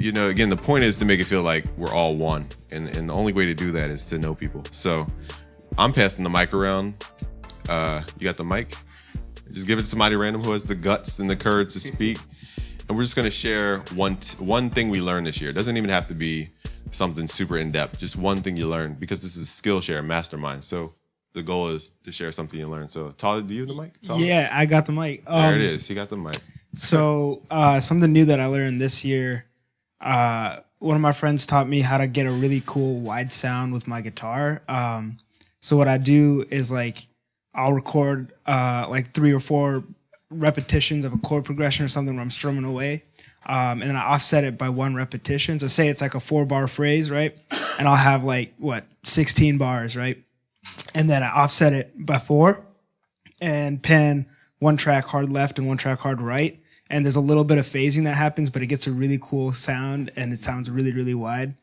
you know, again, the point is to make it feel like we're all one. And the only way to do that is to know people. So I'm passing the mic around. You got the mic? Just give it to somebody random who has the guts and the courage to speak. And we're just going to share one thing we learned this year. It doesn't even have to be something super in-depth. Just one thing you learned, because this is Skillshare Mastermind. So the goal is to share something you learned. So Tyler, do you have the mic? Tyler? Yeah, I got the mic. There it is. You got the mic. So something new that I learned this year, one of my friends taught me how to get a really cool wide sound with my guitar. So what I do is like I'll record like 3 or 4 repetitions of a chord progression or something where I'm strumming away. And then I offset it by 1 repetition. So say it's like a 4-bar phrase, right? And I'll have like, 16 bars, right? And then I offset it by 4 and pen 1 track hard left and 1 track hard right. And there's a little bit of phasing that happens, but it gets a really cool sound and it sounds really, really wide.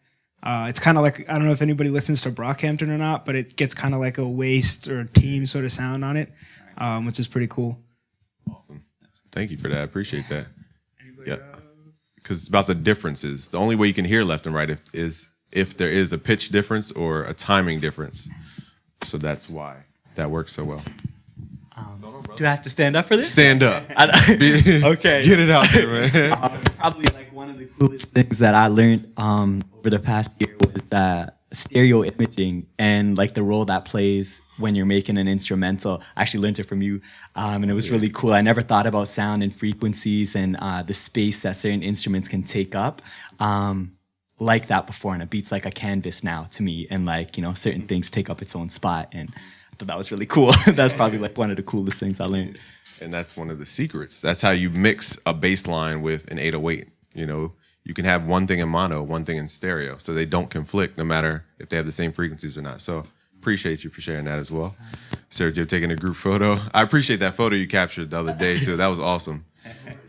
It's kind of like, I don't know if anybody listens to Brockhampton or not, but it gets kind of like a Waste or a Team sort of sound on it, which is pretty cool. Awesome. Thank you for that. I appreciate that. Yeah. Because it's about the differences. The only way you can hear left and right is if there is a pitch difference or a timing difference. So that's why that works so well. Do I have to stand up for this? Stand up. Okay. Get it out there, man. Probably like one of the coolest things that I learned over the past year was stereo imaging and like the role that plays when you're making an instrumental. I actually learned it from you, and it was really cool. I never thought about sound and frequencies and the space that certain instruments can take up like that before, and it beats like a canvas now to me, and like, you know, certain things take up its own spot, and I thought that was really cool. That's probably like one of the coolest things I learned. And that's one of the secrets. That's how you mix a bass line with an 808. You know, you can have one thing in mono, one thing in stereo, so they don't conflict no matter if they have the same frequencies or not. So appreciate you for sharing that as well. Sergio taking a group photo. I appreciate that photo you captured the other day too. That was awesome.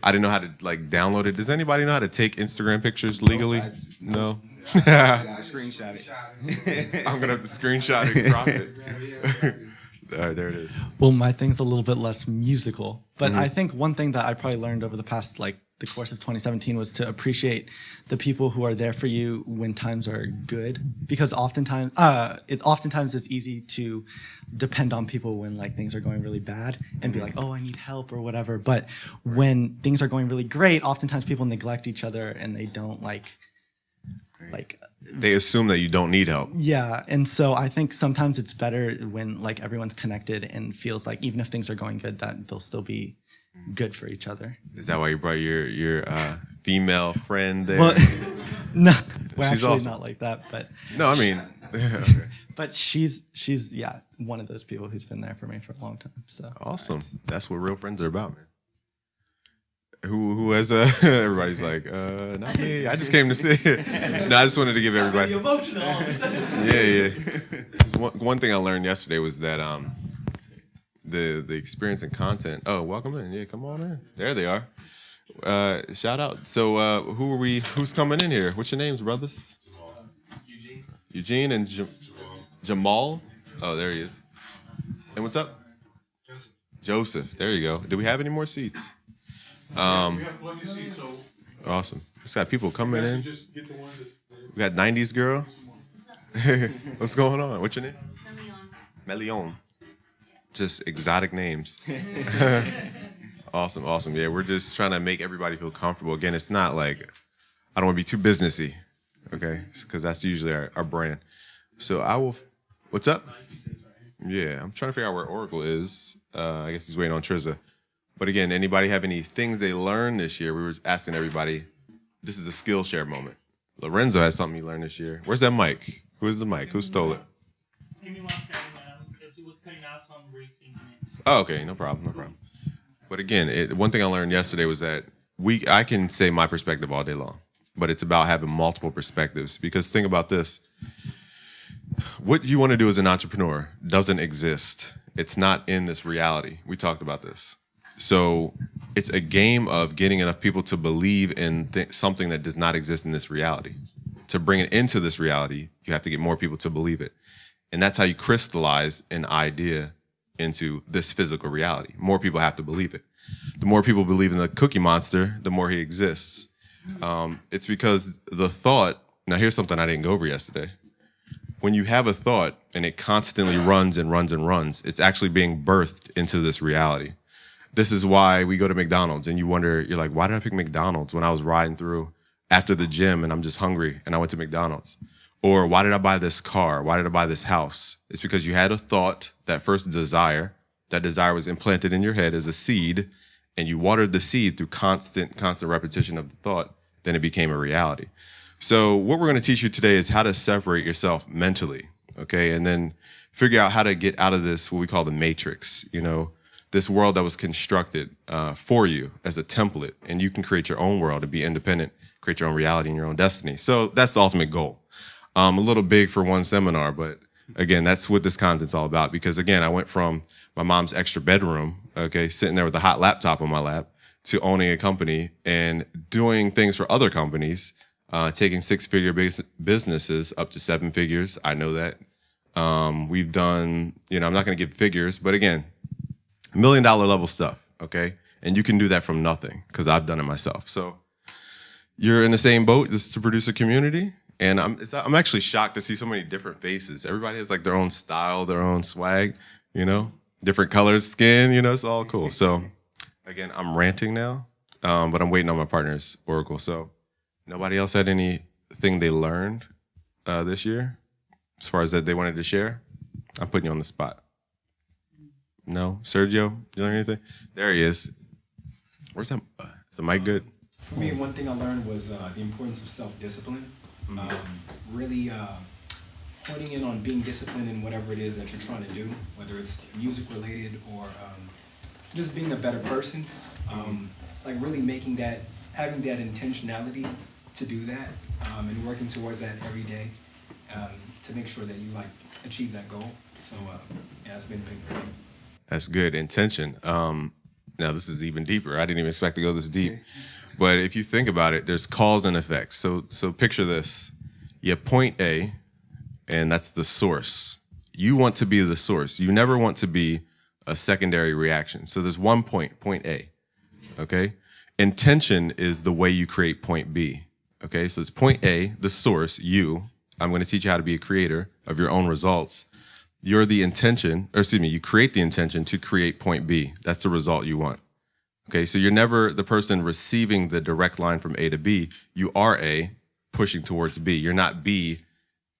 I didn't know how to like download it. Does anybody know how to take Instagram pictures legally? No. Screenshot it. I'm gonna have to screenshot it and crop it. All right, there it is. Well, my thing's a little bit less musical, but I think one thing that I probably learned over the past, like the course of 2017, was to appreciate the people who are there for you when times are good, because oftentimes it's easy to depend on people when like things are going really bad and be like, oh, I need help or whatever. But when things are going really great, oftentimes people neglect each other and they don't like they assume that you don't need help. Yeah, and so I think sometimes it's better when like everyone's connected and feels like even if things are going good, that they'll still be good for each other. Is that why you brought your female friend there? Well, no, we're She's actually awesome. not like that, but No, I mean, okay. but she's yeah, one of those people who's been there for me for a long time. So Awesome. That's what real friends are about, man. Who has everybody's like, not me. I just came to see it. No, I just wanted to give everybody. Emotional all of a sudden. Yeah. 'Cause one thing I learned yesterday was that the experience and content. Oh, welcome in. Yeah, come on in. There they are. Shout out. So who's coming in here? What's your names, brothers? Eugene and Jamal. Oh, there he is. And what's up? Joseph. There you go. Do we have any more seats? We have plenty of seats, so Awesome. Just got people coming in. just get the ones that. We got 90s girl. What's going on? What's your name? Melion. Just exotic names. Awesome. Yeah, we're just trying to make everybody feel comfortable. Again, it's not like, I don't want to be too businessy, okay? Because that's usually our brand. So what's up? Yeah, I'm trying to figure out where Oracle is. I guess he's waiting on Trizza. But again, anybody have any things they learned this year? We were asking everybody. This is a Skillshare moment. Lorenzo has something he learned this year. Where's that mic? Who's the mic? Who stole it? Give me 1 second. It was cutting out, so I'm resyncing it. Oh, okay, no problem. But again, one thing I learned yesterday was that I can say my perspective all day long, but it's about having multiple perspectives. Because think about this. What you want to do as an entrepreneur doesn't exist. It's not in this reality. We talked about this. So it's a game of getting enough people to believe in something that does not exist in this reality. To bring it into this reality, you have to get more people to believe it. And that's how you crystallize an idea into this physical reality. More people have to believe it. The more people believe in the Cookie Monster, the more he exists. It's because the thought, now here's something I didn't go over yesterday. When you have a thought and it constantly runs and runs and runs, it's actually being birthed into this reality. This is why we go to McDonald's and you wonder, you're like, why did I pick McDonald's when I was riding through after the gym and I'm just hungry and I went to McDonald's? Or why did I buy this car? Why did I buy this house? It's because you had a thought, that first desire. That desire was implanted in your head as a seed, and you watered the seed through constant repetition of the thought. Then it became a reality. So what we're going to teach you today is how to separate yourself mentally, okay? And then figure out how to get out of this, what we call the matrix, this world that was constructed for you as a template, and you can create your own world and be independent, create your own reality and your own destiny. So that's the ultimate goal. A little big for one seminar, but again, that's what this content's all about. Because again, I went from my mom's extra bedroom, okay, sitting there with a hot laptop on my lap, to owning a company and doing things for other companies, taking six-figure businesses up to seven figures. I know that. We've done, I'm not going to give figures, but again, $1 million level stuff, okay? And you can do that from nothing because I've done it myself. So you're in the same boat. This is to produce a community. And I'm actually shocked to see so many different faces. Everybody has like their own style, their own swag, different colors, skin, it's all cool. So again, I'm ranting now, but I'm waiting on my partner's Oracle. So nobody else had anything they learned this year as far as that they wanted to share? I'm putting you on the spot. No? Sergio, you learn anything? There he is. Where's that? Is the mic good? For me, one thing I learned was the importance of self-discipline. Really honing in on being disciplined in whatever it is that you're trying to do, whether it's music related or just being a better person. Like really having that intentionality to do that and working towards that every day to make sure that you achieve that goal. So yeah, it's been big for me. That's good. Intention. Now this is even deeper. I didn't even expect to go this deep. But if you think about it, there's cause and effect. So picture this. You have point A, and that's the source. You want to be the source. You never want to be a secondary reaction. So there's one point A, okay? Intention is the way you create point B, okay? So it's point A, the source, you. I'm going to teach you how to be a creator of your own results. You're the intention, you create the intention to create point B. That's the result you want. Okay, so you're never the person receiving the direct line from A to B. You are A pushing towards B. You're not B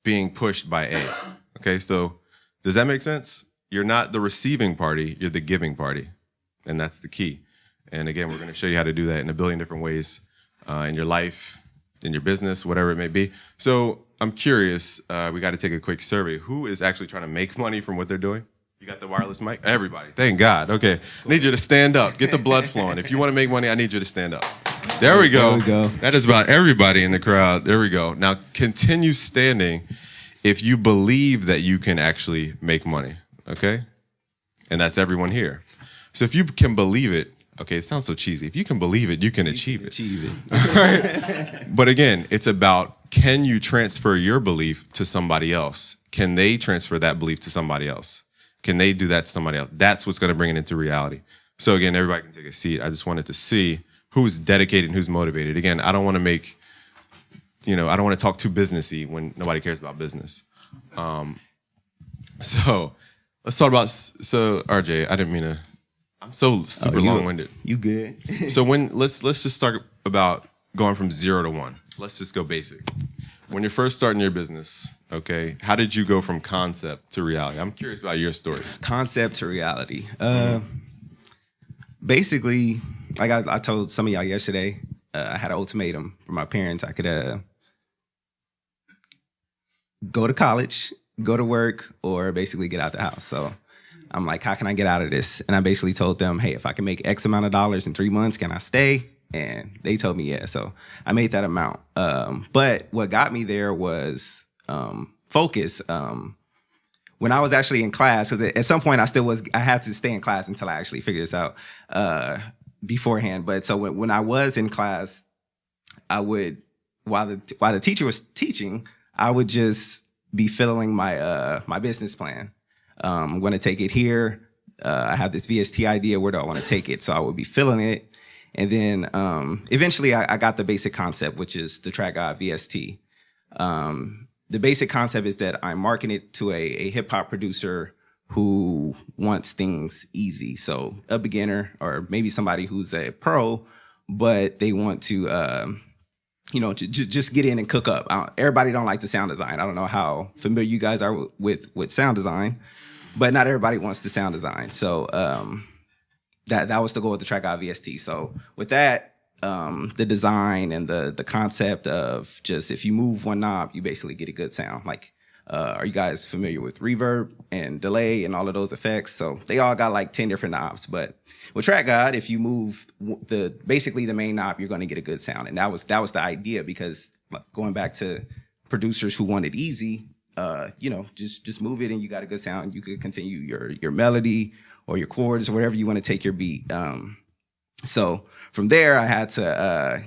being pushed by A. Okay, so does that make sense? You're not the receiving party, you're the giving party. And that's the key. And again, we're going to show you how to do that in a billion different ways in your life, in your business, whatever it may be. So I'm curious, we got to take a quick survey. Who is actually trying to make money from what they're doing? You got the wireless mic? Everybody. Thank God. Okay. I need you to stand up. Get the blood flowing. If you want to make money, I need you to stand up. There we go. There we go. That is about everybody in the crowd. There we go. Now continue standing if you believe that you can actually make money. Okay? And that's everyone here. So if you can believe it, okay, it sounds so cheesy. If you can believe it, you can achieve it. All right? But again, it's about, can you transfer your belief to somebody else? Can they transfer that belief to somebody else? Can they do that to somebody else? That's what's going to bring it into reality. So again, everybody can take a seat. I just wanted to see who's dedicated and who's motivated. Again, I don't want to I don't want to talk too businessy when nobody cares about business. So let's talk about, RJ, I didn't mean to, I'm so super long-winded. You good? So let's just start about going from 0 to 1. Let's just go basic. When you're first starting your business, okay, how did you go from concept to reality? I'm curious about your story. Concept to reality. Basically, like I told some of y'all yesterday, I had an ultimatum from my parents. I could go to college, go to work, or basically get out the house. So I'm like, how can I get out of this? And I basically told them, hey, if I can make X amount of dollars in 3 months, can I stay? And they told me, yeah. So I made that amount. But what got me there was focus. When I was actually in class, because at some point I had to stay in class until I actually figured this out beforehand. But so when I was in class, I would, while the teacher was teaching, I would just be filling my business plan. I'm going to take it here. I have this VST idea. Where do I want to take it? So I would be filling it. And then eventually I got the basic concept, which is the Track God VST. The basic concept is that I market it to a hip hop producer who wants things easy. So a beginner or maybe somebody who's a pro, but they want to, just get in and cook up. Everybody don't like the sound design. I don't know how familiar you guys are with sound design, but not everybody wants the sound design. So that was the goal with the Track God VST. So with that, the design and the concept of just if you move one knob, you basically get a good sound. Like, are you guys familiar with reverb and delay and all of those effects? So they all got like 10 different knobs. But with Track God, if you move basically the main knob, you're going to get a good sound. And that was the idea, because going back to producers who want it easy, just move it and you got a good sound. You could continue your melody or your chords or whatever you want to take your beat. So from there, I had to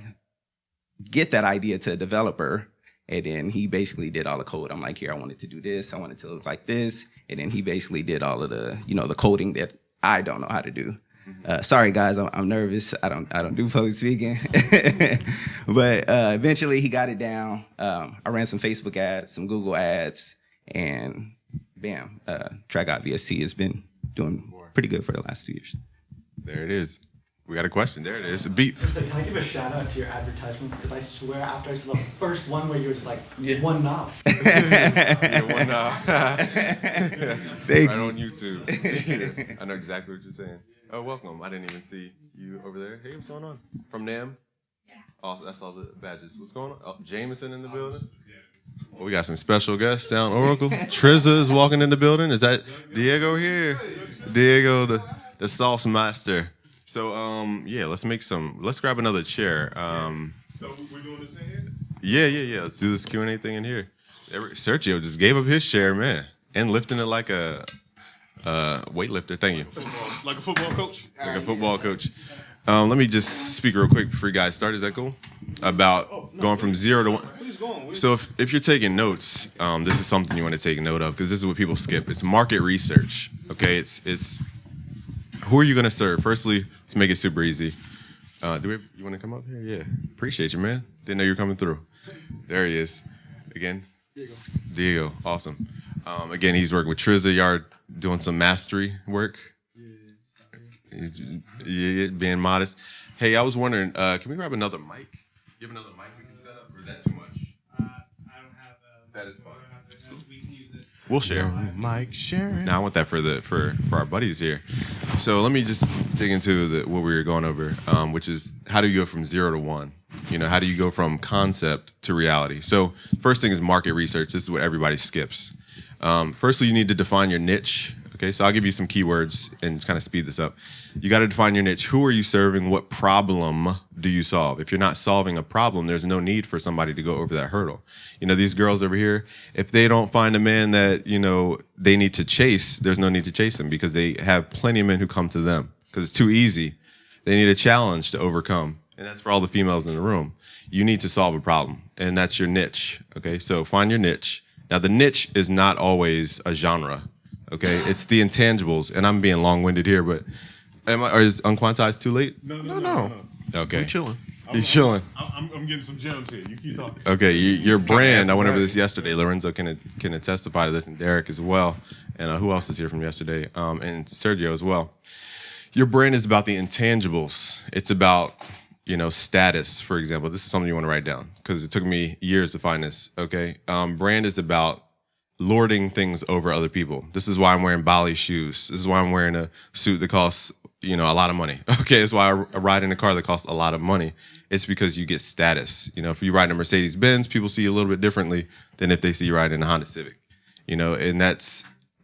get that idea to a developer, and then he basically did all the code. I'm like, here, I wanted to do this. I wanted to look like this. And then he basically did all of the, the coding that I don't know how to do. Sorry, guys, I'm nervous. I don't do public speaking. But eventually he got it down. I ran some Facebook ads, some Google ads, and bam, Track God VST has been doing pretty good for the last 2 years. There it is. We got a question. There it is. A beat. Can I give a shout out to your advertisements? Because I swear, after I saw the first one where you were just like, one knob. Yeah, one knob. Thank right you. on YouTube. I know exactly what you're saying. Oh, welcome. I didn't even see you over there. Hey, what's going on? From NAM? Yeah. Oh, that's all the badges. What's going on? Oh, Jameson in the building? Well, we got some special guests down Oracle. Trizza is walking in the building. Is that Diego here? Diego, the sauce master. So, let's grab another chair. So we're doing this in here? Yeah. Let's do this Q&A thing in here. Sergio just gave up his chair, man, and lifting it like a weightlifter. Thank you. Like a football coach? Like a football coach. Let me just speak real quick before you guys start. Is that cool? About going from 0 to 1. Please go on. So if you're taking notes, this is something you want to take note of, because this is what people skip. It's market research. Okay, it's who are you going to serve? Firstly, let's make it super easy. You want to come up here? Yeah. Appreciate you, man. Didn't know you were coming through. There he is. Again. Diego. Awesome. Again, he's working with Trizza Yard, doing some mastery work. Yeah, being modest. Hey, I was wondering, can we grab another mic? You have another mic we can set up, or is that too much? I don't have That is fine. we can use this. We'll share. Mike Sharon. Now I want that for our buddies here. So let me just dig into what we were going over, which is how do you go from 0 to 1? How do you go from concept to reality? So first thing is market research. This is what everybody skips. Firstly, you need to define your niche. Okay, so I'll give you some keywords and kind of speed this up. You got to define your niche. Who are you serving? What problem do you solve? If you're not solving a problem, there's no need for somebody to go over that hurdle. These girls over here, if they don't find a man that, they need to chase, there's no need to chase them, because they have plenty of men who come to them because it's too easy. They need a challenge to overcome. And that's for all the females in the room. You need to solve a problem, and that's your niche. Okay, so find your niche. Now, the niche is not always a genre. Okay, it's the intangibles, and I'm being long-winded here, but is Unquantized too late? No. Okay. We chilling. He's chilling. I'm getting some gems here. You keep talking. Okay, your brand, I went over this yesterday. Lorenzo can testify to this, and Derek as well. And who else is here from yesterday? And Sergio as well. Your brand is about the intangibles. It's about, status, for example. This is something you want to write down, because it took me years to find this, okay? Brand is about lording things over other people. This is why I'm wearing Bali shoes. This is why I'm wearing a suit that costs, a lot of money. Okay, it's why I ride in a car that costs a lot of money. It's because you get status. If you ride in a Mercedes-Benz, people see you a little bit differently than if they see you riding in a Honda Civic.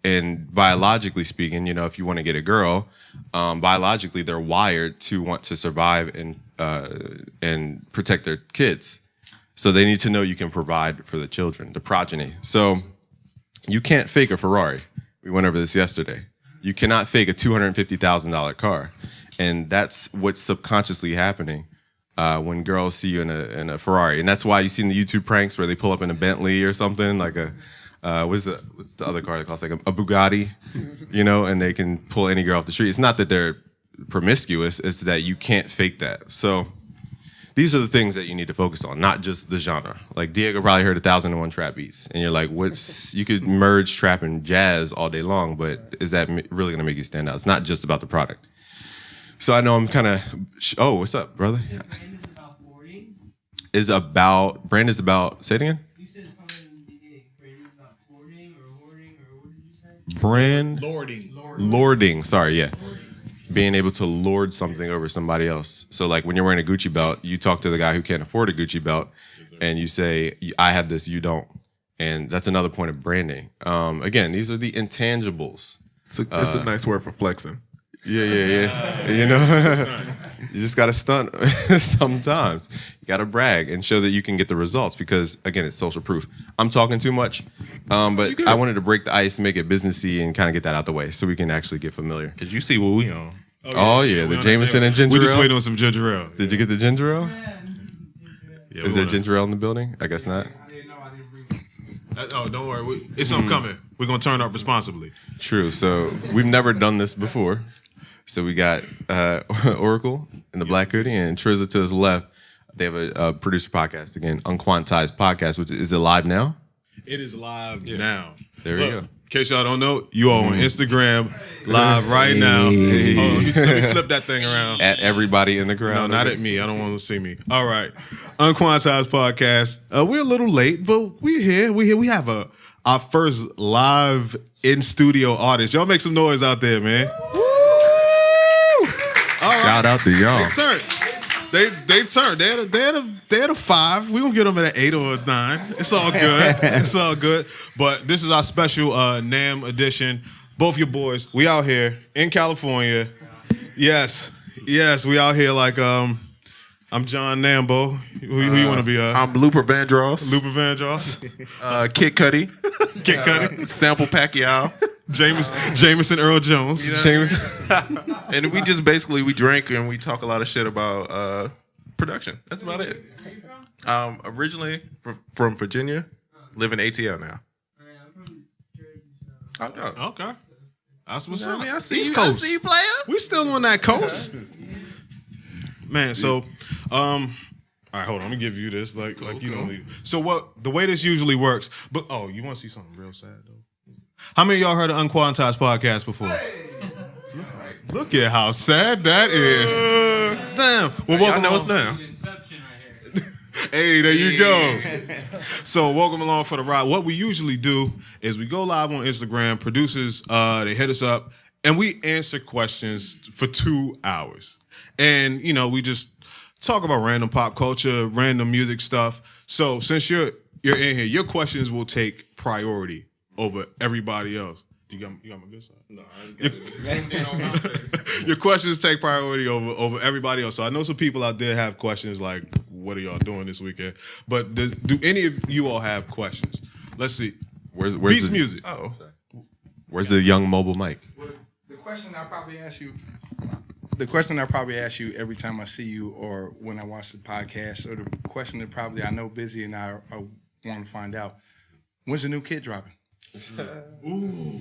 And biologically speaking, if you want to get a girl, biologically they're wired to want to survive and protect their kids. So they need to know you can provide for the children, the progeny. So you can't fake a Ferrari. We went over this yesterday. You cannot fake a $250,000 car. And that's what's subconsciously happening when girls see you in a Ferrari. And that's why you see in the YouTube pranks where they pull up in a Bentley or something, like what's the other car that costs, like a Bugatti, and they can pull any girl off the street. It's not that they're promiscuous. It's that you can't fake that. So these are the things that you need to focus on, not just the genre. Like Diego probably heard 1,001 trap beats, and you're like, "What's?" You could merge trap and jazz all day long, but is that really going to make you stand out? It's not just about the product. So I know I'm kind of. Oh, what's up, brother? The brand is about hoarding. Brand is about. Say it again. You said something in the beginning. Brand is about hoarding, or what did you say? Brand Lording. lording. Sorry, yeah. Being able to lord something over somebody else. So like when you're wearing a Gucci belt, you talk to the guy who can't afford a Gucci belt, and you say, "I have this, you don't." And that's another point of branding. Again, these are the intangibles. It's a nice word for flexing. Yeah. You know, you just got to stunt sometimes. You got to brag and show that you can get the results because, again, it's social proof. I'm talking too much, but I wanted to break the ice, make it businessy, and kind of get that out the way so we can actually get familiar. Cause you see what we on. Oh, yeah, the Jameson and ginger We just ale. waiting on some ginger ale. Did you get the ginger ale? Yeah, Is there ginger ale in the building? I guess not. Oh, don't worry. It's something coming. We're going to turn up responsibly. True. So we've never done this before. So we got Oracle in the black hoodie and Trizza to his left. They have a producer podcast again, Unquantized Podcast, which is it live now? It is live now. There we Look, go. in case y'all don't know, you are on Instagram live right now. Hey. Hold on, let me flip that thing around. At everybody in the crowd. No, not at me. I don't want to see me. All right. Unquantized Podcast. We're a little late, but we're here. We have our first live in studio artist. Y'all make some noise out there, man. All right. Shout out to y'all. They turned. They turned. They had a 5. We gonna get them at an 8 or a 9. It's all good. It's all good. But this is our special NAMM edition. Both your boys. We out here in California. Yes, we out here like I'm John Nambo. Who you want to be? I'm Looper Vandross. Looper Vandross. Kid Cudi. Kid Cudi. Sample Pacquiao. Jameson Earl Jones. And we just basically we drink and we talk a lot of shit about production. That's about it. Where you from? Originally from Virginia, live in ATL now. I'm from Jersey, so. Oh, no. Okay. That's what's I up. mean, I see East you. Coast. I see you, player. We still on that coast. Man, so all right, hold on. Let me give you this like you know. So the way this usually works, but you want to see something real sad though? How many of y'all heard of Unquantized Podcast before? Look at how sad that is. Damn. Well, welcome know along. it's now. Inception right here. Hey, there you go. So welcome along for the ride. What we usually do is we go live on Instagram. Producers, they hit us up, and we answer questions for 2 hours. And, you know, we just talk about random pop culture, random music stuff. So since you're in here, your questions will take priority over everybody else. You got my good side? No, I got it. Your questions take priority over everybody else. So I know some people out there have questions like, what are y'all doing this weekend? But do any of you all have questions? Let's see. Where's Beats the music. Oh. Where's the young mobile mic? The question I probably ask you every time I see you or when I watch the podcast, or the question that probably I know Busy and I want to find out, when's the new kid dropping? Ooh.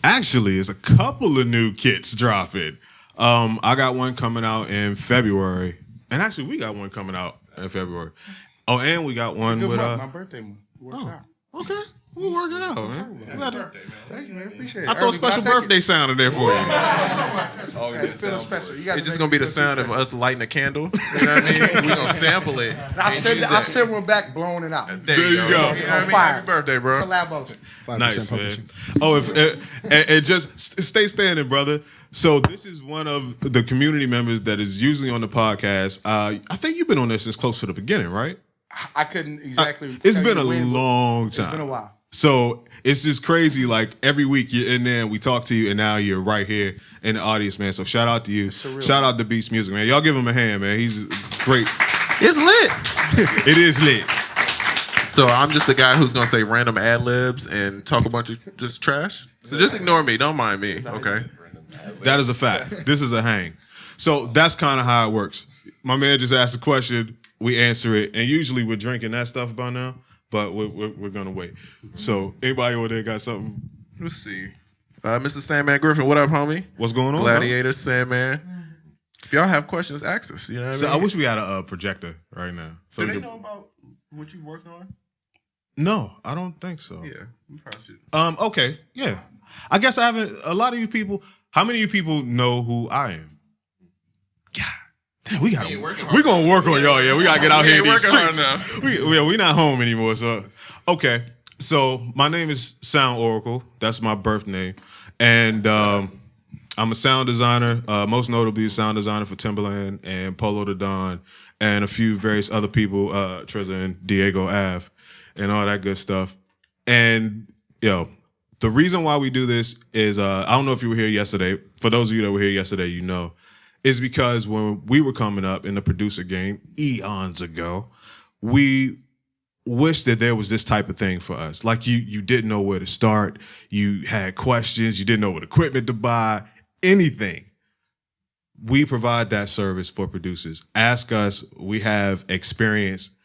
Actually, there's a couple of new kits dropping. I got one coming out in February. And actually, we got one coming out in February. Oh, and we got one Good with month, my birthday month. Works out. Okay. We'll work it out, man. Thank you, man. Appreciate it. I throw a special birthday sound in there for you. It's feeling special. You It's just gonna be the sound of us lighting a candle. You know what I mean? We're gonna sample it. I sent one back, blowing it out. There you go. You know what I mean? Fire. Happy birthday, bro. Collabo. 5% Nice, publishing. man. Oh, and just stay standing, brother. So this is one of the community members that is usually on the podcast. I think you've been on there since close to the beginning, right? I couldn't exactly. It's tell been you a when, but long time. It's been a while. So it's just crazy. Like every week you're in there and we talk to you, and now you're right here in the audience, man. So shout out to you. Shout out to Beats Music, man. Y'all give him a hand, man. He's great. It's lit. It is lit. So I'm just the guy who's gonna say random ad libs and talk a bunch of just trash. So just ignore me. Don't mind me. Okay. That is a fact. This is a hang. So that's kind of how it works. My man just asked a question, we answer it, and usually we're drinking that stuff by now, but we're gonna wait. So anybody over there got something? Let's see. Mr. Sandman Griffin, what up, homie? What's going on? Gladiator, Sandman. If y'all have questions, ask us. You know what So I I mean? wish we had a projector right now. So Do we they could- know about what you working on? No, I don't think so. Yeah, we probably should. Okay, yeah. I guess I haven't. A lot of you people. How many of you people know who I am? God, damn, we gotta. We gonna work on y'all. Yeah, we gotta get out here in these streets. We not home anymore. So, okay. So my name is Sound Oracle. That's my birth name, and I'm a sound designer. Most notably, a sound designer for Timberland and Polo the Don, and a few various other people, Trezor and Diego Ave, and all that good stuff. And the reason why we do this is I don't know if you were here yesterday. For those of you that were here yesterday, you know, is because when we were coming up in the producer game eons ago, we wish that there was this type of thing for us. Like you didn't know where to start. You had questions. You didn't know what equipment to buy. Anything. We provide that service for producers. Ask us. We have experience.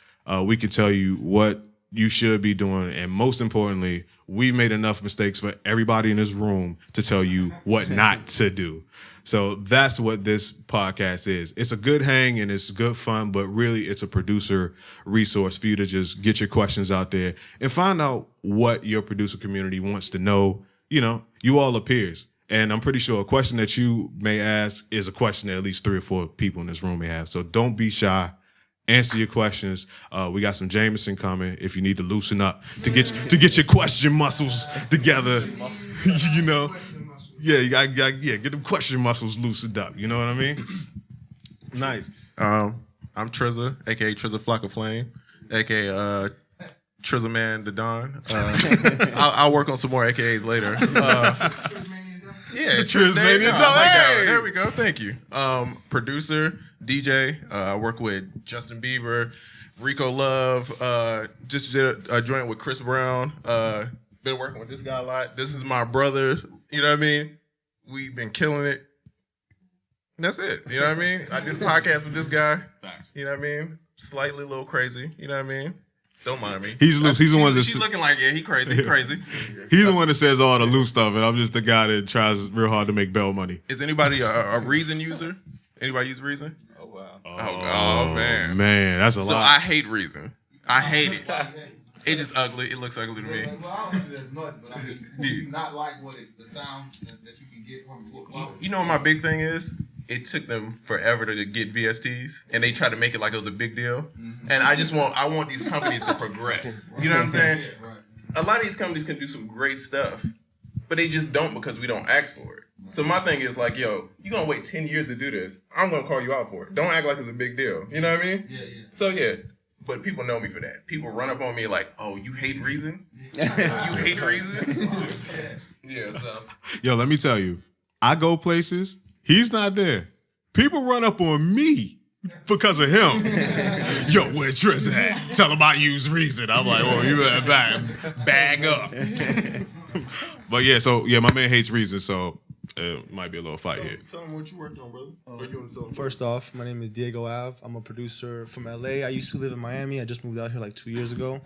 We can tell you what you should be doing. And most importantly, we've made enough mistakes for everybody in this room to tell you what not to do. So that's what this podcast is. It's a good hang and it's good fun, but really it's a producer resource for you to just get your questions out there and find out what your producer community wants to know. You know, you all are peers. And I'm pretty sure a question that you may ask is a question that at least 3 or 4 people in this room may have. So don't be shy. Answer your questions. We got some Jameson coming if you need to loosen up to get your question muscles together. You know, yeah, you got get them question muscles loosened up. You know what I mean? Nice. I'm Trezor, aka Trezor Flock of Flame, aka Trezor Man the Don. I'll work on some more AKAs later. Yeah, Trizmania. Hey! There we go. Thank you. Producer, DJ. I work with Justin Bieber, Rico Love. Just did a joint with Chris Brown. Been working with this guy a lot. This is my brother. You know what I mean? We've been killing it. That's it. You know what I mean? I did a podcast with this guy. You know what I mean? Slightly a little crazy. You know what I mean? Don't mind me. He's loose. He's the one that's She's looking like, yeah, he crazy. He crazy. He's the one that says all the loose stuff, and I'm just the guy that tries real hard to make bail money. Is anybody a Reason user? Anybody use Reason? Oh, wow. Oh man. Man, that's a So lot. I hate Reason. I hate it. It just ugly. It looks ugly to me. Well, I don't use it as much, but I mean, do you not like the sound that you can get from it? You know what my big thing is? It took them forever to get VSTs, and they tried to make it like it was a big deal. And I want these companies to progress. You know what I'm saying? A lot of these companies can do some great stuff, but they just don't because we don't ask for it. So my thing is like, yo, you're gonna wait 10 years to do this. I'm gonna call you out for it. Don't act like it's a big deal. You know what I mean? Yeah. So yeah. But people know me for that. People run up on me like, oh, you hate Reason? You hate Reason? Yeah, so. Yo, let me tell you, I go places, he's not there. People run up on me because of him. Yo, where Trezor at? Tell him I use Reason. I'm like, oh, you better bag up. But yeah, so yeah, my man hates Reason, so it might be a little fight here. Tell him what you worked on, brother. First off, my name is Diego Ave. I'm a producer from LA. I used to live in Miami. I just moved out here like 2 years ago.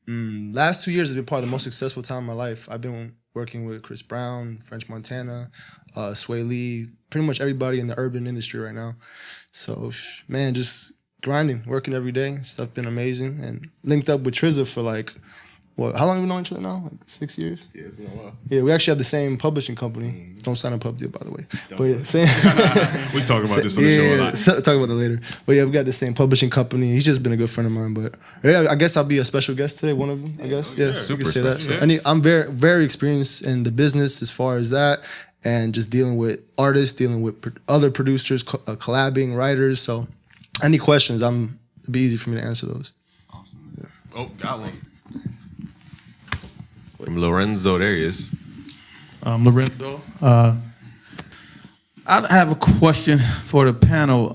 Last 2 years has been probably the most successful time of my life. I've been working with Chris Brown, French Montana, Sway Lee, pretty much everybody in the urban industry right now. So, man, just grinding, working every day. Stuff been amazing. And linked up with Trezor for like, what, how long have we known each other now? Like 6 years? Yeah, it's been a while. Yeah, we actually have the same publishing company. Don't sign a pub deal, by the way. But yeah, same. We talking about this on the show a lot. Talk about that later. But yeah, we got the same publishing company. He's just been a good friend of mine. But yeah, I guess I'll be a special guest today, one of them, I guess. Yeah, so we can say that. So I'm very, very experienced in the business as far as that, and just dealing with artists, dealing with other producers, collabing, writers. So any questions, it'd be easy for me to answer those. Awesome. Yeah. Oh, got one. Lorenzo, there he is. Lorenzo. I have a question for the panel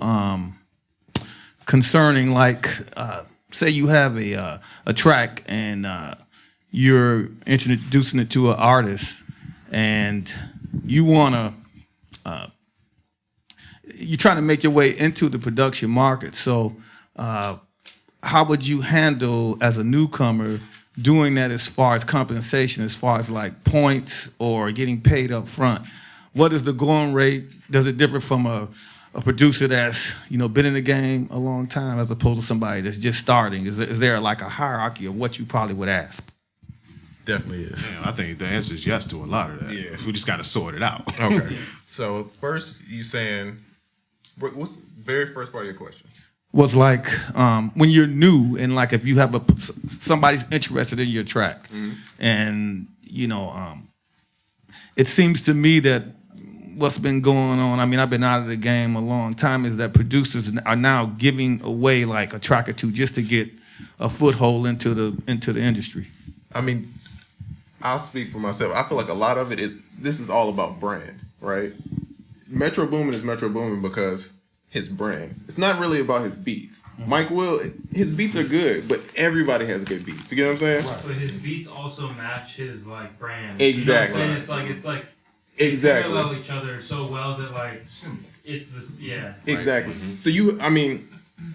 concerning, like, say you have a track and you're introducing it to an artist, and you want to, you're trying to make your way into the production market. So, how would you handle as a newcomer doing that as far as compensation, as far as like points or getting paid up front? What is the going rate? Does it differ from a producer that's been in the game a long time as opposed to somebody that's just starting? Is there like a hierarchy of what you probably would ask? Definitely is. Damn, I think the answer is yes to a lot of that. Yeah. We just got to sort it out. Okay. So first, you saying, what's the very first part of your question? Was like when you're new and like if you have somebody's interested in your track, and it seems to me that what's been going on, I mean, I've been out of the game a long time, is that producers are now giving away like a track or two just to get a foothold into the industry. I mean, I'll speak for myself. I feel like a lot of it this is all about brand, right? Metro Boomin is Metro Boomin because his brand. It's not really about his beats. Mike Will, his beats are good, but everybody has good beats. You get what I'm saying? Right. But his beats also match his like brand. Exactly. You know what I'm saying? It's like exactly. They parallel each other so well that like it's this Exactly. So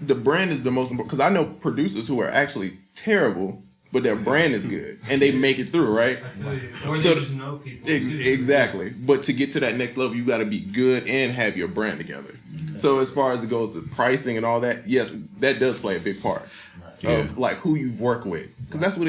the brand is the most important, because I know producers who are actually terrible, but their brand is good and they make it through, right? I feel you. Or they just know people. Exactly. But to get to that next level, you got to be good and have your brand together. Okay. So as far as it goes to pricing and all that, yes, that does play a big part of like who you've worked with, because that's what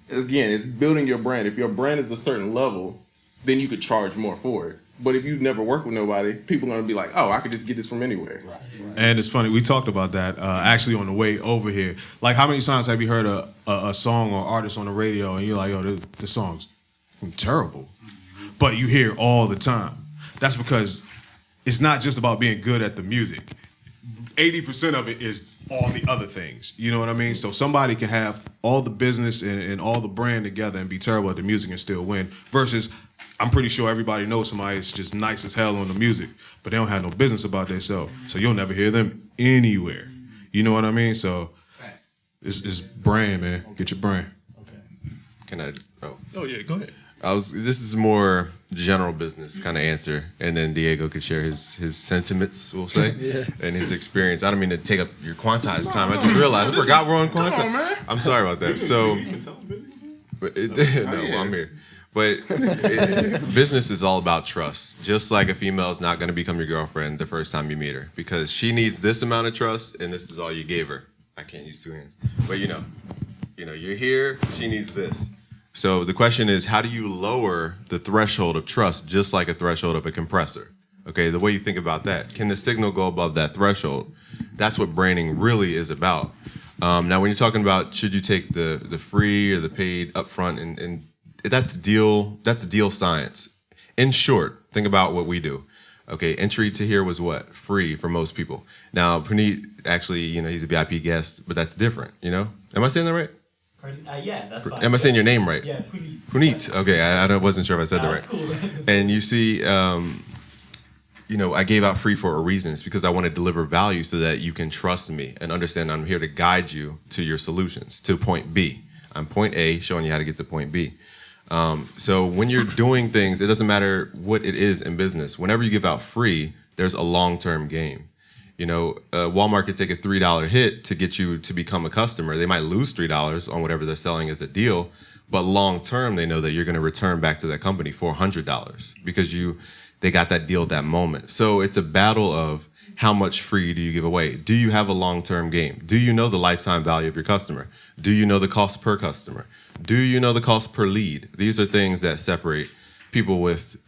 it's building your brand. If your brand is a certain level, then you could charge more for it. But if you've never worked with nobody, people are going to be like, oh, I could just get this from anywhere. Right. And it's funny, we talked about that actually on the way over here. Like, how many times have you heard a song or artist on the radio and you're like, yo, this song's terrible, but you hear it all the time? That's because it's not just about being good at the music. 80% of it is all the other things. You know what I mean? So somebody can have all the business and all the brand together and be terrible at the music and still win, versus I'm pretty sure everybody knows somebody that's just nice as hell on the music, but they don't have no business about themselves. So you'll never hear them anywhere. You know what I mean? So it's brand, man. Get your brand. Can I? Oh yeah, go ahead. This is more general business kind of answer, and then Diego could share his sentiments, we'll say, and his experience. I don't mean to take up your quantized time. I just realized I forgot we're on quantize. I'm sorry about that. So, I'm here. But business is all about trust. Just like a female is not going to become your girlfriend the first time you meet her, because she needs this amount of trust, and this is all you gave her. I can't use two hands, but you're here. She needs this. So the question is, how do you lower the threshold of trust, just like a threshold of a compressor? Okay, the way you think about that, can the signal go above that threshold? That's what branding really is about. Now, when you're talking about should you take the free or the paid upfront, and that's deal science. In short, think about what we do. Okay, entry to here was what? Free for most people. Now, Puneet, actually, he's a VIP guest, but that's different, Am I saying that right? Yeah, that's fine. Am I saying your name right? Yeah, Puneet. Puneet. Okay, I wasn't sure if I said that right. Cool. And you see, I gave out free for a reason. It's because I want to deliver value so that you can trust me and understand I'm here to guide you to your solutions, to point B. I'm point A, showing you how to get to point B. So when you're doing things, it doesn't matter what it is in business. Whenever you give out free, there's a long-term game. Walmart could take a $3 hit to get you to become a customer. They might lose $3 on whatever they're selling as a deal, but long-term, they know that you're going to return back to that company $400 because they got that deal at that moment. So it's a battle of how much free do you give away? Do you have a long-term game? Do you know the lifetime value of your customer? Do you know the cost per customer? Do you know the cost per lead? These are things that separate people with,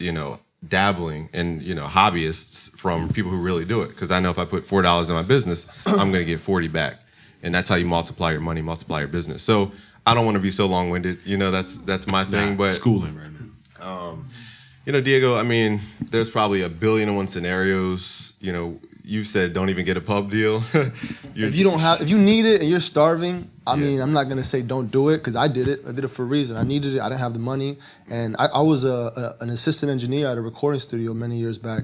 dabbling and, hobbyists from people who really do it. Because I know if I put $4 in my business, I'm going to get 40 back. And that's how you multiply your money, multiply your business. So I don't want to be so long-winded. That's my thing. But schooling right now. Diego, I mean, there's probably 1,000,000,001 scenarios. You said don't even get a pub deal. If you need it and you're starving, I mean, I'm not gonna say don't do it, because I did it. I did it for a reason. I needed it. I didn't have the money, and I was an assistant engineer at a recording studio many years back,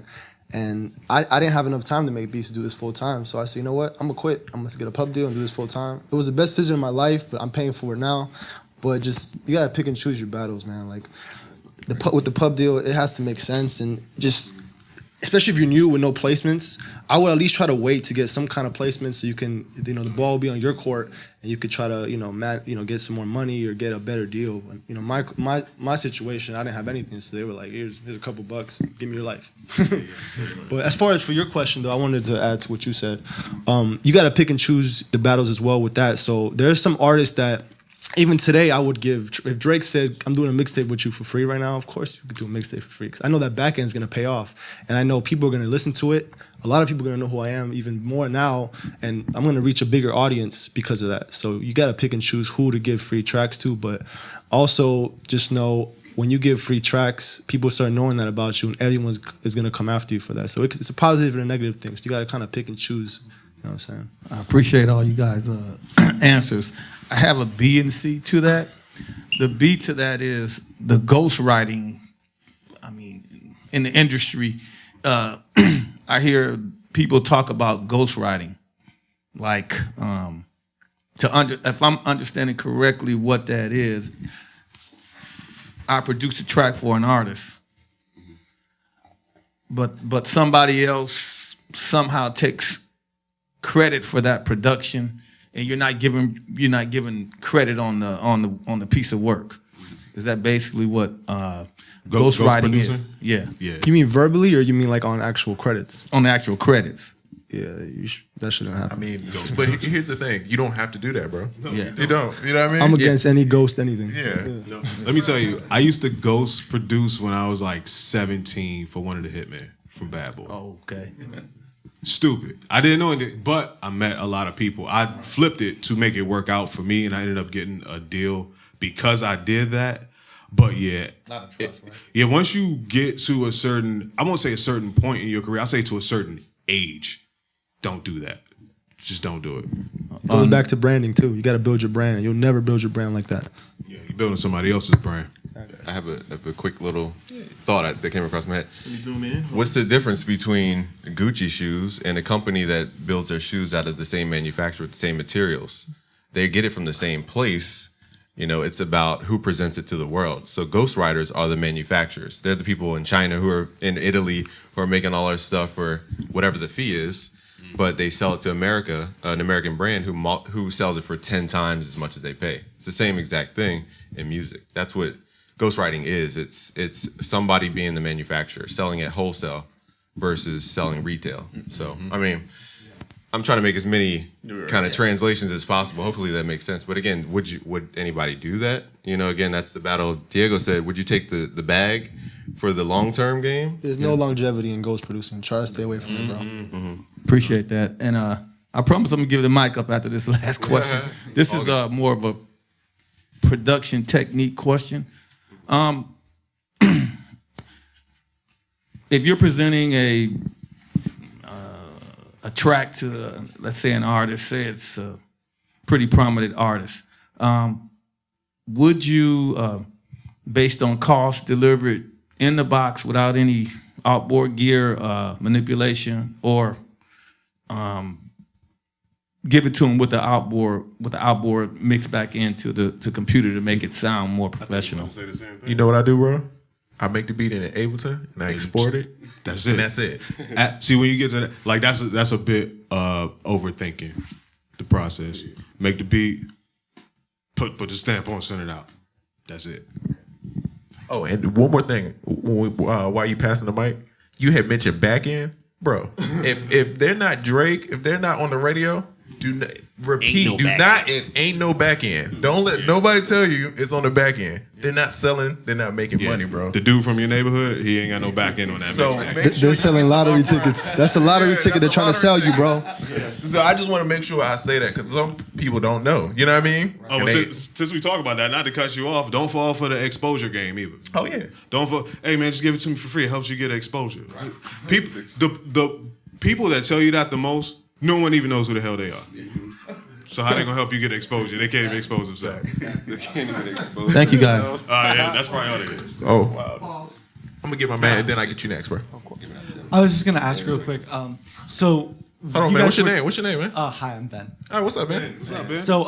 and I didn't have enough time to make beats to do this full time. So I said, you know what? I'm gonna quit. I'm gonna get a pub deal and do this full time. It was the best decision in my life, but I'm paying for it now. But you gotta pick and choose your battles, man. Like with the pub deal, it has to make sense, and just especially if you're new with no placements, I would at least try to wait to get some kind of placement so you can, the ball will be on your court and you could try to, get some more money or get a better deal. My situation, I didn't have anything, so they were like, here's a couple bucks, give me your life. But as far as for your question, though, I wanted to add to what you said. You got to pick and choose the battles as well with that. So there's some artists that, even today, I would give, if Drake said, I'm doing a mixtape with you for free right now, of course you could do a mixtape for free. Because I know that back end's going to pay off. And I know people are going to listen to it. A lot of people are going to know who I am even more now. And I'm going to reach a bigger audience because of that. So you got to pick and choose who to give free tracks to. But also just know when you give free tracks, people start knowing that about you and everyone is going to come after you for that. So it's a positive and a negative thing. So you got to kind of pick and choose. You know what I'm saying? I appreciate all you guys' answers. I have a B and C to that. The B to that is the ghostwriting. I mean, in the industry, I hear people talk about ghostwriting. Like, if I'm understanding correctly what that is, I produce a track for an artist, but somebody else somehow takes credit for that production, and you're not giving credit on the piece of work. Is that basically what ghostwriting is? Yeah. You mean verbally, or you mean like on actual credits? On the actual credits. Yeah, that shouldn't happen. I mean, but here's the thing: you don't have to do that, bro. Yeah. You don't. You know what I mean? I'm against any ghost anything. Yeah. No. Let me tell you, I used to ghost produce when I was like 17 for one of the Hitmen from Bad Boy. Oh, okay. Stupid. I didn't know anything, but I met a lot of people. I flipped it to make it work out for me, and I ended up getting a deal because I did that. But yeah, Not a trust, right? yeah. Once you get to a certain, I won't say a certain point in your career. I'll say to a certain age, don't do that. Just don't do it. Goes back to branding too. You got to build your brand. You'll never build your brand like that. Yeah, you're building somebody else's brand. I have a quick little thought that came across my head. Can you zoom in? What's the difference between Gucci shoes and a company that builds their shoes out of the same manufacturer with the same materials? They get it from the same place. It's about who presents it to the world. So ghostwriters are the manufacturers. They're the people in China who are in Italy who are making all our stuff for whatever the fee is, but they sell it to America, an American brand who sells it for 10 times as much as they pay. It's the same exact thing in music. That's what ghostwriting is. It's somebody being the manufacturer, selling at wholesale versus selling retail. So, I mean, I'm trying to make as many kind of translations as possible. Hopefully that makes sense. But again, would anybody do that? Again, that's the battle. Diego said, would you take the bag for the long-term game? There's no longevity in ghost producing. Try to stay away from it, bro. Appreciate that. And I promise I'm going to give the mic up after this last question. This is more of a production technique question. If you're presenting a track to, let's say, an artist, say it's a pretty prominent artist, would you, based on cost, deliver it in the box without any outboard gear manipulation, or give it to them with the outboard mixed back into the computer to make it sound more professional? You know what I do, bro? I make the beat in Ableton and I export it. That's it. And that's it. See, when you get to that, like that's a bit overthinking the process. Make the beat, put the stamp on, send it out. That's it. Oh, and one more thing. While you passing the mic, you had mentioned back end, bro. if they're not Drake, if they're not on the radio, do not repeat. Ain't no back end. Don't let nobody tell you it's on the back end. They're not selling. They're not making money, bro. The dude from your neighborhood, he ain't got no back end on that mixtape. They're selling lottery tickets. That's a lottery ticket they're trying to sell you, bro. Yeah. So I just want to make sure I say that because some people don't know. You know what I mean? Oh, well, since we talk about that, not to cut you off, don't fall for the exposure game either. Oh yeah. Don't fall. Hey man, just give it to me for free. It helps you get exposure. Right. People, the people that tell you that the most, no one even knows who the hell they are. So how they gonna help you get exposure? They can't even expose themselves. They can't even expose. Thank you guys. Yeah, that's probably all it is. Oh, wow. I'm gonna get my man, and then I get you next, bro. I was just gonna ask real quick. So, hold on, man. What's your name? What's your name, man? Hi, I'm Ben. All right, what's up, man? What's up, Ben? So,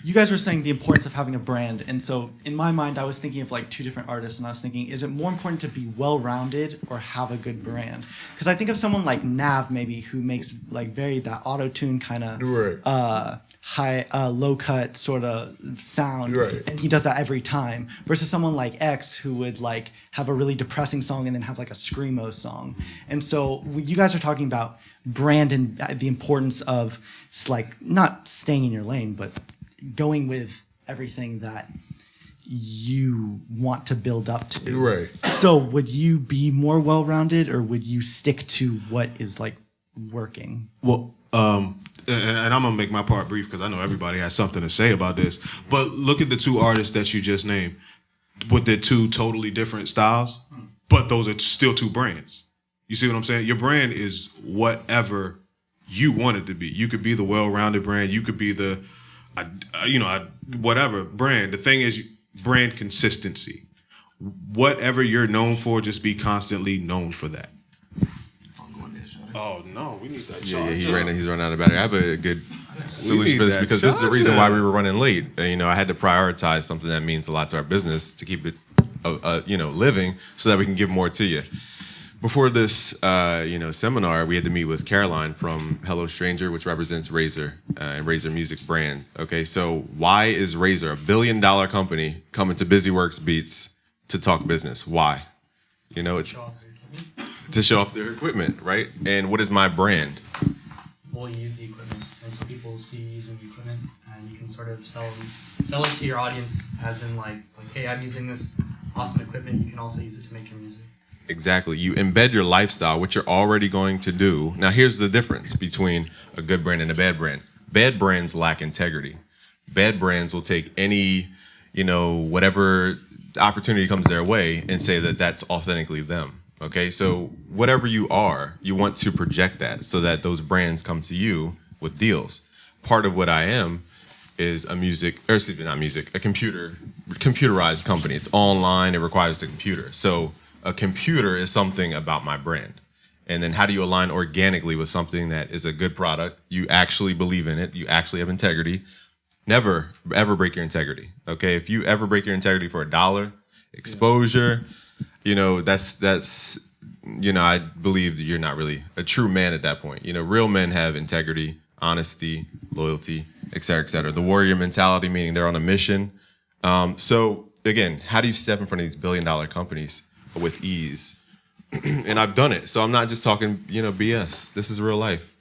you guys were saying the importance of having a brand, and so in my mind, I was thinking of like two different artists, and I was thinking, is it more important to be well-rounded or have a good brand? Because I think of someone like Nav, maybe, who makes like very that auto-tune kind of high, low-cut sort of sound, and he does that every time. Versus someone like X, who would like have a really depressing song and then have like a screamo song. And so you guys are talking about brand and the importance of like not staying in your lane, but going with everything that you want to build up to. Right. So would you be more well-rounded, or would you stick to what is like working? Well, and I'm gonna make my part brief because I know everybody has something to say about this. But look at the two artists that you just named with their two totally different styles, but those are still two brands. You see what I'm saying? Your brand is whatever you want it to be. You could be the well-rounded brand. You could be the, whatever brand. The thing is, brand consistency. Whatever you're known for, just be constantly known for that. Oh no, we need that charger. Yeah, he's running out of battery. I have a good solution for this because this is the reason why we were running late. I had to prioritize something that means a lot to our business to keep it, living, so that we can give more to you. Before this, seminar, we had to meet with Caroline from Hello Stranger, which represents Razer and Razer Music brand. Okay, so why is Razer, $1 billion company, coming to BusyWorks Beats to talk business? Why? It's to show off their equipment, right? And what is my brand? Well, you use the equipment, and so people see you using the equipment, and you can sort of sell it to your audience, as in like, hey, I'm using this awesome equipment. You can also use it to make your music. Exactly. You embed your lifestyle, what you're already going to do. Now, here's the difference between a good brand and a bad brand. Bad brands lack integrity. Bad brands will take any, whatever opportunity comes their way and say that that's authentically them. Okay, so whatever you are, you want to project that so that those brands come to you with deals. Part of what I am is a computerized company. It's online, it requires the computer. So a computer is something about my brand. And then how do you align organically with something that is a good product? You actually believe in it, you actually have integrity. Never, ever break your integrity, okay? If you ever break your integrity for $1, exposure, that's I believe that you're not really a true man at that point. Real men have integrity, honesty, loyalty, et cetera, et cetera. The warrior mentality, meaning they're on a mission. So again, how do you step in front of these $1 billion companies with ease? And I've done it. So I'm not just talking, BS. This is real life.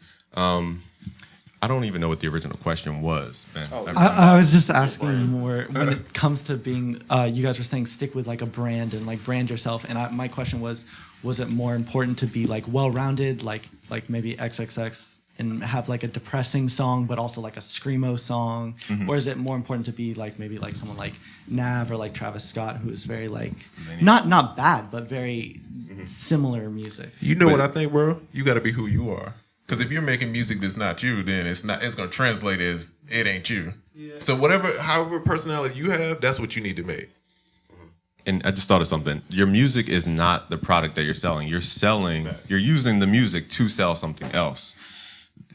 I don't even know what the original question was. I was just asking more when it comes to being, you guys were saying stick with like a brand and like brand yourself. And my question was it more important to be like well-rounded, like maybe XXX and have like a depressing song, but also like a screamo song? Mm-hmm. Or is it more important to be like maybe like someone like Nav or like Travis Scott, who is very like, not bad, but very similar music? What I think, bro? You got to be who you are. Because if you're making music that's not you, then it's going to translate as it ain't you. Yeah. So however personality you have, that's what you need to make. And I just thought of something. Your music is not the product that you're selling. You're using the music to sell something else.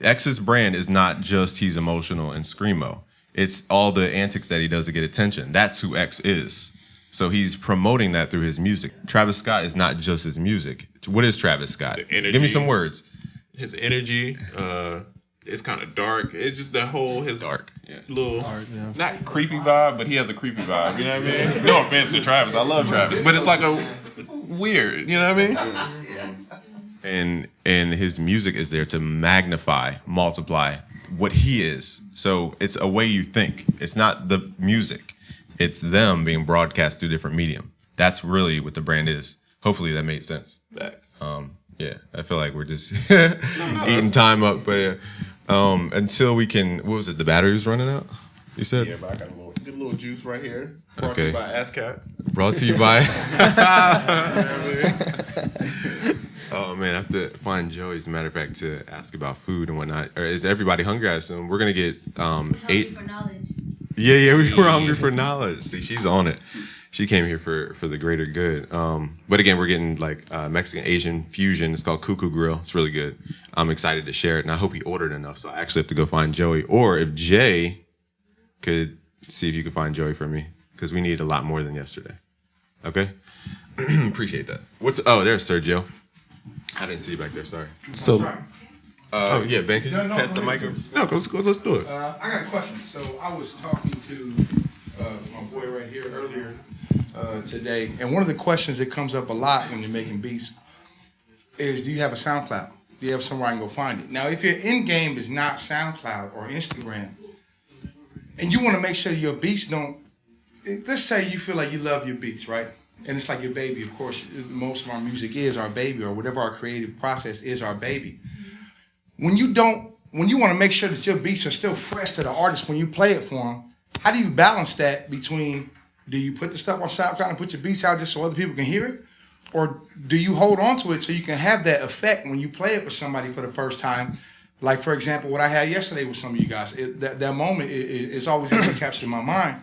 X's brand is not just he's emotional and screamo. It's all the antics that he does to get attention. That's who X is. So he's promoting that through his music. Travis Scott is not just his music. What is Travis Scott? Give me some words. His energy, it's kind of dark. It's just that whole little not creepy vibe, but he has a creepy vibe. You know what I mean? No offense to Travis, I love Travis, but it's like a weird. You know what I mean? And his music is there to magnify, multiply what he is. So it's a way you think. It's not the music. It's them being broadcast through different medium. That's really what the brand is. Hopefully that made sense. Thanks. Yeah, I feel like we're just eating time up, but until we can, what was it? The battery's running out. You said? Yeah, but I got a little juice right here. Brought to you by ASCAP. Brought to you by. Oh man, I have to find Joey, as a matter of fact, to ask about food and whatnot. Or is everybody hungry? I assume we're gonna get 8. For knowledge. Yeah, we were hungry for knowledge. See, she's on it. She came here for the greater good. But again, we're getting like Mexican Asian fusion. It's called Cuckoo Grill. It's really good. I'm excited to share it, and I hope he ordered enough. So I actually have to go find Joey, or if Jay could see if you could find Joey for me, because we need a lot more than yesterday. Okay? Appreciate that. There's Sergio. I didn't see you back there, sorry. So, yeah, Ben, can you pass the mic? No, let's do it. I got a question. So I was talking to my boy right here earlier today, and one of the questions that comes up a lot when you're making beats is, do you have a SoundCloud? Do you have somewhere I can go find it? Now, if your end game is not SoundCloud or Instagram, and you want to make sure your beats don't, let's say you feel like you love your beats, right? And it's like your baby. Of course, most of our music is our baby, or whatever our creative process is our baby. When you want to make sure that your beats are still fresh to the artist when you play it for them, how do you balance that between, do you put the stuff on SoundCloud and put your beats out just so other people can hear it? Or do you hold on to it so you can have that effect when you play it with somebody for the first time? Like, for example, what I had yesterday with some of you guys. That moment is always going to capture in my mind.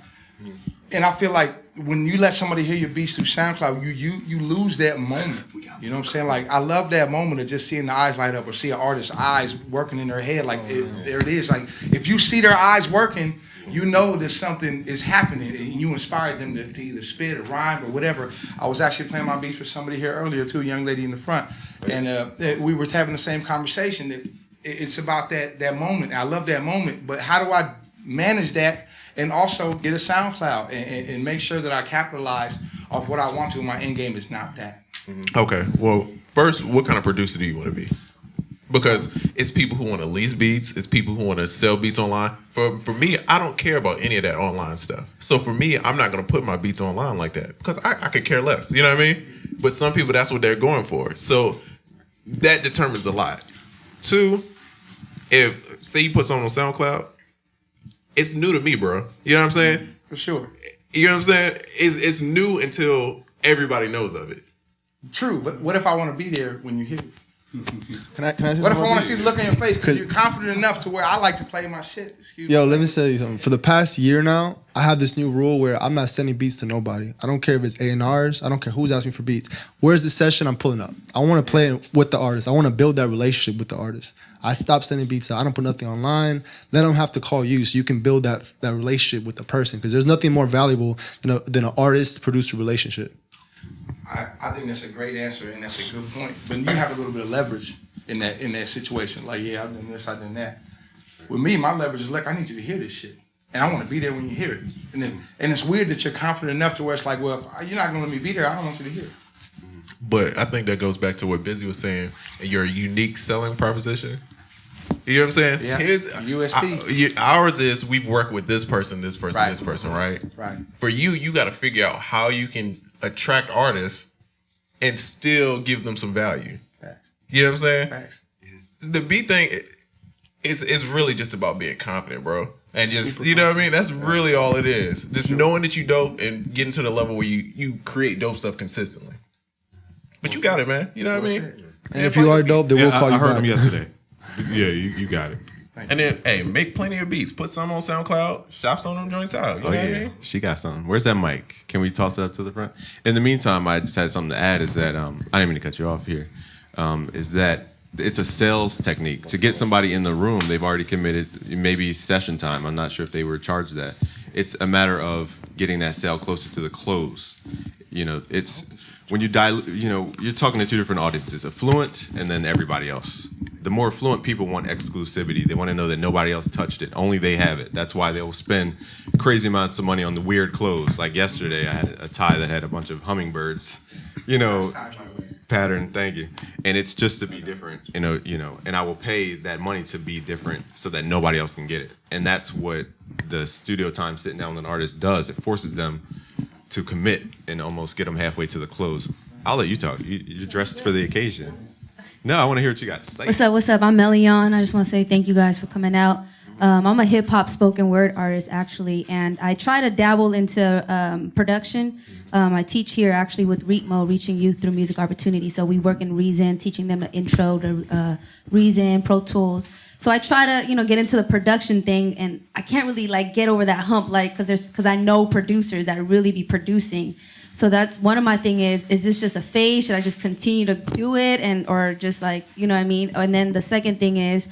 And I feel like when you let somebody hear your beats through SoundCloud, you lose that moment. You know what I'm saying? Like, I love that moment of just seeing the eyes light up, or see an artist's eyes working in their head. Like, there it is. Like, if you see their eyes working, you know that something is happening, and you inspired them to either spit or rhyme or whatever. I was actually playing my beats for somebody here earlier too, a young lady in the front, and we were having the same conversation. That it's about that moment. I love that moment, but how do I manage that and also get a SoundCloud and make sure that I capitalize off what I want to? My end game is not that. Okay. Well, first, what kind of producer do you want to be? Because it's people who want to lease beats. It's people who want to sell beats online. For me, I don't care about any of that online stuff. So for me, I'm not going to put my beats online like that, because I could care less. You know what I mean? But some people, that's what they're going for. So that determines a lot. Two, if, say you put something on SoundCloud, it's new to me, bro. You know what I'm saying? For sure. You know what I'm saying? It's new until everybody knows of it. True, but what if I want to be there when you hear it? Can I What if I want to see the look on your face because you're confident enough to where I like to play my shit? Yo, let me tell you something. For the past year now, I have this new rule where I'm not sending beats to nobody. I don't care if it's A&Rs. I don't care who's asking for beats. Where's the session I'm pulling up? I want to play it with the artist. I want to build that relationship with the artist. I stopped sending beats out. I don't put nothing online. Let them have to call you so you can build that relationship with the person, because there's nothing more valuable than an artist-producer relationship. I think that's a great answer, and that's a good point. But you have a little bit of leverage in that situation. Like, yeah, I've done this, I've done that. With me, my leverage is, look, I need you to hear this shit, and I want to be there when you hear it. And it's weird that you're confident enough to where it's like, well, if you're not gonna let me be there, I don't want you to hear it. But I think that goes back to what Busy was saying, your unique selling proposition. You know what I'm saying? Yeah. Here's USP. Ours is we've worked with this person, Right. this person, right? Right. For you got to figure out how you can attract artists and still give them some value. Facts. You know what I'm saying? Facts. The beat thing is really just about being confident, bro. And just, you know what I mean? That's really all it is. Just knowing that you dope and getting to the level where you create dope stuff consistently. But you got it, man. You know what I mean? And if you are dope, they will call you I heard back. him yesterday. Yeah, you got it. And then, hey, make plenty of beats. Put some on SoundCloud. Shop some of them joints out. You know what I mean? She got something. Where's that mic? Can we toss it up to the front? In the meantime, I just had something to add. Is that I didn't mean to cut you off here. Is that it's a sales technique to get somebody in the room. They've already committed, maybe session time. I'm not sure if they were charged that. It's a matter of getting that sale closer to the close. You know, it's when you dilute. You know, you're talking to two different audiences: affluent and then everybody else. The more affluent people want exclusivity. They want to know that nobody else touched it. Only they have it. That's why they'll spend crazy amounts of money on the weird clothes. Like yesterday, I had a tie that had a bunch of hummingbirds, pattern. Thank you. And it's just to be different, and I will pay that money to be different so that nobody else can get it. And that's what the studio time sitting down with an artist does. It forces them to commit and almost get them halfway to the close. I'll let you talk. You're dressed for the occasion. No, I want to hear what you got to say. What's up? I'm Melion. I just want to say thank you guys for coming out. I'm a hip hop spoken word artist actually, and I try to dabble into production. I teach here actually with Reatmo, Reaching Youth Through Music Opportunity. So we work in Reason, teaching them an intro to Reason, Pro Tools. So I try to, get into the production thing, and I can't really get over that hump, because I know producers that really be producing. So that's one of my thing is this just a phase? Should I just continue to do it or just you know what I mean? And then the second thing is,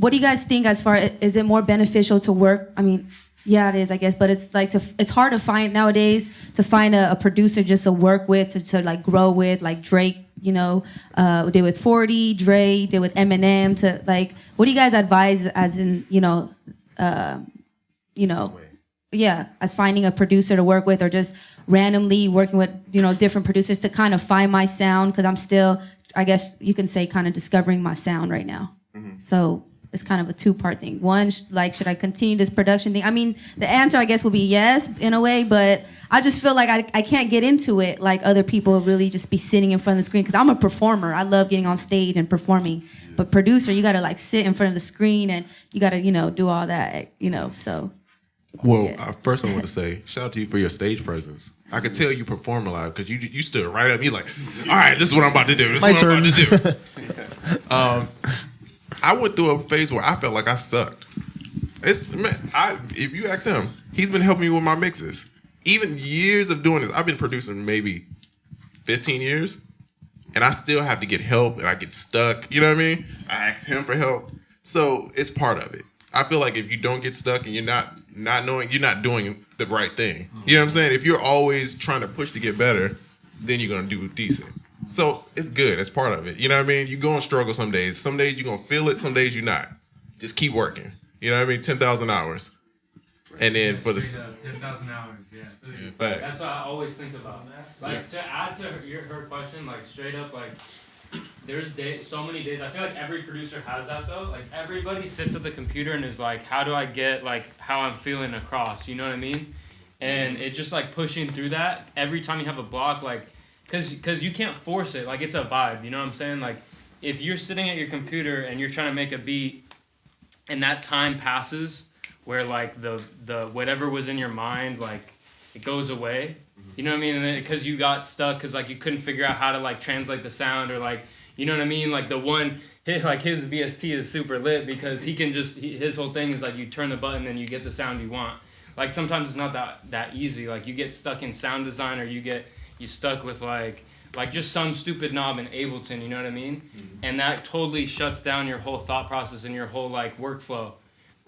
what do you guys think as far is it more beneficial to work? I mean, yeah, it is, I guess, but it's like it's hard to find nowadays to find a producer just to work with, to like grow with, like Drake, you know, did with 40, Dre did with Eminem. To like, what do you guys advise as in, yeah, as finding a producer to work with, or just randomly working with, different producers to kind of find my sound? Because I'm still, I guess you can say, kind of discovering my sound right now. So it's kind of a two-part thing. One, should I continue this production thing? I mean, the answer, I guess, will be yes, in a way, but I just feel like I can't get into it like other people really just be sitting in front of the screen, because I'm a performer. I love getting on stage and performing. But producer, you got to like sit in front of the screen and you got to, do all that, so. Well, Yeah. first I want to say, shout out to you for your stage presence. I could tell you perform live because you stood right up. You like, all right, this is what I'm about to do. This is what I'm about to do. I went through a phase where I felt like I sucked. If you ask him, he's been helping me with my mixes. Even years of doing this, I've been producing maybe 15 years, and I still have to get help, and I get stuck. You know what I mean? I ask him for help, so it's part of it. I feel like if you don't get stuck and you're not knowing, you're not doing the right thing. You know what I'm saying? If you're always trying to push to get better, then you're gonna do decent. So it's good. It's part of it. You know what I mean? You're gonna struggle some days. Some days you're gonna feel it. Some days you're not. Just keep working. You know what I mean? 10,000 hours. And then for the 10,000 hours, yeah. facts. That's what I always think about. Like, to add to her question, like, straight up, like, there's so many days. I feel like every producer has that, though. Like, everybody sits at the computer and is like, how do I get, like, how I'm feeling across? You know what I mean? And it's just, like, pushing through that. Every time you have a block, like, because you can't force it. Like, it's a vibe, you know what I'm saying? Like, if you're sitting at your computer and you're trying to make a beat and that time passes where, like, the whatever was in your mind, like, it goes away. You know what I mean? And because you got stuck because, like, you couldn't figure out how to, like, translate the sound, or, like, you know what I mean? Like, his VST is super lit because he can his whole thing is, like, you turn the button and you get the sound you want. Like, sometimes it's not that easy. Like, you get stuck in sound design, or you stuck with, like just some stupid knob in Ableton, you know what I mean? And that totally shuts down your whole thought process and your whole, like, workflow.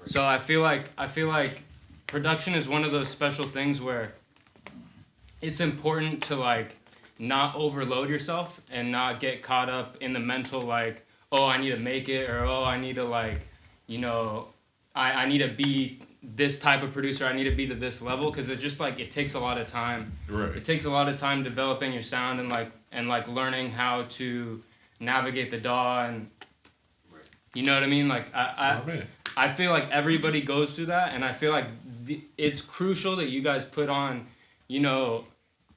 So I feel like production is one of those special things where it's important to, like, not overload yourself and not get caught up in the mental, like, oh, I need to make it, or oh, I need to, like, I need to be this type of producer, I need to be to this level, because it's just, like, it takes a lot of time. Right. It takes a lot of time developing your sound and learning how to navigate the DAW, and you know what I mean? Like, I feel like everybody goes through that, and I feel like it's crucial that you guys put on,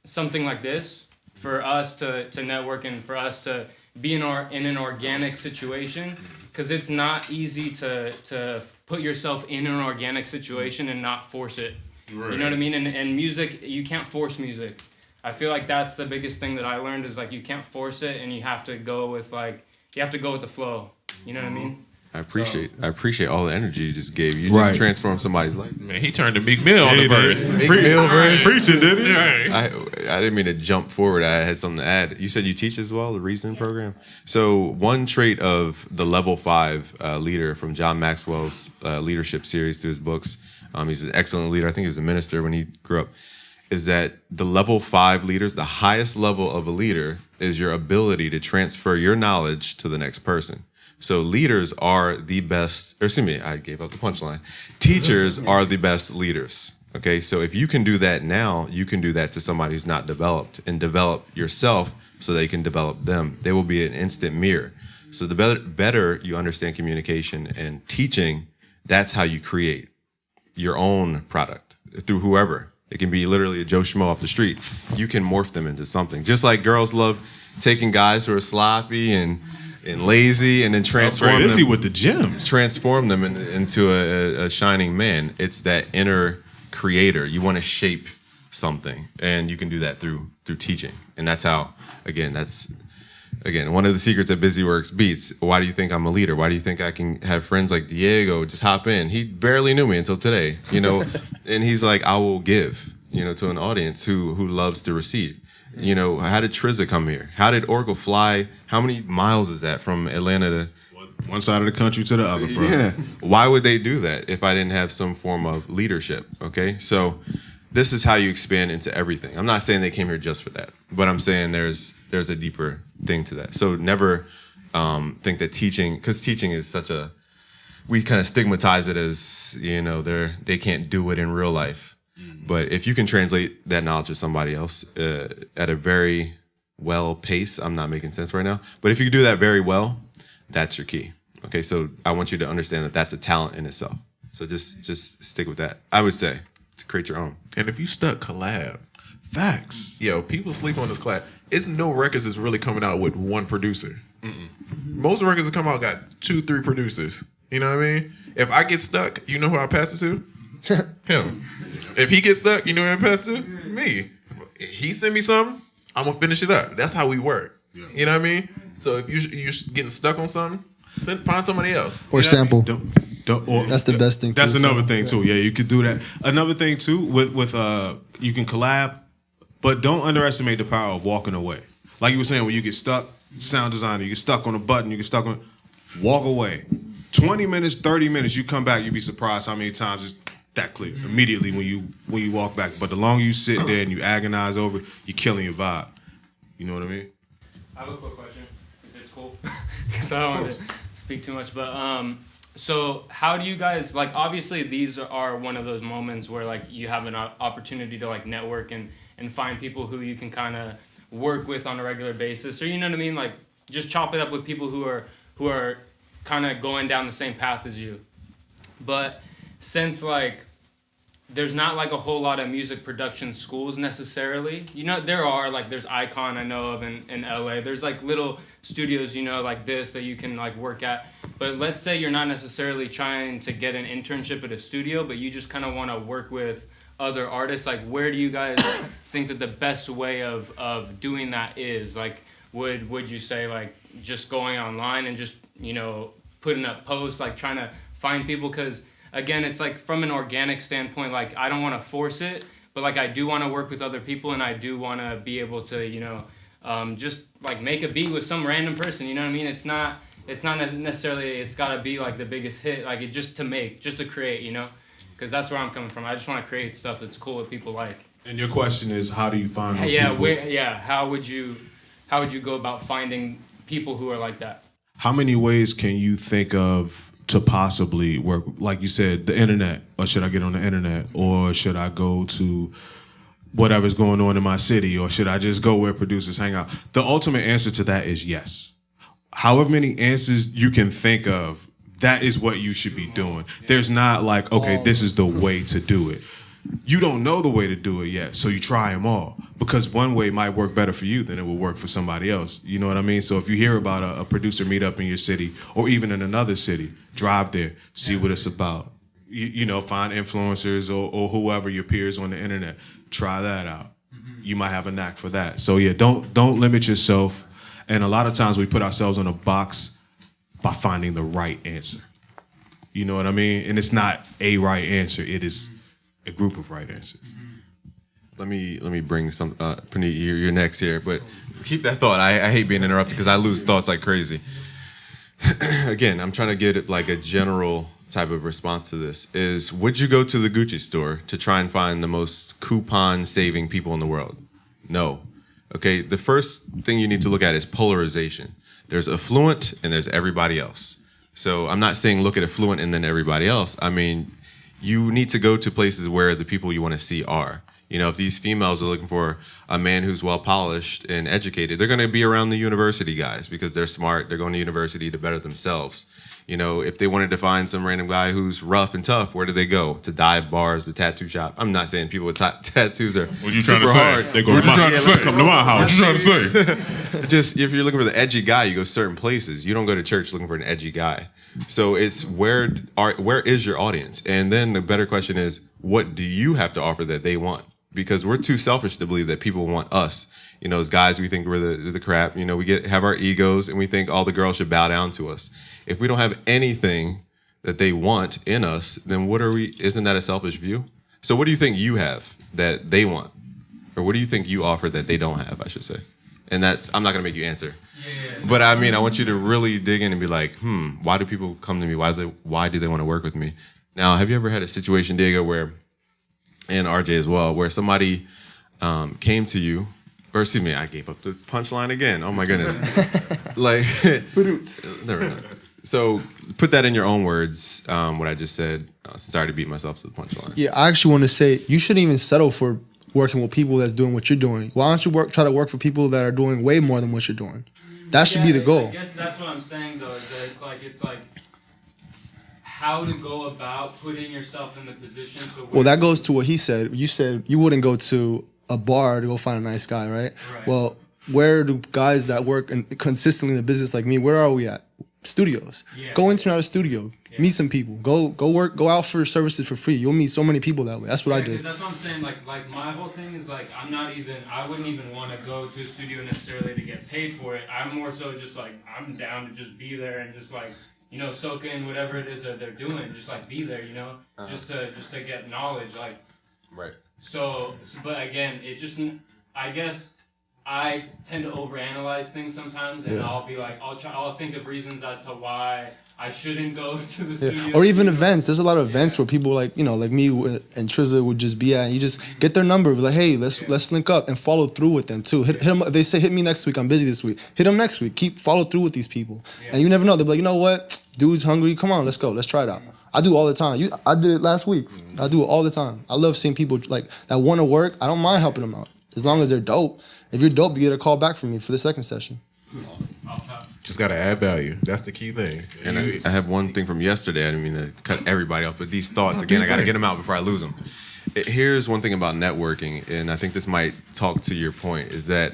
something like this for us to network and for us to be in an organic situation, because it's not easy to put yourself in an organic situation and not force it. Right. You know what I mean? And music, you can't force music. I feel like that's the biggest thing that I learned is, like, you can't force it, and you have to go with the flow. You know what I mean? I appreciate all the energy you just gave. You just transformed somebody's life. Man, he turned to Meek Mill on the verse. Meek Mill verse. Preaching, didn't he? I didn't mean to jump forward. I had something to add. You said you teach as well, the reasoning program. So one trait of the Level 5 leader from John Maxwell's leadership series through his books, he's an excellent leader. I think he was a minister when he grew up, is that the Level 5 leaders, the highest level of a leader is your ability to transfer your knowledge to the next person. So leaders are the best, I gave up the punchline. Teachers are the best leaders, okay? So if you can do that now, you can do that to somebody who's not developed, and develop yourself so they can develop them. They will be an instant mirror. So the better you understand communication and teaching, that's how you create your own product through whoever. It can be literally a Joe Schmo off the street. You can morph them into something. Just like girls love taking guys who are sloppy and lazy, and then transform them with the gems. Transform them into a shining man. It's that inner creator. You want to shape something, and you can do that through teaching. And that's how, that's one of the secrets of BusyWorks Beats. Why do you think I'm a leader? Why do you think I can have friends like Diego just hop in? He barely knew me until today, and he's like, I will give, to an audience who loves to receive. How did Trizza come here? How did Oracle fly? How many miles is that from Atlanta One side of the country to the other, bro. Yeah. Why would they do that if I didn't have some form of leadership? Okay. So this is how you expand into everything. I'm not saying they came here just for that, but I'm saying there's a deeper thing to that. So never think that teaching, because teaching is such a, we kind of stigmatize it as, you know, they can't do it in real life. But if you can translate that knowledge to somebody else at a very well pace, I'm not making sense right now, but if you can do that very well, that's your key. Okay, so I want you to understand that that's a talent in itself. So just stick with that. I would say to create your own. And if you stuck, collab. Facts. Yo, people sleep on this collab. It's no records is really coming out with one producer. Most records that come out got 2-3 producers. You know what I mean? If I get stuck, you know who I pass it to? Him. If he gets stuck, you know who I pass it to? Me. If he send me something, I'm gonna finish it up. That's how we work. You know what I mean? So if you're getting stuck on something, find somebody else. Or sample. That's the best thing too. That's another thing too. Yeah, you could do that. Another thing too with you can collab, but don't underestimate the power of walking away. Like you were saying, when you get stuck, sound designer, you get stuck on a button, you get stuck on, walk away. 20 minutes, 30 minutes, you come back, you'd be surprised how many times it's that clear immediately when you walk back. But the longer you sit there and you agonize over it, you're killing your vibe. You know what I mean? I have a quick question, if it's cool, because I don't want to speak too much. But so how do you guys, like, obviously these are one of those moments where like you have an opportunity to like network and find people who you can kind of work with on a regular basis, or you know what I mean, like just chop it up with people who are kind of going down the same path as you. But since like there's not like a whole lot of music production schools necessarily, you know, there's Icon I know of in LA. There's like little studios, you know, like this that you can like work at. But let's say you're not necessarily trying to get an internship at a studio, but you just kind of want to work with other artists. Like, where do you guys think that the best way of doing that is? Like, would you say like just going online and just, you know, putting up posts, like trying to find people? Because again, it's like from an organic standpoint, like I don't want to force it, but like I do want to work with other people, and I do want to be able to, you know, just like make a beat with some random person. You know what I mean? It's not necessarily it's got to be like the biggest hit, like it just to create, you know, because that's where I'm coming from. I just want to create stuff that's cool that people like. And your question is, how do you find those people? How would you go about finding people who are like that? How many ways can you think of to possibly work? Like you said, the internet, or should I get on the internet, or should I go to whatever's going on in my city, or should I just go where producers hang out? The ultimate answer to that is yes. However many answers you can think of, that is what you should be doing. There's not like, okay, this is the way to do it. You don't know the way to do it yet, so you try them all. Because one way might work better for you than it will work for somebody else. You know what I mean? So if you hear about a producer meetup in your city, or even in another city, drive there, see what it's about. You know, find influencers or whoever your peers on the internet. Try that out. You might have a knack for that. So yeah, don't limit yourself. And a lot of times we put ourselves in a box by finding the right answer. You know what I mean? And it's not a right answer. It is a group of right answers. Let me bring some, Praneet, you're next here, but keep that thought. I hate being interrupted because I lose thoughts like crazy. Again, I'm trying to get it like a general type of response to this is, would you go to the Gucci store to try and find the most coupon saving people in the world? No. Okay, the first thing you need to look at is polarization. There's affluent and there's everybody else. So I'm not saying look at affluent and then everybody else. I mean, you need to go to places where the people you want to see are. You know, if these females are looking for a man who's well polished and educated, they're going to be around the university guys because they're smart. They're going to university to better themselves. You know, if they wanted to find some random guy who's rough and tough, where do they go? To dive bars, the tattoo shop. I'm not saying people with tattoos are what you super trying to hard. Say? They go to my house. Come to my house. What you trying to say? Just if you're looking for the edgy guy, you go certain places. You don't go to church looking for an edgy guy. So it's where is your audience? And then the better question is, what do you have to offer that they want? Because we're too selfish to believe that people want us. You know, as guys, we think we're the crap. You know, we have our egos and we think all the girls should bow down to us. If we don't have anything that they want in us, then what are we? Isn't that a selfish view? So what do you think you have that they want? Or what do you think you offer that they don't have, I should say? And I'm not going to make you answer. But I mean, I want you to really dig in and be like, why do people come to me? Why do they want to work with me? Now, have you ever had a situation, Diego, where, and RJ as well, where somebody came to you, or excuse me, I gave up the punchline again. Oh my goodness. Like, never mind. So put that in your own words, what I just said. Sorry to beat myself to the punchline. Yeah, I actually want to say you shouldn't even settle for working with people that's doing what you're doing. Why don't you try to work for people that are doing way more than what you're doing? That should be the goal. I guess that's what I'm saying though, is that it's like how to go about putting yourself in the position to. Well, that goes to what he said. You said you wouldn't go to a bar to go find a nice guy, right? Well, where do guys that work consistently in the business like me? Where are we at? Studios. Go intern at a studio. Meet some people. Go work. Go out for services for free. You'll meet so many people that way. That's what I did. That's what I'm saying. Like my whole thing is like I wouldn't even want to go to a studio necessarily to get paid for it. I'm more so just like I'm down to just be there and just like soak in whatever it is that they're doing. Just like be there, just to get knowledge. Like right. So but again, I guess I tend to overanalyze things sometimes, and I'll be like, I'll think of reasons as to why I shouldn't go to the studio. Or even events. There's a lot of events where people like me and Trizza would just be at. And you just get their number, be like, hey, let's link up and follow through with them too. Hit them. They say hit me next week. I'm busy this week. Hit them next week. Follow through with these people, and you never know. They'll be like, you know what, dude's hungry. Come on, let's go. Let's try it out. I do all the time. I did it last week. I do it all the time. I love seeing people like that want to work. I don't mind helping them out as long as they're dope. If you're dope, you get a call back from me for the second session. Just got to add value. That's the key thing. And I have one thing from yesterday. I didn't mean to cut everybody off, but these thoughts, again, I got to get them out before I lose them. Here's one thing about networking, and I think this might talk to your point, is that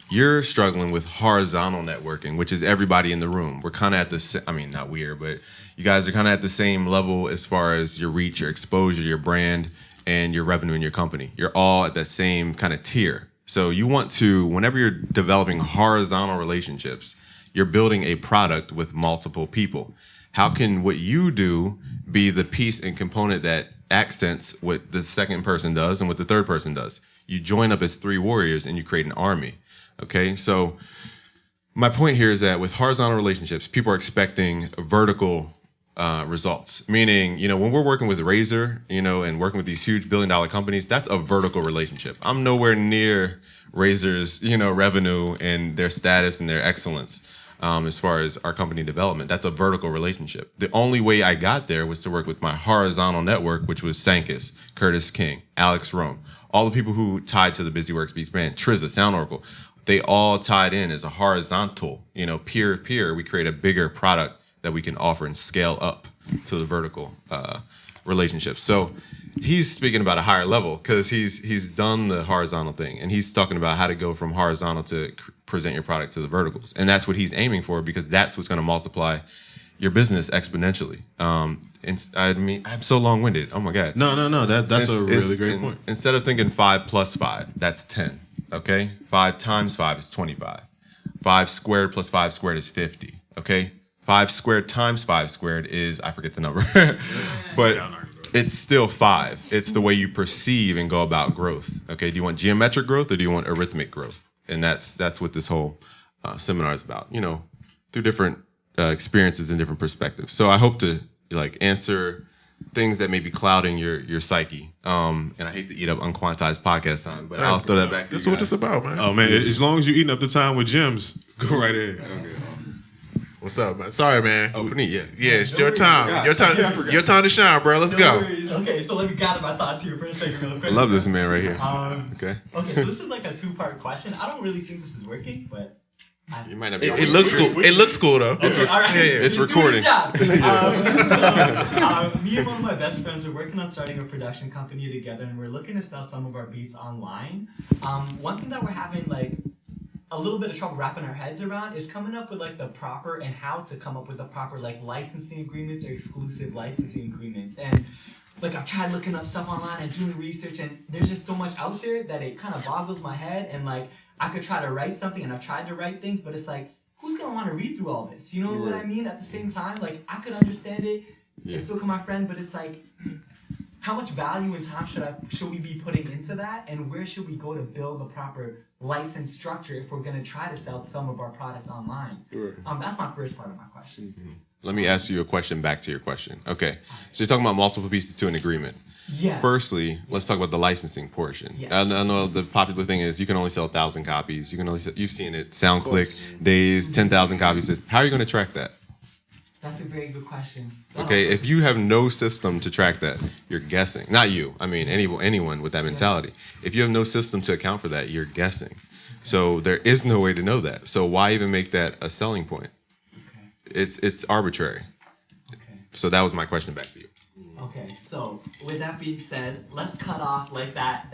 you're struggling with horizontal networking, which is everybody in the room. We're kind of at the, not weird, but you guys are kind of at the same level as far as your reach, your exposure, your brand, and your revenue in your company. You're all at that same kind of tier. So you want to, whenever you're developing horizontal relationships, you're building a product with multiple people. How can what you do be the piece and component that accents what the second person does and what the third person does? You join up as three warriors and you create an army. Okay, so my point here is that with horizontal relationships, people are expecting vertical results. Meaning, when we're working with Razer, and working with these huge billion-dollar companies, that's a vertical relationship. I'm nowhere near Razer's, revenue and their status and their excellence as far as our company development. That's a vertical relationship. The only way I got there was to work with my horizontal network, which was Sankus, Curtis King, Alex Rome, all the people who tied to the BusyWorks Beats brand, Trizza, Sound Oracle. They all tied in as a horizontal, peer-to-peer. We create a bigger product that we can offer and scale up to the vertical relationships. So he's speaking about a higher level because he's done the horizontal thing, and he's talking about how to go from horizontal to present your product to the verticals. And that's what he's aiming for, because that's what's going to multiply your business exponentially. And I'm so long-winded. Oh my God. No. That's a really great point. Instead of thinking 5 plus 5, that's 10. Okay? 5 times 5 is 25. 5 squared plus 5 squared is 50. Okay? 5 squared times 5 squared is, I forget the number, but it's still 5. It's the way you perceive and go about growth. Okay, do you want geometric growth or do you want arithmetic growth? And that's what this whole seminar is about. Through different experiences and different perspectives. So I hope to answer things that may be clouding your psyche. And I hate to eat up unquantized podcast time, but I'll throw that back to you. That's what it's about, man. Oh man, as long as you're eating up the time with gems, go right ahead. Okay. What's up, man? Sorry, man. Oh, Panit, yeah. Yeah, it's your time. Your time to shine, bro. Let's go. Worries. Okay, so let me gather my thoughts here for a second real quick. I love this man right here. Okay, so this is like a 2-part question. I don't really think this is working, but you might not be. It looks cool. It looks cool though. Okay, all right. It's recording. Me and one of my best friends are working on starting a production company together, and we're looking to sell some of our beats online. One thing that we're having a little bit of trouble wrapping our heads around is coming up with the proper and how to come up with the proper licensing agreements or exclusive licensing agreements. And I've tried looking up stuff online and doing research, and there's just so much out there that it kind of boggles my head. And I could try to write something, and I've tried to write things, but it's who's gonna want to read through all this? You know what I mean? At the same time, I could understand it, and so can my friend, but it's how much value and time should we be putting into that, and where should we go to build the proper license structure if we're going to try to sell some of our product online? That's my first part of my question. Let me ask you a question back to your question. Okay, so you're talking about multiple pieces to an agreement. Yeah. Firstly, let's talk about the licensing portion. Yes. I know the popular thing is you can only sell 1,000 copies. You can only you've seen it. SoundClick, days, 10,000 copies. How are you going to track that? That's a very good question. Okay, if you have no system to track that, you're guessing. Not you. I mean, anyone with that mentality. If you have no system to account for that, you're guessing. So there is no way to know that. So why even make that a selling point? It's arbitrary. So that was my question back to you. Okay, so with that being said, let's cut off like that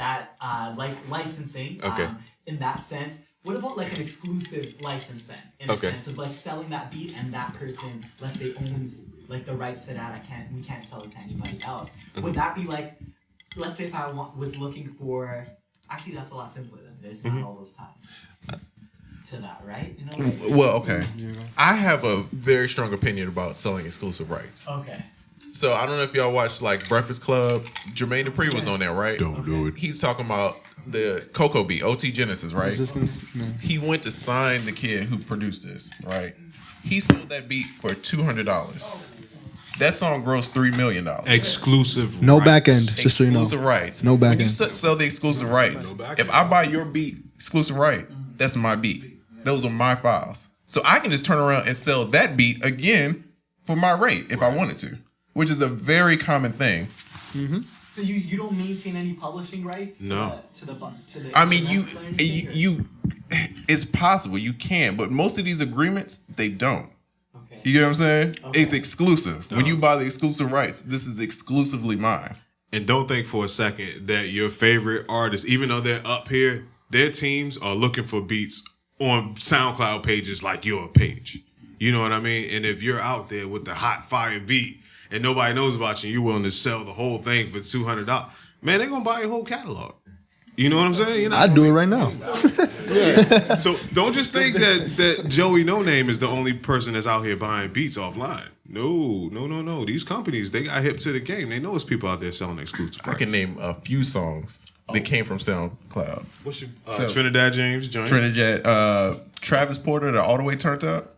like licensing. Okay. In that sense, what about like an exclusive license then? In the Okay. sense of like selling that beat and that person, let's say, owns like the rights to that. We can't sell it to anybody else. Would that be like, let's say if I was looking for, actually that's a lot simpler than there's not all those ties to that, right? In a way. Well, okay. I have a very strong opinion about selling exclusive rights. Okay. So I don't know if y'all watched like Breakfast Club. Jermaine Dupri was on there, right? Don't do it. He's talking about the Coco beat, OT Genesis, right? He went to sign the kid who produced this, right? He sold that beat for $200. That song grossed $3 million. Exclusive No rights. back end, just so you know. Exclusive rights. No back When you end. sell the exclusive rights, if I buy your beat exclusive right, that's my beat. Those are my files. So I can just turn around and sell that beat again for my rate if I wanted to, which is a very common thing. So you don't maintain any publishing rights? No. To the I mean, instrumental or anything, or- you, it's possible you can, but most of these agreements they don't. You get what I'm saying? It's exclusive. When you buy the exclusive rights, this is exclusively mine. And don't think for a second that your favorite artists, even though they're up here, their teams are looking for beats on SoundCloud pages like your page. You know what I mean? And if you're out there with the hot fire beat and nobody knows about you, you're willing to sell the whole thing for $200, man, they're gonna buy your whole catalog. You know what I'm saying? You're not I'd do it right now. Yeah. So don't just think that Joey No Name is the only person that's out here buying beats offline. No. These companies, they got hip to the game. They know it's people out there selling exclusive I can name a few songs that came from SoundCloud. What's your Trinidad James joint? Trinidad, Travis Porter, the All the Way Turned Up.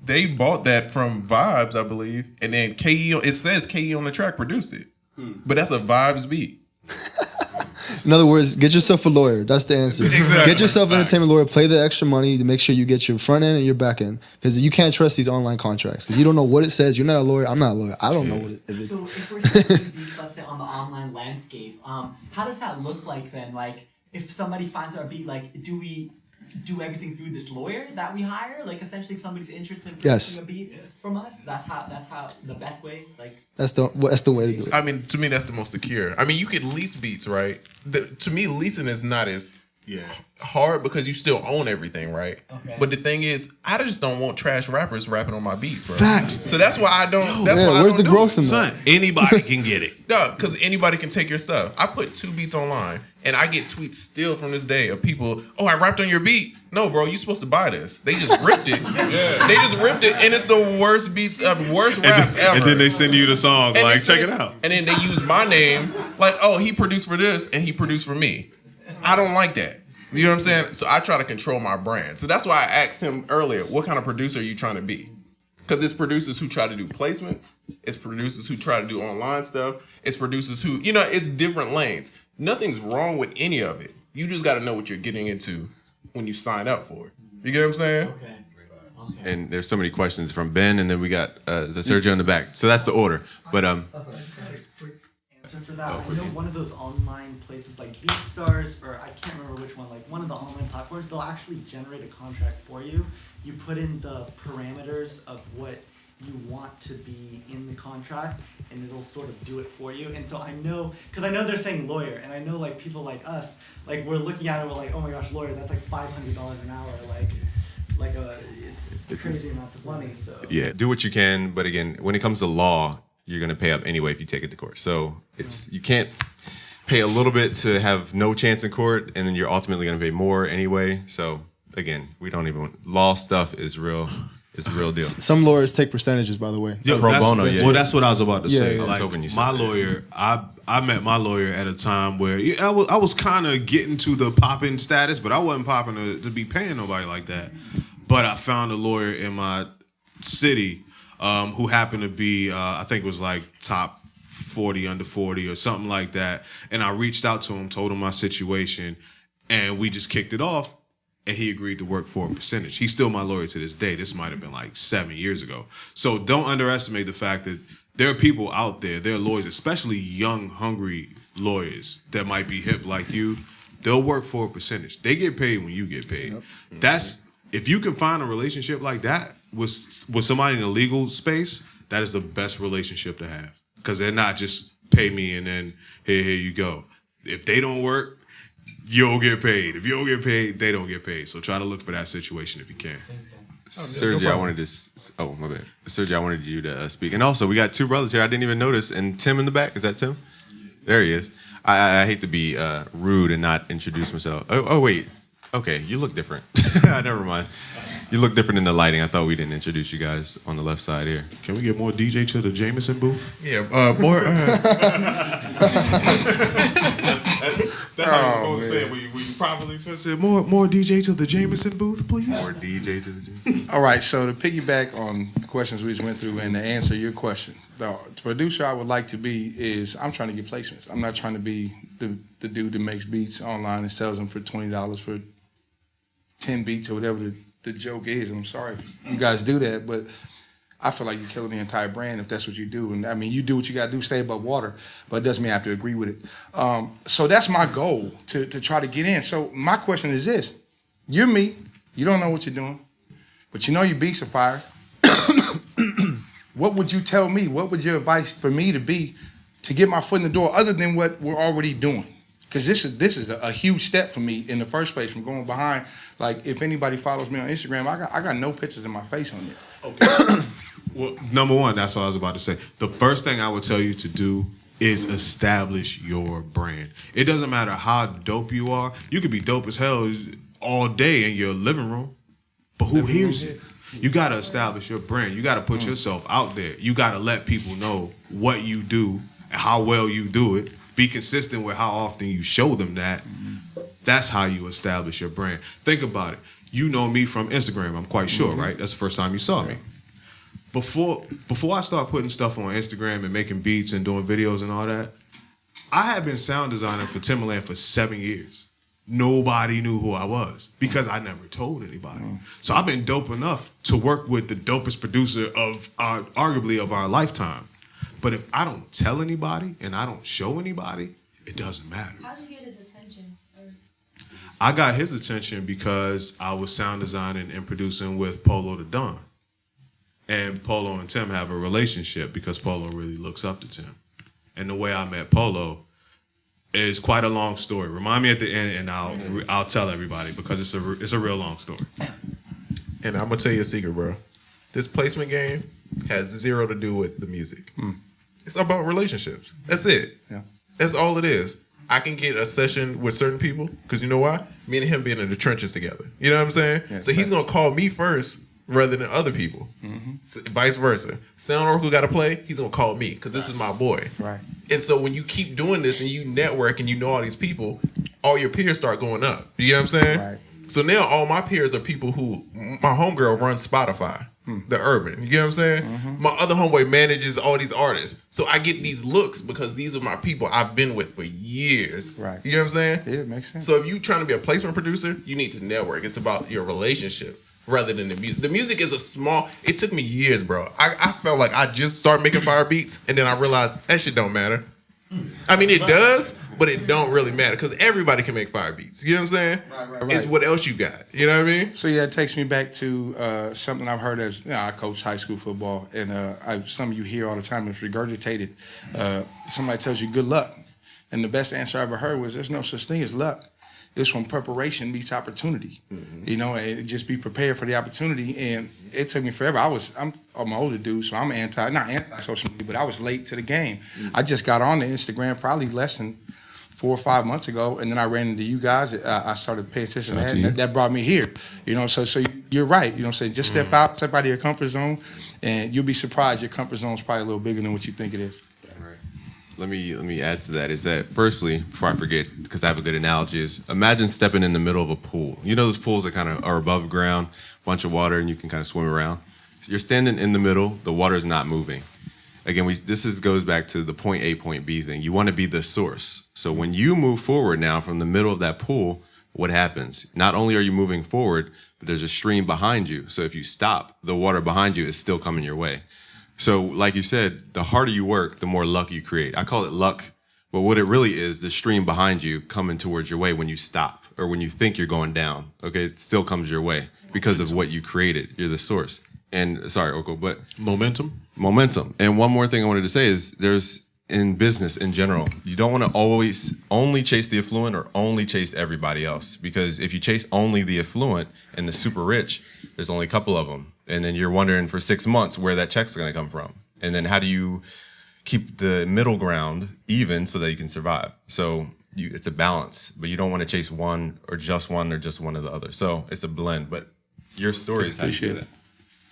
They bought that from Vibes, I believe, and then KE. It says KE on the track produced it, but that's a Vibes beat. In other words, get yourself a lawyer. That's the answer. Exactly. Get yourself an entertainment lawyer. Pay the extra money to make sure you get your front end and your back end, because you can't trust these online contracts because you don't know what it says. You're not a lawyer. I'm not a lawyer. I don't know what it is. So if we're selling beats, let's say on the online landscape, how does that look like then? Like if somebody finds our beat, like do we do everything through this lawyer that we hire? Like essentially, if somebody's interested in Yes. purchasing a beat from us, that's how the best way. Like That's the way to do it. I mean, to me, that's the most secure. I mean, you could lease beats, right? To me, leasing is not as hard because you still own everything, right? Okay. But the thing is, I just don't want trash rappers rapping on my beats, bro. Facts. So that's why I don't. That's Yeah, why where's I the don't growth do in it. that? Son, anybody can get it. No, because anybody can take your stuff. I put 2 beats online, and I get tweets still from this day of people, "Oh, I rapped on your beat." No, bro, you supposed to buy this. They just ripped it. They just ripped it, and it's the worst beats, worst raps ever. And then they send you the song, And like, they check said- it out. And then they use my name, like, oh, he produced for this and he produced for me. I don't like that. You know what I'm saying? So I try to control my brand. So that's why I asked him earlier, what kind of producer are you trying to be? Because it's producers who try to do placements. It's producers who try to do online stuff. It's producers who, it's different lanes. Nothing's wrong with any of it. You just got to know what you're getting into when you sign up for it. You get what I'm saying? And there's so many questions from Ben, and then we got the Sergio in the back. So that's the order. But Answer for that. I know one of those online places like BeatStars, or I can't remember which one, like one of the online platforms, they'll actually generate a contract for you. You put in the parameters of what you want to be in the contract, and it'll sort of do it for you. And so I know, because I know they're saying lawyer, and I know like people like us, like we're looking at it, we're like, oh my gosh, lawyer, that's like $500 an hour, it's crazy amounts of money. So yeah, do what you can. But again, when it comes to law, you're going to pay up anyway if you take it to court. So you can't pay a little bit to have no chance in court, and then you're ultimately going to pay more anyway. So again, law stuff is real. It's a real deal. Some lawyers take percentages, by the way. Yeah, well, that's what I was about to say. Yeah. Like, hoping you said my that. lawyer, I met my lawyer at a time where I was kind of getting to the popping status, but I wasn't popping to be paying nobody like that. But I found a lawyer in my city who happened to be, I think it was like top 40 under 40 or something like that. And I reached out to him, told him my situation, and we just kicked it off. And he agreed to work for a percentage. He's still my lawyer to this day. This might have been like 7 years ago. So don't underestimate the fact that there are people out there, there are lawyers, especially young, hungry lawyers that might be hip like you. They'll work for a percentage. They get paid when you get paid. Yep. That's, if you can find a relationship like that with somebody in the legal space, that is the best relationship to have. Because they're not just pay me and then here you go. If they don't work, you don't get paid. If you don't get paid, they don't get paid. So try to look for that situation if you can. Thanks, guys. Sergio, I wanted to. Oh, my bad. Sergio, I wanted you to speak. And also, we got two brothers here I didn't even notice. And Tim in the back. Is that Tim? There he is. I hate to be rude and not introduce myself. Oh, wait. Okay, you look different. Never mind. You look different in the lighting. I thought we didn't introduce you guys on the left side here. Can we get more DJ to the Jameson booth? Yeah, more. That's how you're supposed to say it. Were you probably supposed to say more DJ to the Jameson booth, please? More DJ to the Jameson. All right, so to piggyback on the questions we just went through and to answer your question, the producer I would like to be is I'm trying to get placements. I'm not trying to be the dude that makes beats online and sells them for $20 for 10 beats or whatever the joke is. I'm sorry if you guys do that, but I feel like you're killing the entire brand if that's what you do. And I mean, you do what you got to do, stay above water, but it doesn't mean I have to agree with it. So that's my goal, to try to get in. So my question is this. You're me. You don't know what you're doing, but you know your beats are fire. What would you tell me? What would your advice for me to be to get my foot in the door other than what we're already doing? Because this is a huge step for me in the first place from going behind. Like, if anybody follows me on Instagram, I got no pictures of my face on there. Okay. Well, number one, that's what I was about to say. The first thing I would tell you to do is establish your brand. It doesn't matter how dope you are. You could be dope as hell all day in your living room, but who hears it? You got to establish your brand. You got to put yourself out there. You got to let people know what you do, how well you do it. Be consistent with how often you show them that. That's how you establish your brand. Think about it. You know me from Instagram, I'm quite sure, right? That's the first time you saw me. Before I start putting stuff on Instagram and making beats and doing videos and all that, I had been sound designer for Timbaland for 7 years. Nobody knew who I was because I never told anybody. So I've been dope enough to work with the dopest producer of arguably of our lifetime. But if I don't tell anybody and I don't show anybody, it doesn't matter. How did you get his attention, sir? I got his attention because I was sound designing and producing with Polo the Don. And Polo and Tim have a relationship because Polo really looks up to Tim. And the way I met Polo is quite a long story. Remind me at the end, and I'll tell everybody because it's a real long story. And I'm gonna tell you a secret, bro. This placement game has zero to do with the music. It's about relationships. That's it. Yeah. That's all it is. I can get a session with certain people because you know why? Me and him being in the trenches together. You know what I'm saying? Yeah, so he's gonna call me first rather than other people. Vice versa. Sound Oracle got to play. He's gonna call me because this is my boy. Right. And so when you keep doing this and you network and you know all these people, all your peers start going up. You know what I'm saying? Right. So now all my peers are people who my homegirl runs Spotify. The Urban. You get what I'm saying? My other homeboy manages all these artists. So I get these looks because these are my people I've been with for years. Right. You know what I'm saying? Yeah, it makes sense. So if you're trying to be a placement producer, you need to network. It's about your relationship rather than the music. The music is it took me years, bro. I felt like I just started making fire beats and then I realized that shit don't matter. I mean, it does, but it don't really matter because everybody can make fire beats. You know what I'm saying? Right. It's what else you got. You know what I mean? So yeah, it takes me back to something I've heard as I coached high school football, and some of you hear all the time. It's regurgitated. Somebody tells you good luck, and the best answer I ever heard was, "There's no such thing as luck. It's when preparation meets opportunity. You know, and just be prepared for the opportunity." And it took me forever. I'm an older dude, so I'm not anti social media, but I was late to the game. I just got on the Instagram probably less than 4 or 5 months ago, and then I ran into you guys. I started paying attention to Shout out that, to and you. that brought me here. You know, so you're right. You know what I'm saying? Just step out of your comfort zone, and you'll be surprised your comfort zone is probably a little bigger than what you think it is. Let me add to that is that firstly, before I forget, because I have a good analogy, is imagine stepping in the middle of a pool. You know those pools that kind of are above ground, bunch of water, and you can kind of swim around. You're standing in the middle, the water is not moving. Again, goes back to the point A, point B thing. You want to be the source. So when you move forward now from the middle of that pool, what happens? Not only are you moving forward, but there's a stream behind you. So if you stop, the water behind you is still coming your way. So like you said, the harder you work, the more luck you create. I call it luck, but what it really is, the stream behind you coming towards your way when you stop or when you think you're going down, okay, it still comes your way because of what you created. You're the source. And sorry, Oko, but momentum. And one more thing I wanted to say is there's in business in general, you don't want to always only chase the affluent or only chase everybody else, because if you chase only the affluent and the super rich, there's only a couple of them. And then you're wondering for 6 months where that check's going to come from. And then how do you keep the middle ground even so that you can survive? So it's a balance, but you don't want to chase one or just one or the other. So it's a blend, but your story is how you do that.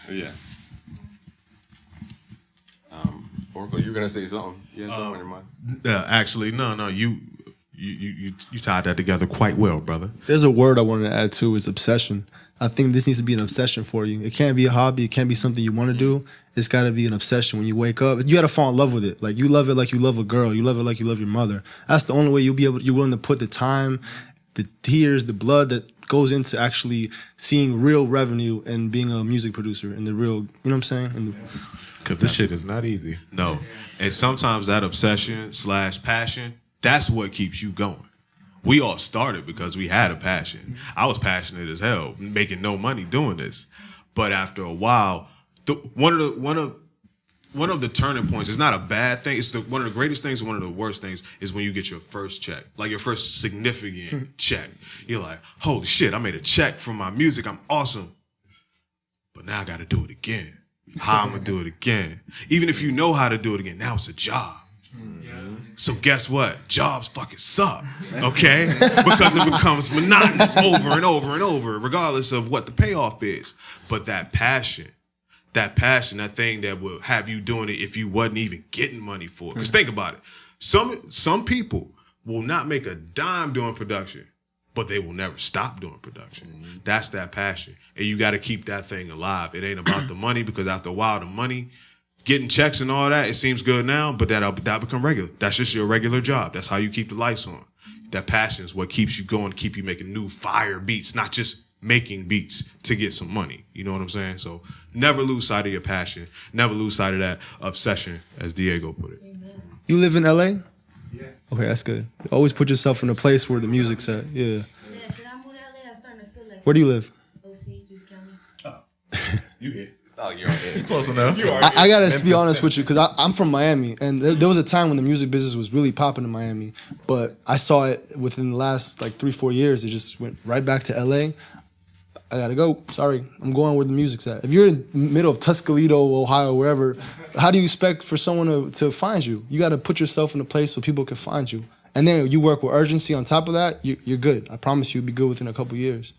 Yeah. Oracle, you were going to say something. You had something on your mind. Actually, no. You tied that together quite well, brother. There's a word I wanted to add too, is obsession. I think this needs to be an obsession for you. It can't be a hobby. It can't be something you want to do. It's got to be an obsession. When you wake up, you got to fall in love with it. Like you love it like you love a girl. You love it like you love your mother. That's the only way you're willing to put the time, the tears, the blood that goes into actually seeing real revenue and being a music producer and the real, you know what I'm saying? Because this shit is not easy. No. And sometimes that obsession / passion, that's what keeps you going. We all started because we had a passion. I was passionate as hell, making no money doing this. But after a while, one of the turning points, it's not a bad thing. It's one of the greatest things and one of the worst things is when you get your first check, like your first significant check. You're like, holy shit, I made a check from my music. I'm awesome. But now I got to do it again. How I'm going to do it again? Even if you know how to do it again, now it's a job. So guess what? Jobs fucking suck, okay? Because it becomes monotonous over and over and over, regardless of what the payoff is. But that passion, that thing that will have you doing it if you wasn't even getting money for it. Because think about it. Some people will not make a dime doing production, but they will never stop doing production. That's that passion. And you got to keep that thing alive. It ain't about the money, because after a while, the money, getting checks and all that, it seems good now, but that'll become regular. That's just your regular job. That's how you keep the lights on. That passion is what keeps you going, keep you making new fire beats, not just making beats to get some money. You know what I'm saying? So never lose sight of your passion. Never lose sight of that obsession, as Diego put it. You live in LA? Yeah. Okay, that's good. Always put yourself in a place where the music's at. Yeah. Should I move to LA? I'm starting to feel like. Where do you live? OC, Juice County. You hit. Oh, you're close enough. I gotta be honest with you, because I'm from Miami, and there was a time when the music business was really popping in Miami, but I saw it within the last like 3-4 years. It just went right back to LA. I gotta go. Sorry, I'm going where the music's at. If you're in the middle of Tuscaloosa, Ohio, wherever, how do you expect for someone to find you? You gotta put yourself in a place where people can find you, and then you work with urgency on top of that. You're good. I promise you'll be good within a couple years.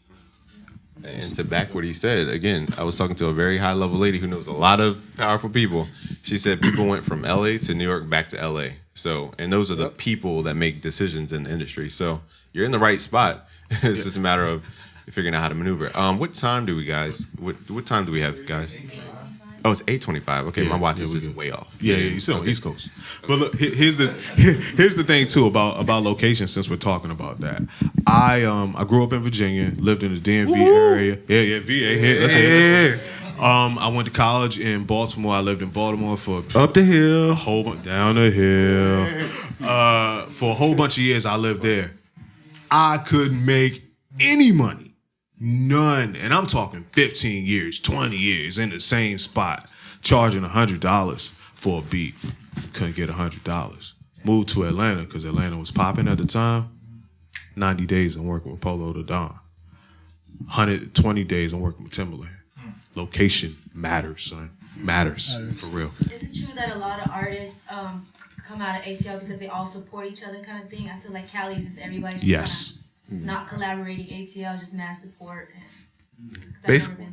And to back what he said, again, I was talking to a very high level lady who knows a lot of powerful people. She said people went from LA to New York back to LA. So, and those are the people that make decisions in the industry. So you're in the right spot. It's just a matter of figuring out how to maneuver. What time do we guys? What time do we have, guys? Oh, it's 8:25. Okay, my watch is just way off. Yeah, you're still on East Coast. But look, here's the thing too about location. Since we're talking about that, I grew up in Virginia, lived in the DMV area. Yeah, VA. Here, let's hear it. I went to college in Baltimore. I lived in Baltimore for up the hill, down the hill. For a whole bunch of years, I lived there. I couldn't make any money. None. And I'm talking 15 years, 20 years in the same spot, charging $100 for a beat. Couldn't get $100. Moved to Atlanta because Atlanta was popping at the time. 90 days I'm working with Polo the Don. 120 days I'm working with Timberland. Location matters, son. Matters. For real. Is it true that a lot of artists come out of ATL because they all support each other kind of thing. I feel like Cali is just everybody just Yes. kinda not collaborating. ATL just mass support. Basically,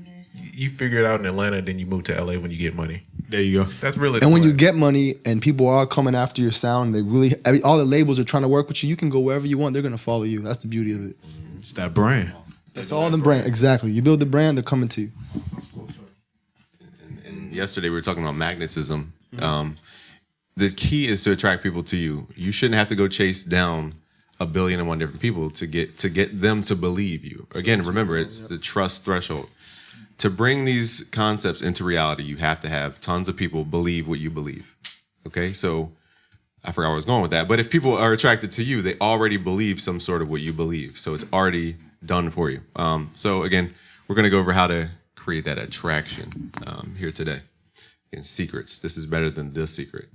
you figure it out in Atlanta, then you move to LA when you get money. There you go. That's really. And when you get money and people are coming after your sound, all the labels are trying to work with you. You can go wherever you want. They're gonna follow you. That's the beauty of it. It's that brand. That's all the brand. Exactly. You build the brand, they're coming to you. And yesterday we were talking about magnetism. The key is to attract people to you. You shouldn't have to go chase down 1,000,000,001 different people to get them to believe you. Again, remember, it's the trust threshold. To bring these concepts into reality, you have to have tons of people believe what you believe. Okay, so I forgot where I was going with that. But if people are attracted to you, they already believe some sort of what you believe. So it's already done for you. So again, we're going to go over how to create that attraction here today. And secrets. This is better than this secret.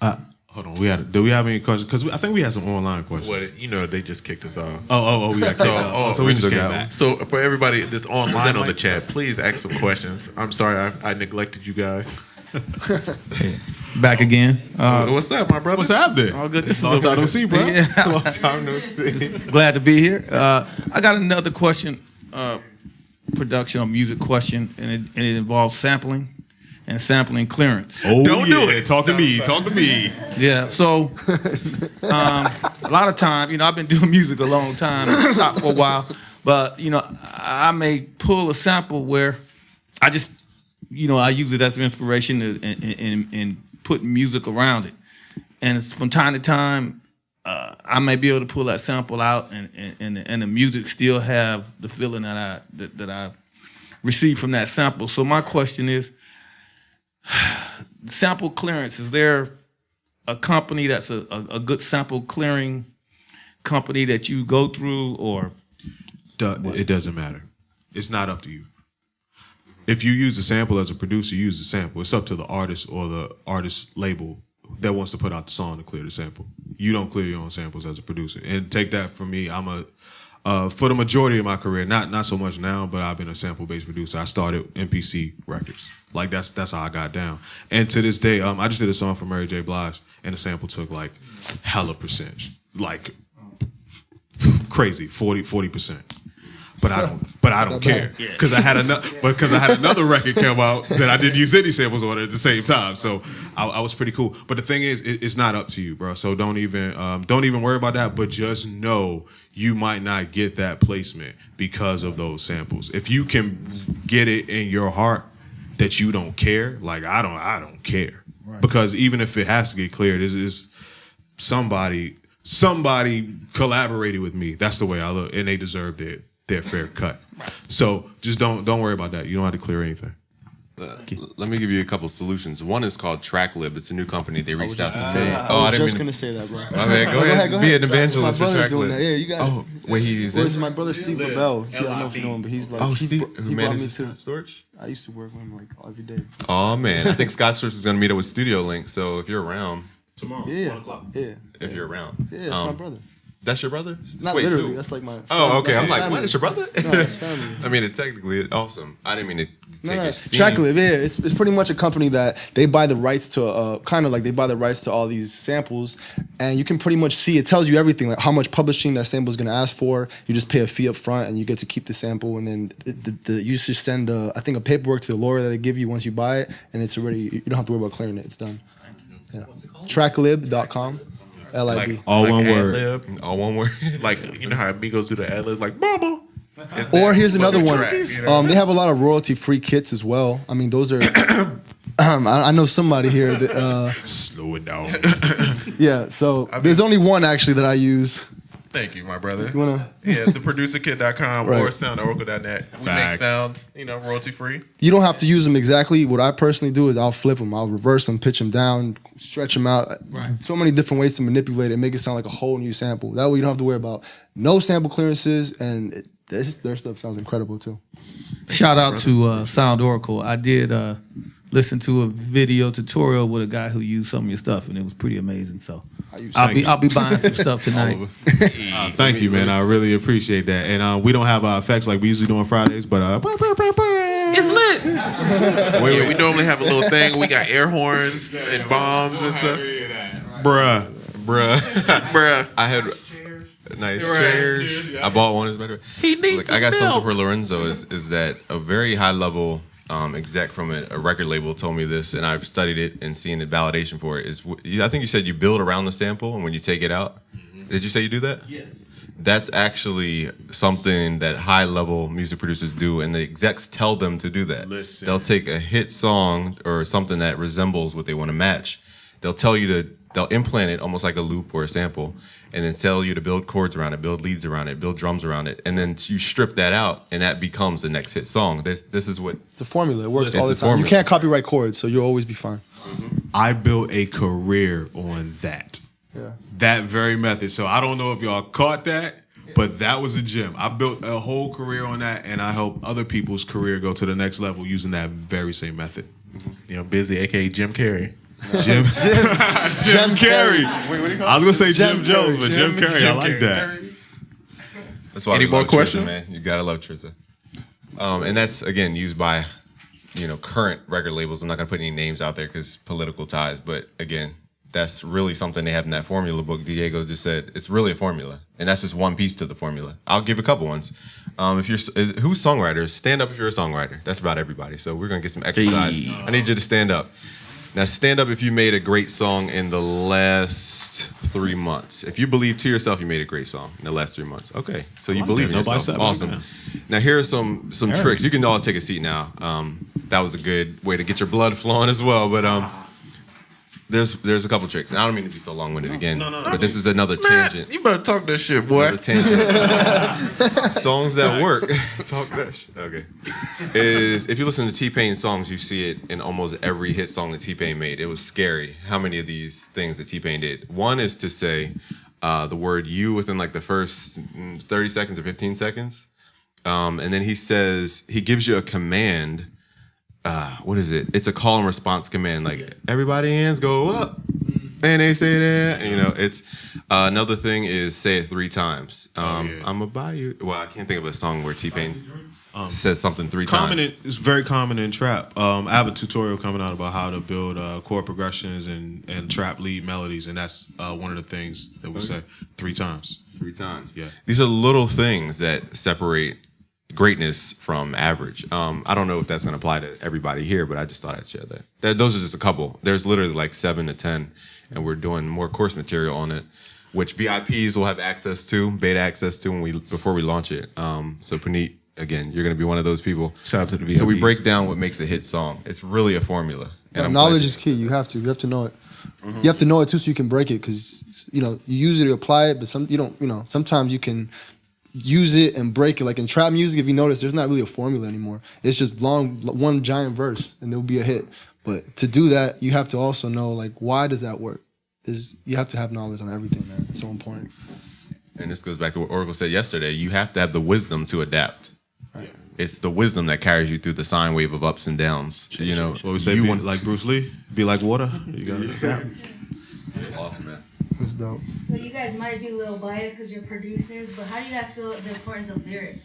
Hold on. Do we have any questions? Because I think we had some online questions. Well, they just kicked us off. We got kicked off. So we just came back. So for everybody that's online on the chat, please ask some questions. I'm sorry I neglected you guys. Back again. What's up, my brother? What's happening? All good. This Long is time no see, bro. Yeah. Long time no see. Glad to be here. I got another question, production or music question, and it involves sampling and sampling clearance. Don't do it. Talk to me. Talk to me. Yeah. So a lot of time, I've been doing music a long time, stopped for a while, but I may pull a sample where I just, I use it as an inspiration and put music around it. And from time to time, I may be able to pull that sample out and the music still have the feeling that I received from that sample. So my question is, sample clearance, is there a company that's a good sample clearing company that you go through, or? It doesn't matter. It's not up to you. If you use a sample as a producer, use the sample. It's up to the artist or the artist label that wants to put out the song to clear the sample. You don't clear your own samples as a producer. And take that from me, I'm for the majority of my career, not so much now, but I've been a sample-based producer. I started MPC Records. Like that's how I got down. And to this day, I just did a song for Mary J. Blige, and the sample took like hella percentage, like crazy, 40%. But I don't care because I had another record come out that I didn't use any samples on it at the same time. So I was pretty cool. But the thing is, it's not up to you, bro. So don't even worry about that. But just know you might not get that placement because of those samples. If you can get it in your heart that you don't care, like I don't care, right. Because even if it has to get cleared, is somebody collaborated with me. That's the way I look, and they deserved it. Their fair cut. So just don't worry about that. You don't have to clear anything. Let me give you a couple solutions. One is called TrackLib. It's a new company. They reached out to say, I was just gonna say that, bro. Okay, go ahead. Be an evangelist for My brother's doing TrackLib. that. Yeah, you got. Oh, wait, he's It's my brother Steve LaBelle. I don't know if you know him, but he's like. Steve, he who brought me manages to Storage? I used to work with him like every day. Oh man, I think Scott Storch is gonna meet up with Studio Link. So if you're around tomorrow, yeah. If you're around, yeah, that's my brother. That's your brother? Not Wait, literally. who? That's like my. Oh, okay. That's I'm my like, family. what? It's your brother? No, it's family. I mean, it technically is awesome. I didn't mean to take your steam. TrackLib, yeah, it's pretty much a company that they buy the rights to, kind of like they buy the rights to all these samples, and you can pretty much see, it tells you everything, like how much publishing that sample is going to ask for. You just pay a fee up front, and you get to keep the sample, and then you just send I think a paperwork to the lawyer that they give you once you buy it, and it's already, you don't have to worry about clearing it. It's done. Yeah. Tracklib.com. LIB. Like, all like one word. ad-lib. All one word. Like, you know how Migos do the ad-libs, like, Mama. Or here's another one. Track, you know? They have a lot of royalty-free kits as well. I mean, those are. I know somebody here that. Slow it down. Yeah, so there's only one actually that I use. Thank you, my brother. You wanna? Yeah, theproducerkit.com Right. or soundoracle.net. We Facts. make sounds, royalty free. You don't have to use them exactly. What I personally do is I'll flip them. I'll reverse them, pitch them down, stretch them out. Right. So many different ways to manipulate it, make it sound like a whole new sample. That way you don't have to worry about no sample clearances, and their stuff sounds incredible too. Shout out to Sound Oracle. I did listen to a video tutorial with a guy who used some of your stuff, and it was pretty amazing. So I'll be buying some stuff tonight. Thank you, man. I really appreciate that. And we don't have effects like we usually do on Fridays, but It's lit. We normally have a little thing. We got air horns and bombs and stuff. bruh. I had nice chairs. Yeah. I bought one as a matter of He needs I got some something milk. for Lorenzo is that a very high level exec from a record label told me this, and I've studied it and seen the validation for it. I think you said you build around the sample, and when you take it out, did you say you do that? Yes. That's actually something that high level music producers do, and the execs tell them to do that. Listen. They'll take a hit song or something that resembles what they want to match. They'll implant it almost like a loop or a sample, and then tell you to build chords around it, build leads around it, build drums around it, and then you strip that out, and that becomes the next hit song. This is what It's a formula. It works It's all the a time. You formula. can't copyright chords, so you'll always be fine. I built a career on that. Yeah. That very method. So I don't know if y'all caught that, but that was a gem. I built a whole career on that, and I help other people's career go to the next level using that very same method. You know, Busy, aka Jim Carrey. Jim Carrey. Wait, what do you call I was gonna say Jim Jim Jones, Carrey. but Jim Carrey, I Jim like Carrey. that. That's why Any we more love questions? Trizza, man. You gotta love Trizza. And that's again used by, current record labels. I'm not gonna put any names out there because political ties. But again, that's really something they have in that formula book. Diego just said it's really a formula, and that's just one piece to the formula. I'll give a couple ones. Who's songwriters? Stand up if you're a songwriter. That's about everybody. So we're gonna get some exercise. Hey. I need you to stand up. Now stand up if you made a great song in the last 3 months. If you believe to yourself you made a great song in the last 3 months. Okay, so you like believe that. in No yourself. bicep, I like Awesome. that. Now here are some Eric. tricks. You can all take a seat now. That was a good way to get your blood flowing as well. But there's a couple tricks. And I don't mean to be so long-winded again. But this is another tangent. You better talk that shit, boy. Another tangent. Songs that work. Talk that shit. Okay. Is if you listen to T-Pain songs, you see it in almost every hit song that T-Pain made. It was scary how many of these things that T-Pain did. One is to say the word "you" within like the first 30 seconds or 15 seconds. And then he gives you a command. What is it? It's a call and response command. Like everybody hands go up, and they say that. It's another thing is say it 3 times. I'm gonna buy you. Well, I can't think of a song where T-Pain says something 3 times. It's very common in trap. I have a tutorial coming out about how to build chord progressions and trap lead melodies, and that's one of the things that we say 3 times. 3 times. Yeah. These are little things that separate greatness from average. I don't know if that's going to apply to everybody here, but I just thought I'd share that. Those are just a couple. There's literally like 7 to 10, and we're doing more course material on it, which VIPs will have access to, beta access to before we launch it. So Puneet, again, you're going to be one of those people. Shout out to the VIPs. So we break down what makes a hit song. It's really a formula. And I'm knowledge glad- is key. You have to know it. You have to know it too, so you can break it. Because you use it to apply it, but sometimes you can use it and break it. Like in trap music, if you notice, there's not really a formula anymore. It's just one giant verse, and there'll be a hit. But to do that, you have to also know like why does that work. You have to have knowledge on everything, man. It's so important. And this goes back to what Oracle said yesterday. You have to have the wisdom to adapt. Right. It's the wisdom that carries you through the sine wave of ups and downs. What we say, like Bruce Lee, be like water. You got it. Awesome, man. That's dope. So you guys might be a little biased because you're producers, but how do you guys feel the importance of lyrics?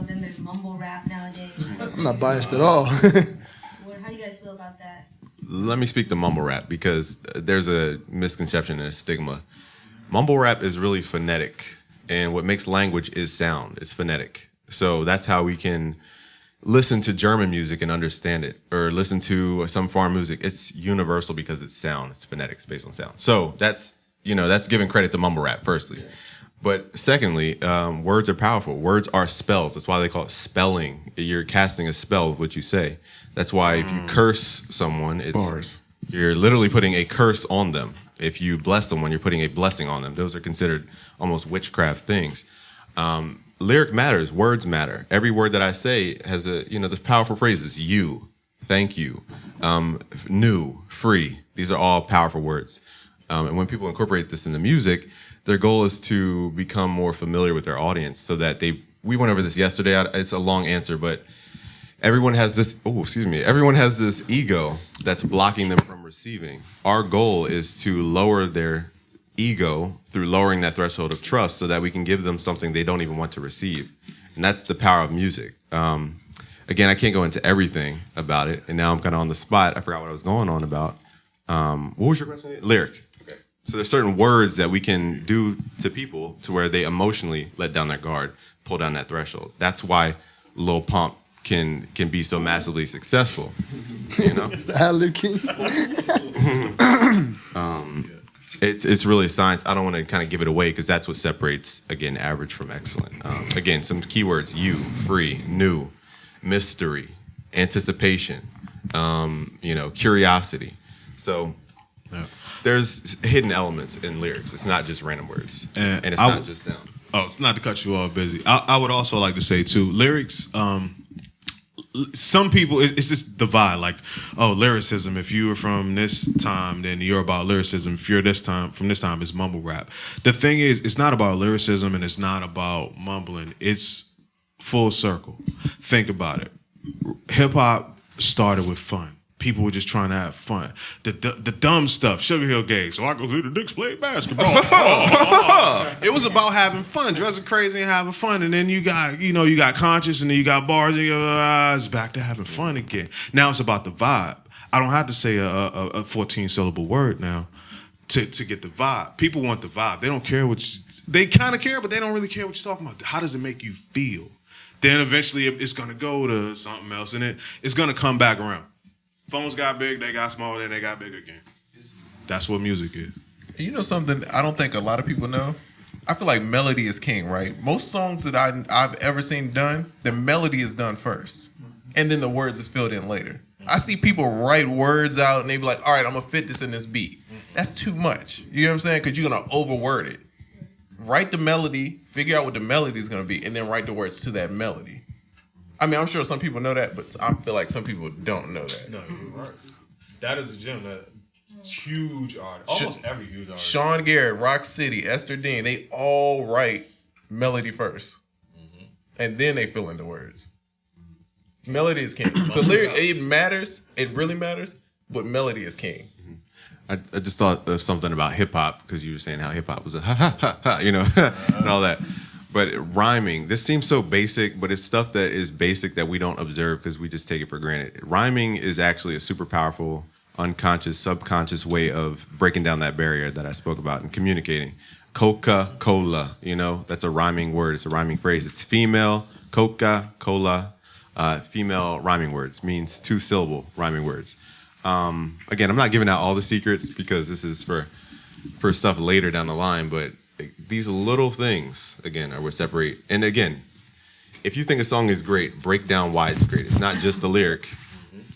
Then there's mumble rap nowadays. I'm not biased at all. How do you guys feel about that? Let me speak to mumble rap because there's a misconception and a stigma. Mumble rap is really phonetic, and what makes language is sound. It's phonetic. So that's how we can listen to German music and understand it, or listen to some foreign music. It's universal because it's sound. It's phonetic. It's based on sound. So that's giving credit to mumble rap, firstly. Yeah. But secondly, words are powerful. Words are spells. That's why they call it spelling. You're casting a spell with what you say. That's why if you curse someone, you're literally putting a curse on them. If you bless someone, you're putting a blessing on them. Those are considered almost witchcraft things. Lyric matters. Words matter. Every word that I say has the powerful phrases. You, thank you, new, free. These are all powerful words. And when people incorporate this into music, their goal is to become more familiar with their audience so that we went over this yesterday. It's a long answer, but everyone has this ego that's blocking them from receiving. Our goal is to lower their ego through lowering that threshold of trust so that we can give them something they don't even want to receive. And that's the power of music. Again, I can't go into everything about it, and now I'm kind of on the spot. I forgot what I was going on about. What was your question? Lyric. Okay. So there's certain words that we can do to people to where they emotionally let down their guard, pull down that threshold. That's why Lil Pump can be so massively successful. You know, It's the ad-lib king. it's really science. I don't want to kind of give it away because that's what separates, again, average from excellent. Again, some keywords: you, free, new, mystery, anticipation, curiosity. So there's hidden elements in lyrics. It's not just random words, and it's not just sound. Oh, it's not to cut you off, Busy. I would also like to say too, lyrics. Some people, it's just the vibe. Like, oh, lyricism. If you were from this time, then you're about lyricism. If you're from this time, it's mumble rap. The thing is, it's not about lyricism and it's not about mumbling. It's full circle. Think about it. Hip hop started with fun. People were just trying to have fun. The dumb stuff, Sugar Hill Gang. So I go through the Knicks play basketball. It was about having fun, dressing crazy and having fun. And then you got Conscious, and then you got bars. And it's back to having fun again. Now it's about the vibe. I don't have to say a 14-syllable word now to get the vibe. People want the vibe. They don't care they kind of care, but they don't really care what you're talking about. How does it make you feel? Then eventually it's going to go to something else, and it's going to come back around. Phones got big, they got small, then they got big again. That's what music is. You know something I don't think a lot of people know? I feel like melody is king, right? Most songs that I've ever seen done, the melody is done first. And then the words is filled in later. I see people write words out and they be like, all right, I'm going to fit this in this beat. That's too much. You know what I'm saying? Because you're going to overword it. Write the melody, figure out what the melody is going to be, and then write the words to that melody. I mean, I'm sure some people know that, but I feel like some people don't know that. No, you're right. That is a gem. That huge artist. Almost every huge artist. Sean Garrett, Rock City, Esther Dean, they all write melody first. And then they fill in the words. Melody is king. So it matters. It really matters, but melody is king. I just thought of something about hip hop because you were saying how hip hop was a ha ha ha ha, and all that. But rhyming, this seems so basic, but it's stuff that is basic that we don't observe because we just take it for granted. Rhyming is actually a super powerful, unconscious, subconscious way of breaking down that barrier that I spoke about and communicating. Coca-Cola, that's a rhyming word. It's a rhyming phrase. It's female, Coca-Cola, female rhyming words, means 2-syllable rhyming words. Again, I'm not giving out all the secrets because this is for stuff later down the line, but these little things, again, are what separate. And again, if you think a song is great, break down why it's great. It's not just the lyric.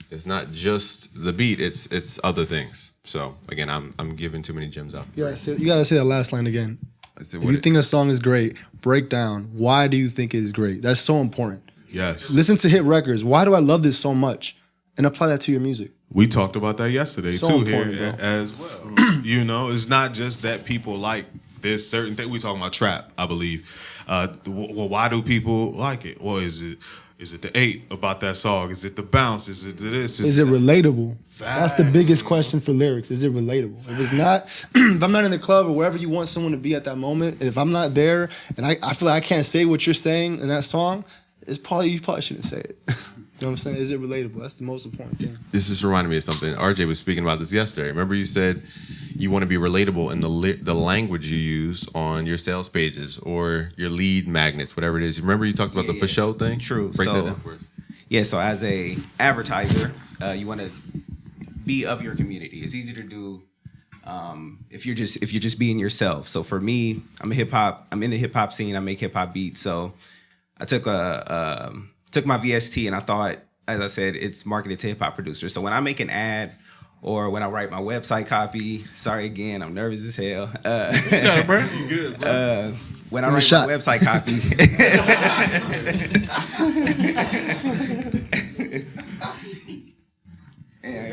It's not just the beat. It's other things. So again, I'm giving too many gems out. You gotta say that last line again. If you think a song is great, break down why do you think it is great. That's so important. Yes. Listen to hit records. Why do I love this so much? And apply that to your music. We talked about that yesterday So too important, here bro. as well. It's not just that people like this certain thing. We talking about trap, I believe. Well, why do people like it? Well, is it the 8 about that song? Is it the bounce? Is it this? Is it relatable? That's the biggest question for lyrics. Is it relatable? If it's not, if I'm not in the club or wherever you want someone to be at that moment, and if I'm not there and I feel like I can't say what you're saying in that song, you probably shouldn't say it. You know what I'm saying? Is it relatable? That's the most important thing. This just reminded me of something. RJ was speaking about this yesterday. Remember you said you want to be relatable in the language you use on your sales pages or your lead magnets, whatever it is. Remember you talked about the for show thing? True. Break that So, down for us. yeah, so as a advertiser, you want to be of your community. It's easy to do if you're just being yourself. So for me, I'm in the hip hop scene. I make hip hop beats. So I took my VST and I thought, as I said, it's marketed to hip hop producers. So when I make an ad or when I write my website copy, sorry again, I'm nervous as hell. You got it, bro. You good, bro. When I write my website copy.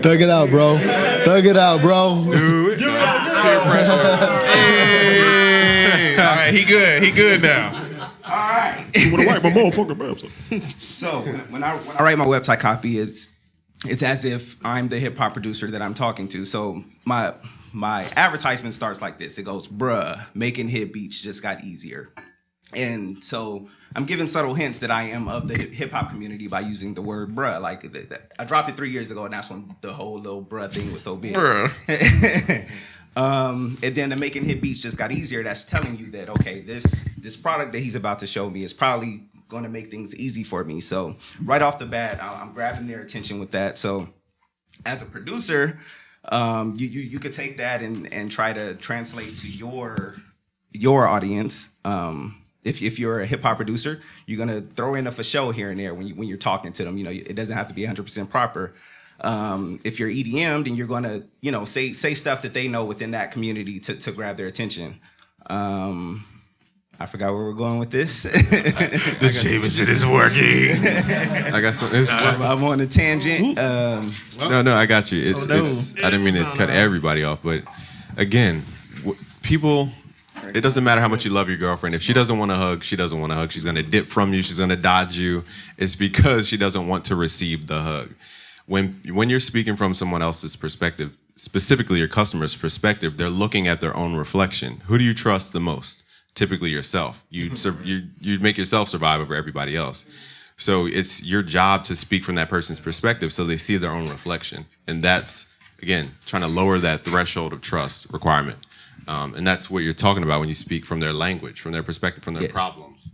Thug it out, bro. Thug it out, bro. Do it. Peer pressure. Hey. All right, he good now. All right. You want to write my motherfucking website? So when I write my website copy, it's as if I'm the hip hop producer that I'm talking to. So my advertisement starts like this. It goes, bruh, making hit beats just got easier. And so I'm giving subtle hints that I am of the hip hop community by using the word bruh. Like I dropped it 3 years ago, and that's when the whole little bruh thing was so big. Bruh. And then the making hit beats just got easier. That's telling you that, okay, this product that he's about to show me is probably going to make things easy for me. So right off the bat, I'm grabbing their attention with that. So as a producer, you could take that and try to translate to your audience. If you're a hip hop producer, you're gonna throw in a for show here and there when you're talking to them. You know, it doesn't have to be 100% proper. If you're EDM, then you're gonna, you know, say stuff that they know within that community to grab their attention. I forgot where we're going with this. The Jameson is working. I got some. I'm on a tangent. No, I got you. It's. I didn't mean to cut everybody off, but again, people. It doesn't matter how much you love your girlfriend. If she doesn't want to hug, she doesn't want to hug. She's gonna dip from you. She's gonna dodge you. It's because she doesn't want to receive the hug. When you're speaking from someone else's perspective, specifically your customer's perspective, they're looking at their own reflection. Who do you trust the most? Typically yourself. You make yourself survive over everybody else. So it's your job to speak from that person's perspective so they see their own reflection. And that's, again, trying to lower that threshold of trust requirement. And that's what you're talking about when you speak from their language, from their perspective, from their problems,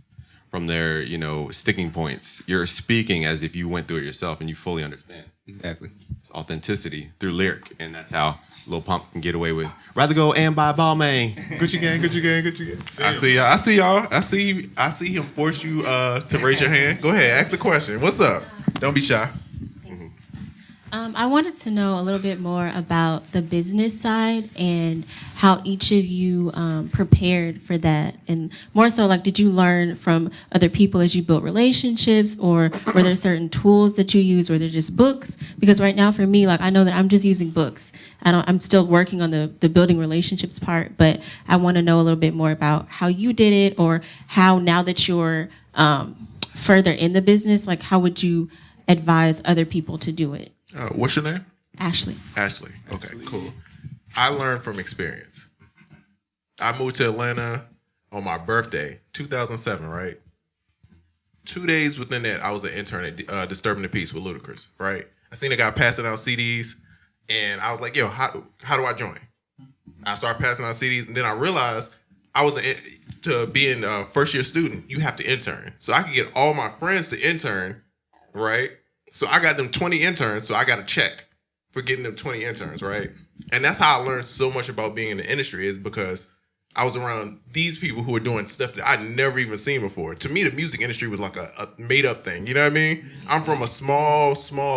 from their, sticking points. You're speaking as if you went through it yourself and you fully understand. Exactly. It's authenticity through lyric. And that's how Lil Pump can get away with rather go and buy Balmain. Gucci gang, Gucci gang, Gucci gang. I see y'all. I see him force you to raise your hand. Go ahead, ask the question. What's up? Don't be shy. I wanted to know a little bit more about the business side and how each of you prepared for that. And more so, like, did you learn from other people as you built relationships, or were there certain tools that you use? Were there just books? Because right now for me, like, I know that I'm just using books. I'm still working on the building relationships part, but I want to know a little bit more about how you did it, or how now that you're further in the business, like, how would you advise other people to do it? What's your name? Ashley. Ashley. Okay, cool. I learned from experience. I moved to Atlanta on my birthday, 2007, right? 2 days within that, I was an intern at Disturbing the Peace with Ludacris, right? I seen a guy passing out CDs, and I was like, yo, how do I join? I started passing out CDs, and then I realized to being a first-year student, you have to intern. So I could get all my friends to intern, right? So I got them 20 interns, so I got a check for getting them 20 interns, right? And that's how I learned so much about being in the industry, is because I was around these people who were doing stuff that I'd never even seen before. To me, the music industry was like a made-up thing, you know what I mean? I'm from a small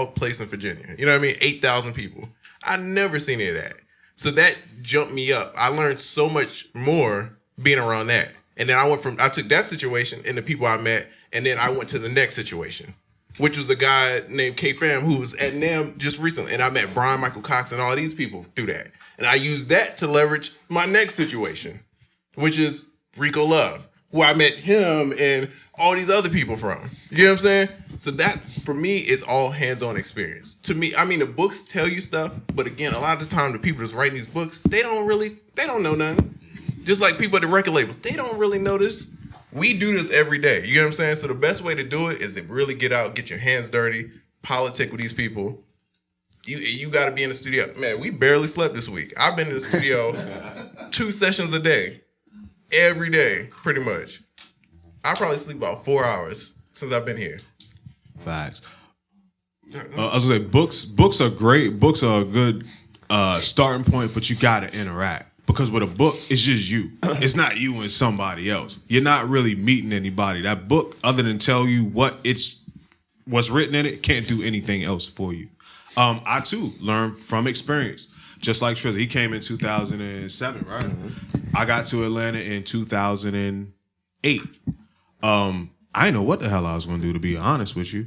place in Virginia, you know what I mean? 8,000 people. I'd never seen any of that. So that jumped me up. I learned so much more being around that. And then I took that situation and the people I met, and then I went to the next situation, which was a guy named K-Fam who was at NAMM just recently. And I met Brian Michael Cox and all these people through that. And I used that to leverage my next situation, which is Rico Love, who I met him and all these other people from. You know what I'm saying? So that, for me, is all hands-on experience. To me, I mean, the books tell you stuff, but again, a lot of the time, the people that's writing these books, they don't know nothing. Just like people at the record labels, they don't really know this. We do this every day. You know what I'm saying? So the best way to do it is to really get out, get your hands dirty, politic with these people. You got to be in the studio. Man, we barely slept this week. I've been in the studio 2 sessions a day, every day, pretty much. I probably sleep about 4 hours since I've been here. Facts. I was gonna say books are great. Books are a good starting point, but you got to interact. Because with a book, it's just you. It's not you and somebody else. You're not really meeting anybody. That book, other than tell you what's written in it, can't do anything else for you. I too learned from experience. Just like Trizza, he came in 2007, right? I got to Atlanta in 2008. I didn't know what the hell I was going to do, to be honest with you.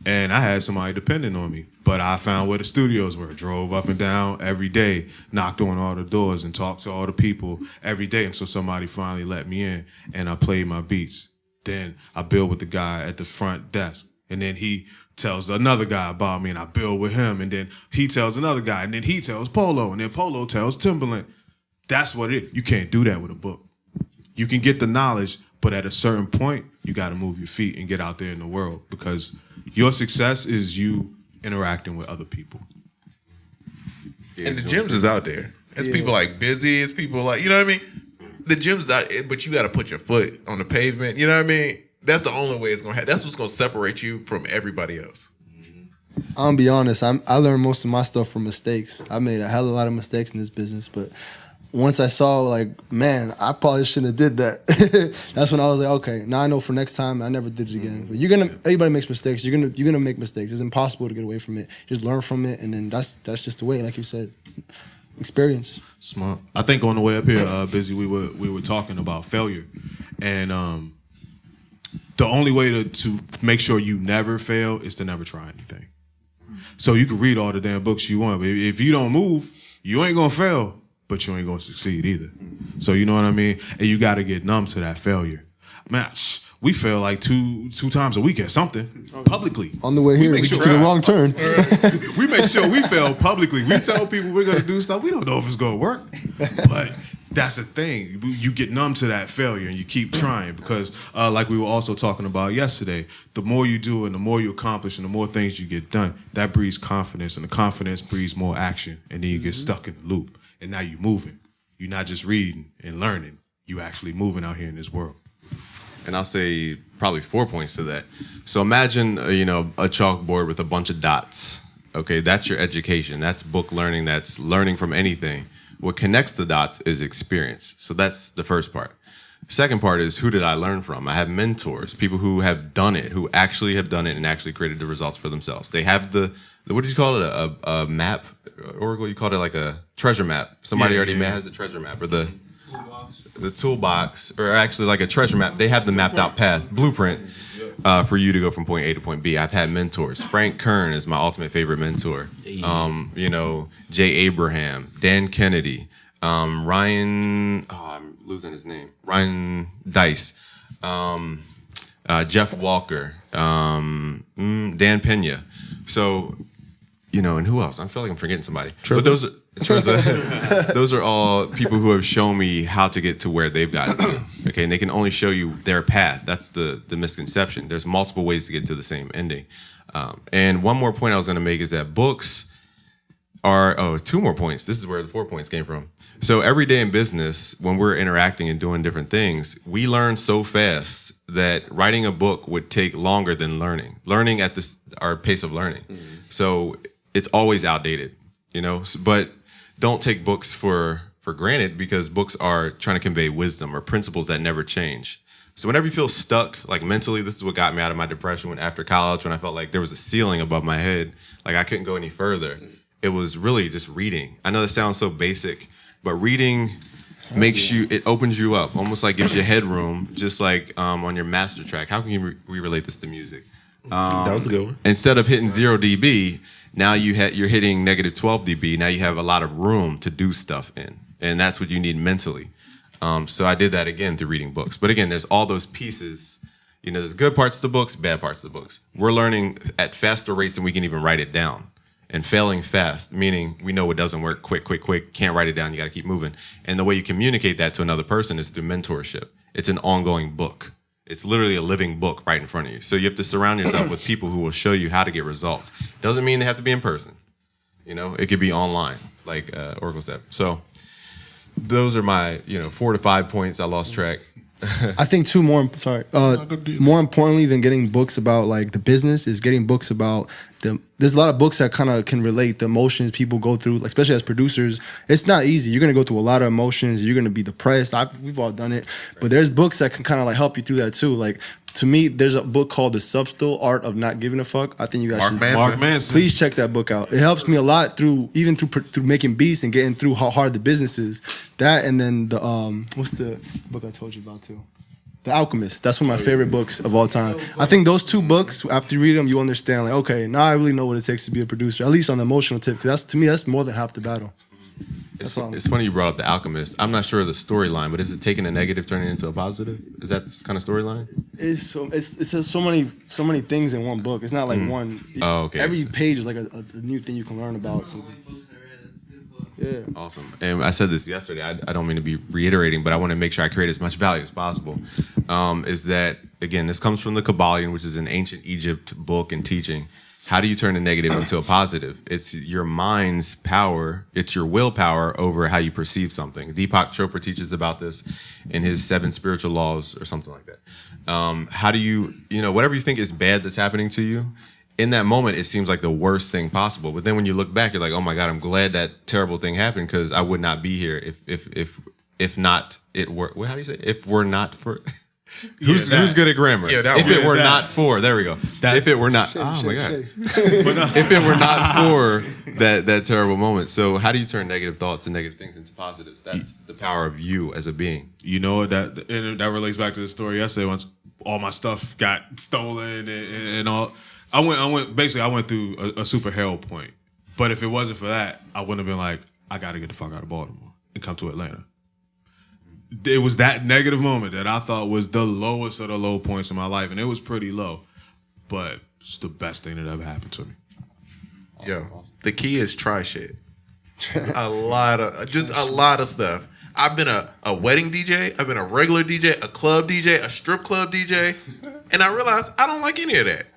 And I had somebody depending on me. But I found where the studios were, drove up and down every day, knocked on all the doors and talked to all the people every day until somebody finally let me in and I played my beats. Then I build with the guy at the front desk. And then he tells another guy about me and I build with him. And then he tells another guy. And then he tells Polo. And then Polo tells Timbaland. That's what it is. You can't do that with a book. You can get the knowledge, but at a certain point, you got to move your feet and get out there in the world, because your success is you interacting with other people. And the gyms is out there. It's people like Busy. It's people like, you know what I mean? The gym's not, but you got to put your foot on the pavement. You know what I mean? That's the only way it's going to happen. That's what's going to separate you from everybody else. I'm gonna be honest. I learned most of my stuff from mistakes. I made a hell of a lot of mistakes in this business, but once I saw, like, man, I probably shouldn't have did that. That's when I was like, okay, now I know for next time I never did it again. But everybody makes mistakes. You're gonna make mistakes. It's impossible to get away from it. Just learn from it, and then that's just the way. Like you said, experience. Smart. I think on the way up here, Busy, we were talking about failure, and the only way to make sure you never fail is to never try anything. So you can read all the damn books you want, but if you don't move, you ain't gonna fail, but you ain't gonna succeed either. So you know what I mean? And you gotta get numb to that failure. Man, we fail like two times a week at something publicly. On the way here, we took the wrong turn. We make sure we fail publicly. We tell people we're gonna do stuff. We don't know if it's gonna work, but that's the thing. You get numb to that failure and you keep trying because, like we were also talking about yesterday, the more you do and the more you accomplish and the more things you get done, that breeds confidence, and the confidence breeds more action, and then you get stuck in the loop. And now you're moving. You're not just reading and learning. You actually moving out here in this world. And I'll say probably 4 points to that. So imagine, a chalkboard with a bunch of dots. Okay, that's your education. That's book learning. That's learning from anything. What connects the dots is experience. So that's the first part. Second part is, who did I learn from? I have mentors, people who have done it, who actually have done it and actually created the results for themselves. They have the what did you call it? A map? Oracle, you called it like a treasure map. Somebody already has a treasure map, or the toolbox, or actually like a treasure map. They have the mapped out path, blueprint, for you to go from point A to point B. I've had mentors. Frank Kern is my ultimate favorite mentor. Jay Abraham, Dan Kennedy, Ryan, I'm losing his name, Ryan Dice, Jeff Walker, Dan Pena. So, and who else? I feel like I'm forgetting somebody. But those are all people who have shown me how to get to where they've gotten to. Okay, and they can only show you their path. That's the misconception. There's multiple ways to get to the same ending. And one more point I was going to make is that books are, 2 more points. This is where the 4 points came from. So every day in business, when we're interacting and doing different things, we learn so fast that writing a book would take longer than learning at our pace of learning. So it's always outdated, but don't take books for granted, because books are trying to convey wisdom or principles that never change. So whenever you feel stuck, like mentally, this is what got me out of my depression after college, when I felt like there was a ceiling above my head, like I couldn't go any further. It was really just reading. I know that sounds so basic, but reading it opens you up, almost like gives you headroom, just like on your master track. How can we relate this to music? That was a good one. Instead of hitting 0 dB, now you're hitting negative 12 dB. Now you have a lot of room to do stuff in, and that's what you need mentally. So I did that again through reading books. But again, there's all those pieces. There's good parts of the books, bad parts of the books. We're learning at faster rates than we can even write it down. And failing fast, meaning we know it doesn't work quick, can't write it down, you got to keep moving. And the way you communicate that to another person is through mentorship. It's an ongoing book. It's literally a living book right in front of you. So you have to surround yourself with people who will show you how to get results. Doesn't mean they have to be in person. It could be online, like Oracle said. So those are my 4 to 5 points. I lost track. I think more importantly than getting books about like the business is getting books about there's a lot of books that kind of can relate the emotions people go through, like, especially as producers. It's not easy. You're going to go through a lot of emotions. You're going to be depressed. We've all done it. But there's books that can kind of like help you through that too. Like, to me, there's a book called The Subtle Art of Not Giving a Fuck. I think you guys should. Mark Manson. Please check that book out. It helps me a lot through making beats and getting through how hard the business is. That, and then the what's the book I told you about too? The Alchemist. That's one of my favorite books of all time. I think those 2 books, after you read them, you understand, like, okay, now I really know what it takes to be a producer, at least on the emotional tip, because to me, that's more than half the battle. It's funny you brought up The Alchemist. I'm not sure of the storyline, but is it taking a negative, turning it into a positive? Is that kind of storyline? It's so many things in one book. It's not like one. Oh, okay. Every page is like a new thing you can learn about something. Yeah. Awesome. And I said this yesterday. I don't mean to be reiterating, but I want to make sure I create as much value as possible. Is that, again, this comes from the Kabbalion, which is an ancient Egypt book and teaching. How do you turn a negative into a positive? It's your mind's power. It's your willpower over how you perceive something. Deepak Chopra teaches about this in his 7 spiritual laws or something like that. How do you whatever you think is bad that's happening to you, in that moment, it seems like the worst thing possible. But then when you look back, you're like, oh my God, I'm glad that terrible thing happened because I would not be here if not it were. How do you say? If we're not for. Who's good at grammar? Yeah, that if one. it were That. not for, there we go. If it were not, oh my God. If it were not for that terrible moment. So how do you turn negative thoughts and negative things into positives? That's the power of you as a being. You know that relates back to the story yesterday. Once all my stuff got stolen and all, I went through a super hell point. But if it wasn't for that, I wouldn't have been like, I got to get the fuck out of Baltimore and come to Atlanta. It was that negative moment that I thought was the lowest of the low points in my life, and it was pretty low, but it's the best thing that ever happened to me. Yo, the key is try shit. a lot of stuff. I've been a wedding DJ, I've been a regular DJ, a club DJ, a strip club DJ, and I realized I don't like any of that.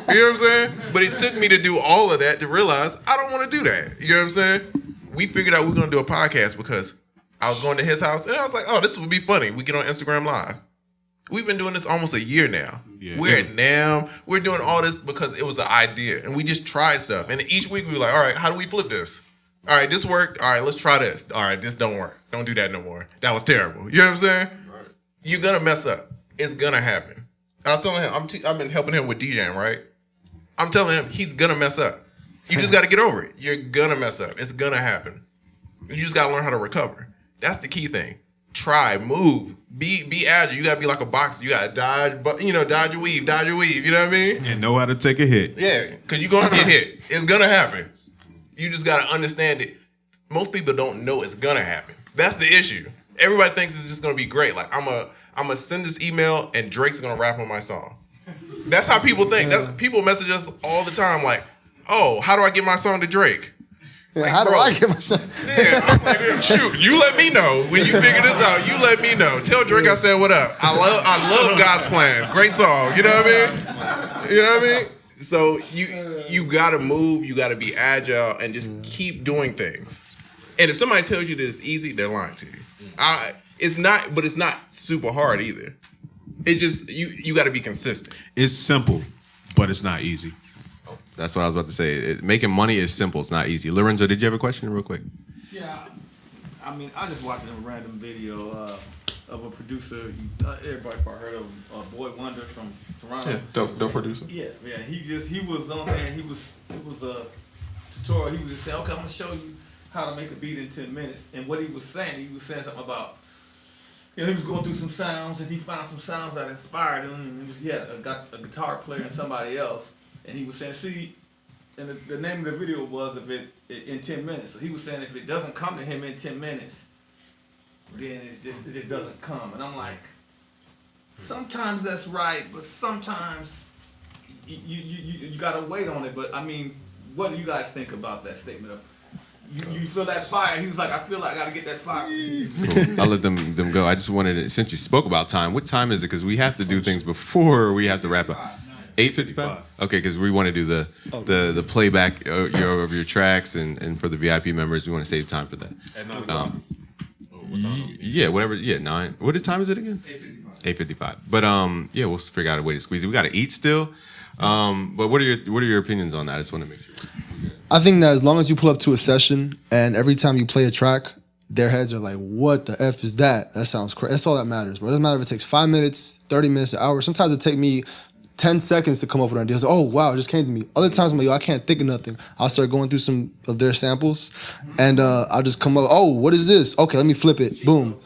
You know what I'm saying? But it took me to do all of that to realize I don't want to do that. You know what I'm saying? We figured out we were going to do a podcast because I was going to his house, and I was like, oh, this would be funny. We get on Instagram Live. We've been doing this almost a year now. Yeah. We're at NAM. We're doing all this because it was an idea, and we just tried stuff. And each week we were like, all right, how do we flip this? All right, this worked. All right, let's try this. All right, this don't work. Don't do that no more. That was terrible. You know what I'm saying? Right. You're going to mess up. It's going to happen. I was telling him, I've been helping him with DJing, right? I'm telling him he's going to mess up. You just got to get over it. You're going to mess up. It's going to happen. You just got to learn how to recover. That's the key thing. Try, move, be agile. You gotta be like a boxer. You gotta dodge, but dodge your weave. You know what I mean? And know how to take a hit. Yeah, because you're gonna get hit. It's gonna happen. You just gotta understand it. Most people don't know it's gonna happen. That's the issue. Everybody thinks it's just gonna be great. Like I'm gonna send this email and Drake's gonna rap on my song. That's how people think. People message us all the time like, oh, how do I get my song to Drake? Like, how do I get my song? Yeah, I'm like, shoot, you let me know when you figure this out. You let me know. Tell Drake I said what up. I love God's plan. Great song. You know what I mean? You know what I mean? So you gotta move. You gotta be agile and just keep doing things. And if somebody tells you that it's easy, they're lying to you. It's not, but it's not super hard either. It just you got to be consistent. It's simple, but it's not easy. That's what I was about to say. Making money is simple. It's not easy. Lorenzo, did you have a question real quick? Yeah, I mean, I just watched a random video of a producer. Everybody probably heard of Boy Wonder from Toronto. Yeah, dope producer. Yeah. He was on there. It was a tutorial. He was just saying, okay, I'm gonna show you how to make a beat in 10 minutes. And what he was saying something about, he was going through some sounds and he found some sounds that inspired him. And he had a guitar player and somebody else. And he was saying, see, and the name of the video was in 10 minutes. So he was saying if it doesn't come to him in 10 minutes, then it just doesn't come. And I'm like, sometimes that's right, but sometimes you gotta wait on it. But I mean, what do you guys think about that statement of you feel that fire? He was like, I feel like I gotta get that fire. Cool. I'll let them go. I just wanted to, since you spoke about time, what time is it? Because we have to do things before we have to wrap up. 8:55? Okay, because we want to do the playback of your tracks, and for the VIP members, we want to save time for that. At 9 o'clock? Yeah, whatever. Yeah, 9. What time is it again? 8:55. But yeah, we'll figure out a way to squeeze it. We got to eat still. But what are your opinions on that? I just want to make sure. I think that as long as you pull up to a session and every time you play a track, their heads are like, what the F is that? That sounds crazy. That's all that matters, bro. It doesn't matter if it takes 5 minutes, 30 minutes, an hour. Sometimes it take me 10 seconds to come up with an idea. Like, oh, wow, it just came to me. Other times I'm like, yo, I can't think of nothing. I'll start going through some of their samples and I'll just come up, oh, what is this? Okay, let me flip it. Boom.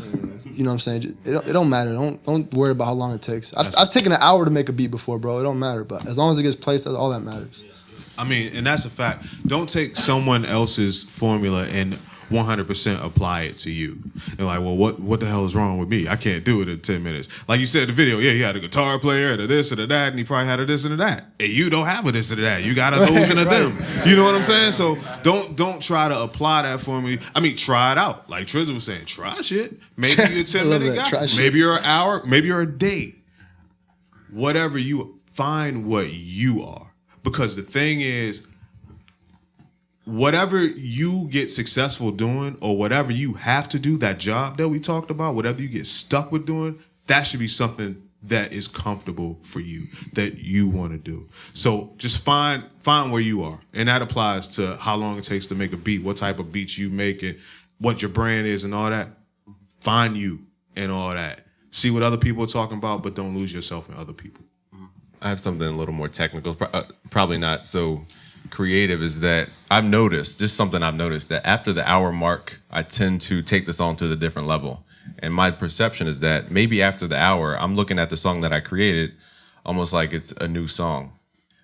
You know what I'm saying? It don't matter. Don't worry about how long it takes. I've taken an hour to make a beat before, bro. It don't matter. But as long as it gets placed, that's all that matters. I mean, and that's a fact. Don't take someone else's formula and 100% apply it to you. And like, well, what the hell is wrong with me? I can't do it in 10 minutes. Like you said in the video, yeah, he had a guitar player and a this and a that, and he probably had a this and a that. And you don't have a this and a that. You got a those and a them. You know what I'm saying? So don't try to apply that formula. I mean, try it out. Like Trizza was saying, try shit. Maybe you're a 10-minute guy. Maybe you're an hour. Maybe you're a day. Whatever you find what you are. Because the thing is, whatever you get successful doing or whatever you have to do, that job that we talked about, whatever you get stuck with doing, that should be something that is comfortable for you, that you want to do. So just find where you are. And that applies to how long it takes to make a beat, what type of beats you make, and what your brand is and all that. Find you and all that. See what other people are talking about, but don't lose yourself in other people. I have something a little more technical, probably not so creative, is that I've noticed, just something I've noticed, that after the hour mark, I tend to take the song to the different level. And my perception is that maybe after the hour, I'm looking at the song that I created almost like it's a new song.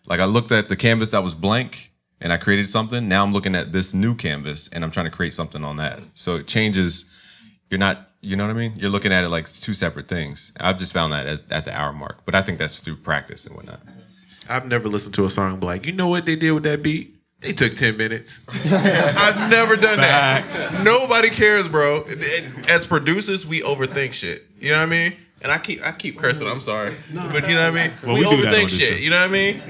Like I looked at the canvas that was blank and I created something. Now I'm looking at this new canvas and I'm trying to create something on that. So it changes. You're not, you know what I mean? You're looking at it like it's two separate things. I've just found that at the hour mark, but I think that's through practice and whatnot. I've never listened to a song and be like, you know what they did with that beat? They took 10 minutes. I've never done that. Nobody cares, bro. As producers, we overthink shit. You know what I mean? And I keep cursing. I'm sorry, but you know what I mean. Well, we we do that overthink on this shit. show. You know what I mean?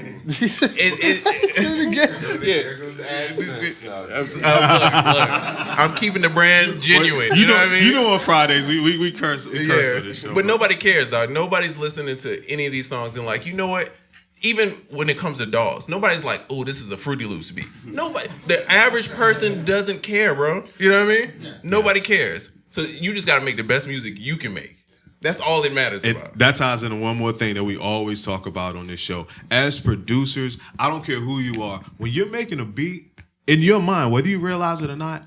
I'm keeping the brand genuine. You know what I mean? You know on Fridays we curse on this show. But nobody cares, dog. Nobody's listening to any of these songs and like, you know what? Even when it comes to dolls, nobody's like, oh, this is a Fruity Loops beat. Nobody. The average person doesn't care, bro. You know what I mean? Nobody cares. So you just got to make the best music you can make. That's all it matters about. That ties into one more thing that we always talk about on this show. As producers, I don't care who you are. When you're making a beat, in your mind, whether you realize it or not,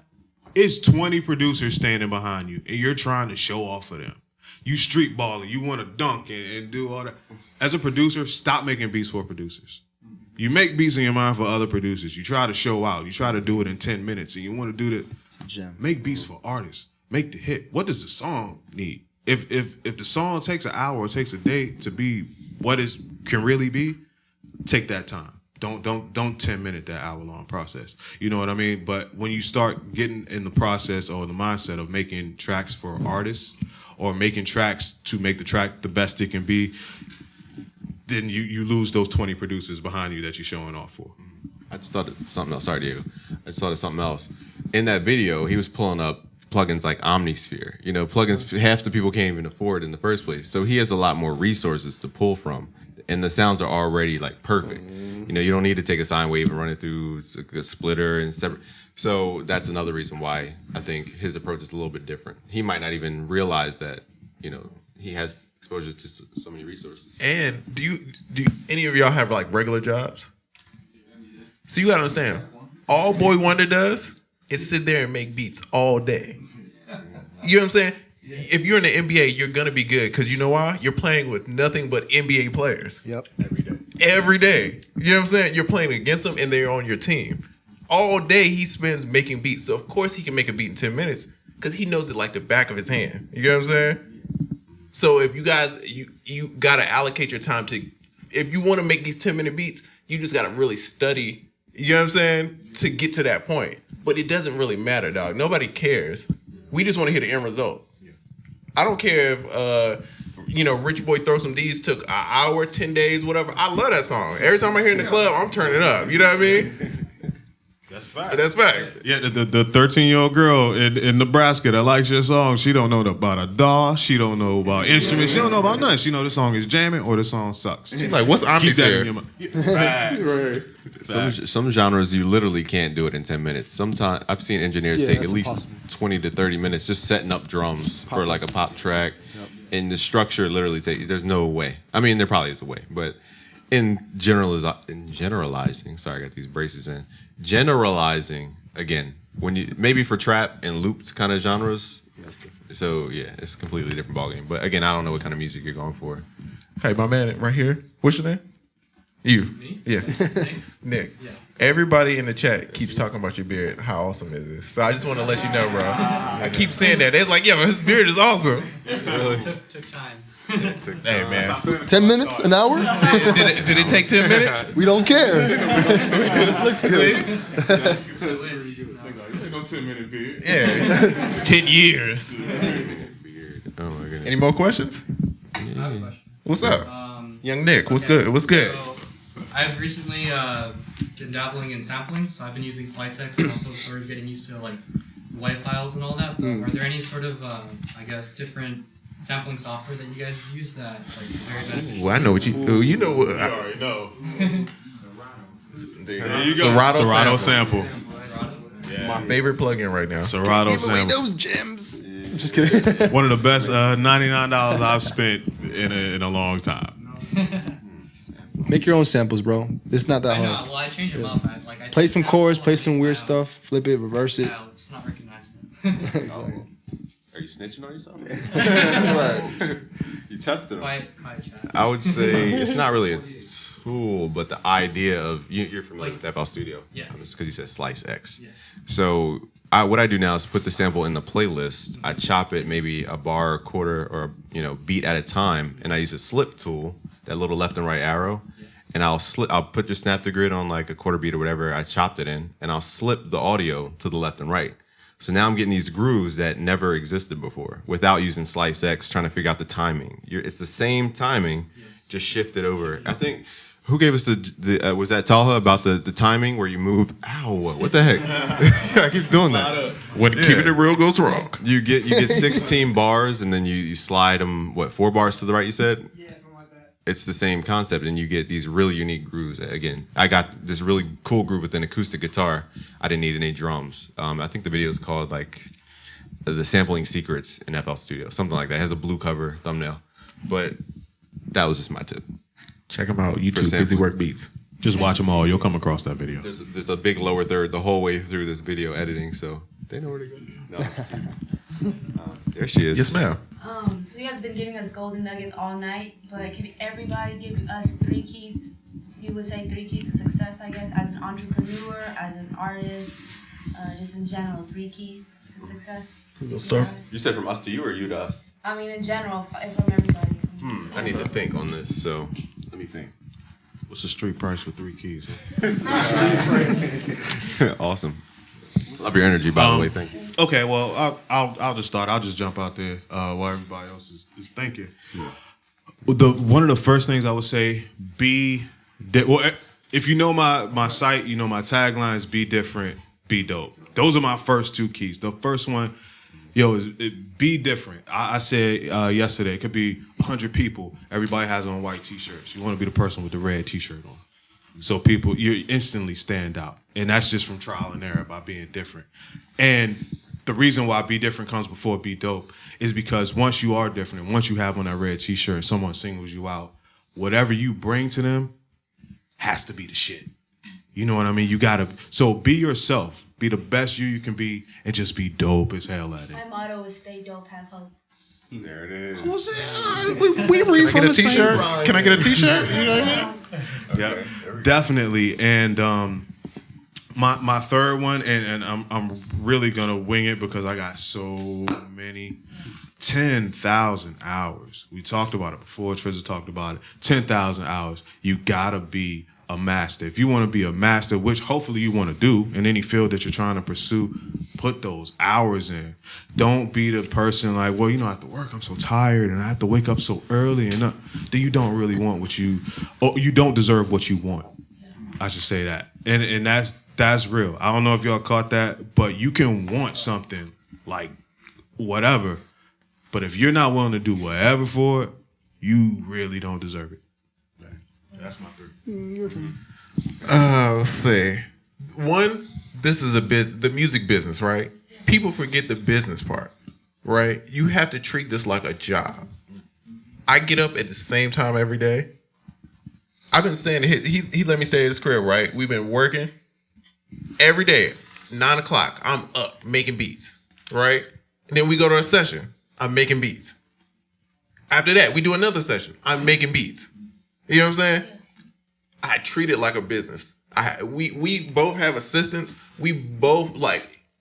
it's 20 producers standing behind you, and you're trying to show off for them. You street balling, you want to dunk and do all that. As a producer, stop making beats for producers. You make beats in your mind for other producers. You try to show out. You try to do it in 10 minutes, and you want to do that. It's a gem. Make beats for artists. Make the hit. What does the song need? If the song takes an hour or takes a day to be what it can really be, take that time. Don't 10-minute that hour-long process. You know what I mean? But when you start getting in the process or the mindset of making tracks for artists or making tracks to make the track the best it can be, then you lose those 20 producers behind you that you're showing off for. I just thought of something else. Sorry, Diego. I just thought of something else. In that video, he was pulling up plugins like Omnisphere. You know, plugins half the people can't even afford in the first place. So he has a lot more resources to pull from. And the sounds are already like perfect. You know, you don't need to take a sine wave and run it through a splitter and separate. So that's another reason why I think his approach is a little bit different. He might not even realize that, you know, he has exposure to so many resources. And do any of y'all have like regular jobs? So you gotta understand, all Boy Wonder does is sit there and make beats all day. You know what I'm saying? If you're in the NBA, you're gonna be good because you know why? You're playing with nothing but NBA players. Yep. Every day. You know what I'm saying? You're playing against them and they're on your team. All day he spends making beats. So of course he can make a beat in 10 minutes because he knows it like the back of his hand. You know what I'm saying? So if you guys, you gotta allocate your time to, if you wanna make these 10-minute beats, you just gotta really study, you know what I'm saying, to get to that point. But it doesn't really matter, dog. Nobody cares. We just wanna hear the end result. I don't care if, you know, Rich Boy Throw Some D's took an hour, 10 days, whatever. I love that song. Every time I hear it in the club, I'm turning up. You know what I mean? That's fact. That's fact. Yeah, the 13-year-old girl in Nebraska that likes your song, she don't know about a DAW. She don't know about instruments. She don't know about nothing. She know the song is jamming or the song sucks. She's like, what's Keep that Omnisphere? in your mind. Facts. Some genres you literally can't do it in 10 minutes. Sometimes I've seen engineers take at that's least impossible. 20 to 30 minutes just setting up drums for like a pop track. And the structure literally there's no way. I mean, there probably is a way, but in generalizing, sorry, I got these braces in. Generalizing, again, when you maybe for trap and looped kind of genres. Yeah, it's different. So yeah, it's a completely different ballgame. But again, I don't know what kind of music you're going for. Hey, my man right here. What's your name? You. Me? Yeah. Nick. Yeah. Everybody in the chat keeps talking about your beard. How awesome is this? So I just want to let you know, bro. I keep saying that. It's like, yo, his beard is awesome. Took time. Hey, man. 10 minutes? An hour? Did it take 10 minutes? We don't care. This looks good. No 10-minute beard. Yeah. 10 years. Oh my goodness. Any more questions? I have a question. What's up? Young Nick, what's good? What's good? I've recently been dabbling in sampling, so I've been using SliceX and also sort of getting used to like WAV files and all that. But are there any sort of, I guess, different sampling software that you guys use that like very beneficial? I know what you know what. I already know. There you go. Serato sample. My favorite plugin right now. Serato sample. Those gems. Just kidding. One of the best $99 I've spent in a long time. Make your own samples, bro. It's not that I know. hard. Well, I change them up. I Play take some samples, chords, like, play some weird stuff, flip it, reverse it. style, it's not recognizing Exactly. Are you snitching on yourself? Right. You tested them. Quiet chat. I would say it's not really a tool, but the idea of you're familiar with FL Studio, Yes. Because you said Slice X. Yes. So what I do now is put the sample in the playlist. I chop it maybe a bar, a quarter, or beat at a time, and I use a slip tool, that little left and right arrow, and I'll put your snap to grid on like a quarter beat or whatever I chopped it in, and I'll slip the audio to the left and right. So now I'm getting these grooves that never existed before without using Slice X, trying to figure out the timing. It's the same timing, just shifted over. I think, who gave us the was that Talha about the timing where you move? Ow, what the heck? I keep doing that. When keeping it real goes wrong. You get 16 bars and then you slide them, 4 bars to the right, you said? Yeah, something like that. It's the same concept, and you get these really unique grooves. Again, I got this really cool groove with an acoustic guitar. I didn't need any drums. I think the video is called like The Sampling Secrets in FL Studio, something like that. It has a blue cover thumbnail, but that was just my tip. Check them out. YouTube, Busy Work Beats. Just watch them all. You'll come across that video. There's a big lower third the whole way through this video editing, so they know where to go. No. There she is. Yes, ma'am. So you guys have been giving us golden nuggets all night, but can everybody give us 3 keys? You would say 3 keys to success, I guess, as an entrepreneur, as an artist, just in general, 3 keys to success. You said from us to you or you to us? I mean, in general, from everybody. I need to think on this, so let me think. What's the street price for 3 keys? Awesome. Love your energy, by the way. Thank you. Okay, well, I'll just start. I'll just jump out there while everybody else is thinking. One of the first things I would say, if you know my site, you know my tagline is be different, be dope. Those are my first 2 keys. The first one, is be different. I said yesterday, it could be 100 people. Everybody has on white t-shirts. You want to be the person with the red t-shirt on. So you instantly stand out. And that's just from trial and error by being different. And the reason why be different comes before be dope is because once you are different, and once you have on that red t-shirt and someone singles you out, whatever you bring to them has to be the shit. You know what I mean? So be yourself. Be the best you can be and just be dope as hell at it. My motto is stay dope, have hope. There it is. We read from the t-shirt. Can I get a t-shirt? You know what I mean? Yeah, definitely. And my third one, and I'm really gonna wing it because I got so many. 10,000 hours. We talked about it before. Trizza talked about it. 10,000 hours. You gotta be a master. If you want to be a master, which hopefully you want to do in any field that you're trying to pursue, put those hours in. Don't be the person like, well, I have to work. I'm so tired and I have to wake up so early, and then you don't really want you don't deserve what you want. I should say that. And that's real. I don't know if y'all caught that, but you can want something like whatever, but if you're not willing to do whatever for it, you really don't deserve it. That's my 3. Let's see. One, this is the music business, right? People forget the business part, right? You have to treat this like a job. I get up at the same time every day. I've been staying. He let me stay at his crib, right? We've been working every day. 9 o'clock, I'm up making beats, right? And then we go to a session. I'm making beats. After that, we do another session. I'm making beats. You know what I'm saying? I treat it like a business. We both have assistants. We both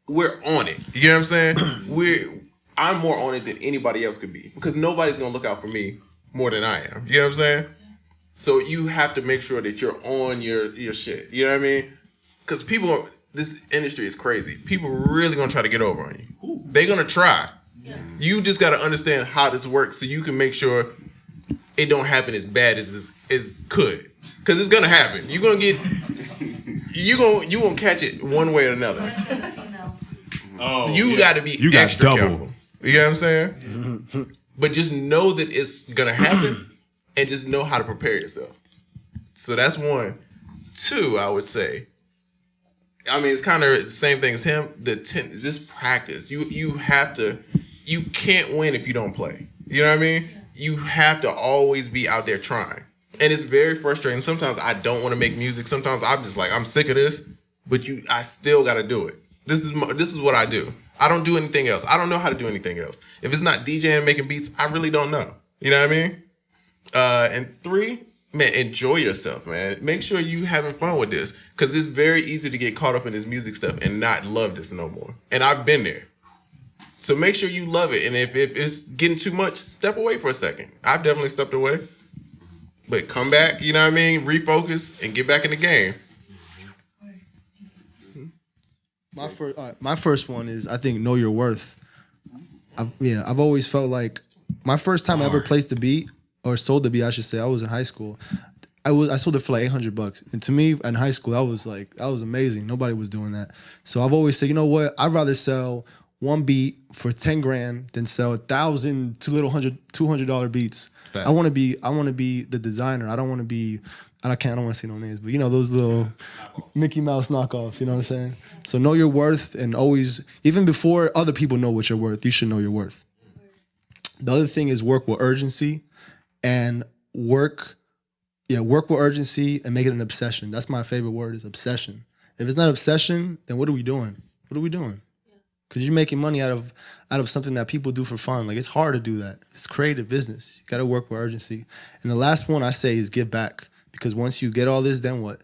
we're on it. You know what I'm saying? I'm more on it than anybody else could be because nobody's gonna look out for me more than I am. You know what I'm saying? So you have to make sure that you're on your shit. You know what I mean? Because this industry is crazy. People really gonna try to get over on you. They're gonna try. Yeah. You just gotta understand how this works so you can make sure it don't happen as bad as could, because it's gonna happen. You're gonna get you gonna catch it one way or another. Oh, you got to be you got extra double. careful. You know what I'm saying? But just know that it's gonna happen, and just know how to prepare yourself. So that's one. Two, I would say. I mean, it's kind of the same thing as him. Just practice. You have to. You can't win if you don't play. You know what I mean? You have to always be out there trying, and it's very frustrating. Sometimes I don't want to make music. Sometimes I'm just like, I'm sick of this, but I still got to do it. This is what I do. I don't do anything else. I don't know how to do anything else. If it's not DJing and making beats, I really don't know. You know what I mean? And three, man, enjoy yourself, man. Make sure you having fun with this, because it's very easy to get caught up in this music stuff and not love this no more. And I've been there. So make sure you love it. And if it's getting too much, step away for a second. I've definitely stepped away. But come back, you know what I mean? Refocus and get back in the game. My first one is, I think, know your worth. I've always felt like my first time I ever placed a beat, or sold the beat, I should say, I was in high school. I sold it for like $800, and to me in high school that was amazing. Nobody was doing that. So I've always said, you know what? I'd rather sell one beat for 10 grand than sell 1,000 $200 beats. Fact. I want to be the designer. I don't want to be. I don't want to say no names, but you know those little Mickey Mouse knockoffs. You know what I'm saying? So know your worth, and always, even before other people know what you're worth, you should know your worth. The other thing is work with urgency, and work with urgency and make it an obsession. That's my favorite word, is obsession. If it's not obsession, then what are we doing? What are we doing? Because you're making money out of something that people do for fun. Like, it's hard to do that. It's creative business. You got to work with urgency. And the last one I say is give back. Because once you get all this, then what?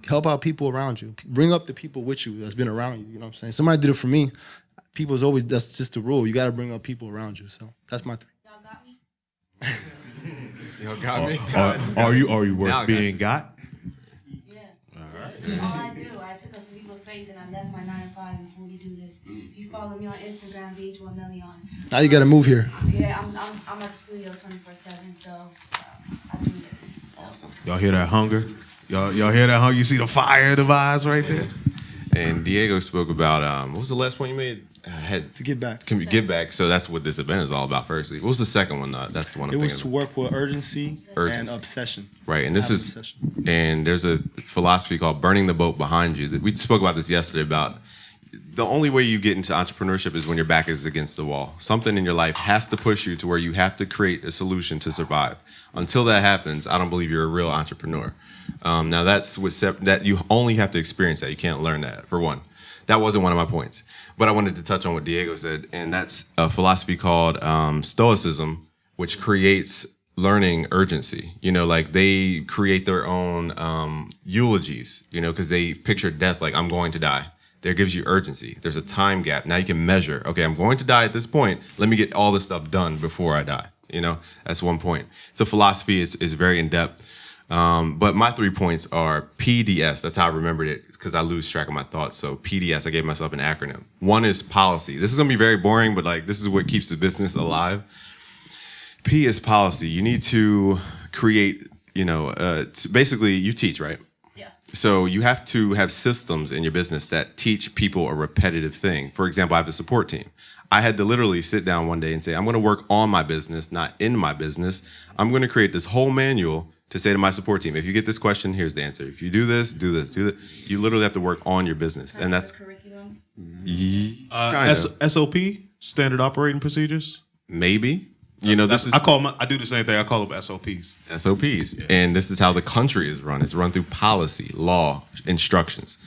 Help out people around you. Bring up the people with you that's been around you. You know what I'm saying? Somebody did it for me. That's just the rule. You got to bring up people around you. So that's my 3. Y'all got me. Are you worth being got? Yeah. All I do, I took a leap of faith and I left my 9 to 5 and fully do this. If you follow me on Instagram, VH1Million. Now you got to move here. Yeah, I'm at the studio 24/7, so I do this. Awesome. Y'all hear that hunger? Y'all hear that hunger? You see the fire in the eyes right there? And Diego spoke about what was the last point you made? To give back. Can we give back? So that's what this event is all about. Firstly, what was the second one? That's the one I'm It was thinking to of. work with urgency and obsession. Right, and this Have is, obsession. and there's a philosophy called burning the boat behind you. We spoke about this yesterday about the only way you get into entrepreneurship is when your back is against the wall. Something in your life has to push you to where you have to create a solution to survive. Until that happens, I don't believe you're a real entrepreneur. Now that's that you only have to experience that. You can't learn that, for one. That wasn't one of my points. But I wanted to touch on what Diego said, and that's a philosophy called Stoicism, which creates learning urgency. You know, like they create their own eulogies, you know, because they picture death like, I'm going to die. There gives you urgency. There's a time gap. Now you can measure, okay, I'm going to die at this point. Let me get all this stuff done before I die. You know, that's one point. So philosophy is very in-depth. But my 3 points are PDS. That's how I remembered it, because I lose track of my thoughts. So PDS, I gave myself an acronym. One is policy. This is going to be very boring, but like this is what keeps the business alive. P is policy. You need to create, you know, basically you teach, right? Yeah. So you have to have systems in your business that teach people a repetitive thing. For example, I have a support team. I had to literally sit down one day and say, I'm going to work on my business, not in my business. I'm going to create this whole manual to say to my support team, if you get this question, here's the answer. If you do this, do this, do that. You literally have to work on your business. And that's curriculum. SOP, standard operating procedures. Maybe. You know, this is I do the same thing. I call them SOPs. SOPs. Yeah. And this is how the country is run. It's run through policy, law, instructions.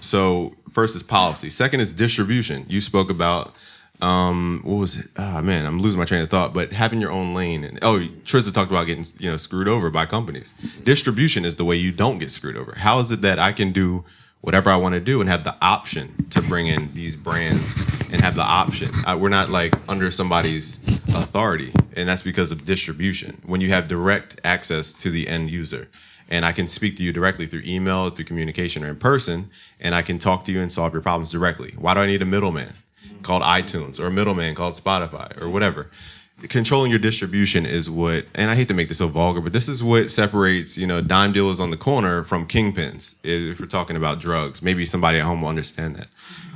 So first is policy. Second is distribution. You spoke about what was it? Oh man, I'm losing my train of thought. But having your own lane, and Trista talked about getting screwed over by companies. Distribution is the way you don't get screwed over. How is it that I can do whatever I want to do and have the option to bring in these brands and have the option? We're not like under somebody's authority, and that's because of distribution. When you have direct access to the end user, and I can speak to you directly through email, through communication, or in person, and I can talk to you and solve your problems directly. Why do I need a middleman called iTunes or a middleman called Spotify or whatever? controlling your distribution is what, and I hate to make this so vulgar, but this is what separates, dime dealers on the corner from kingpins. If we're talking about drugs, maybe somebody at home will understand that.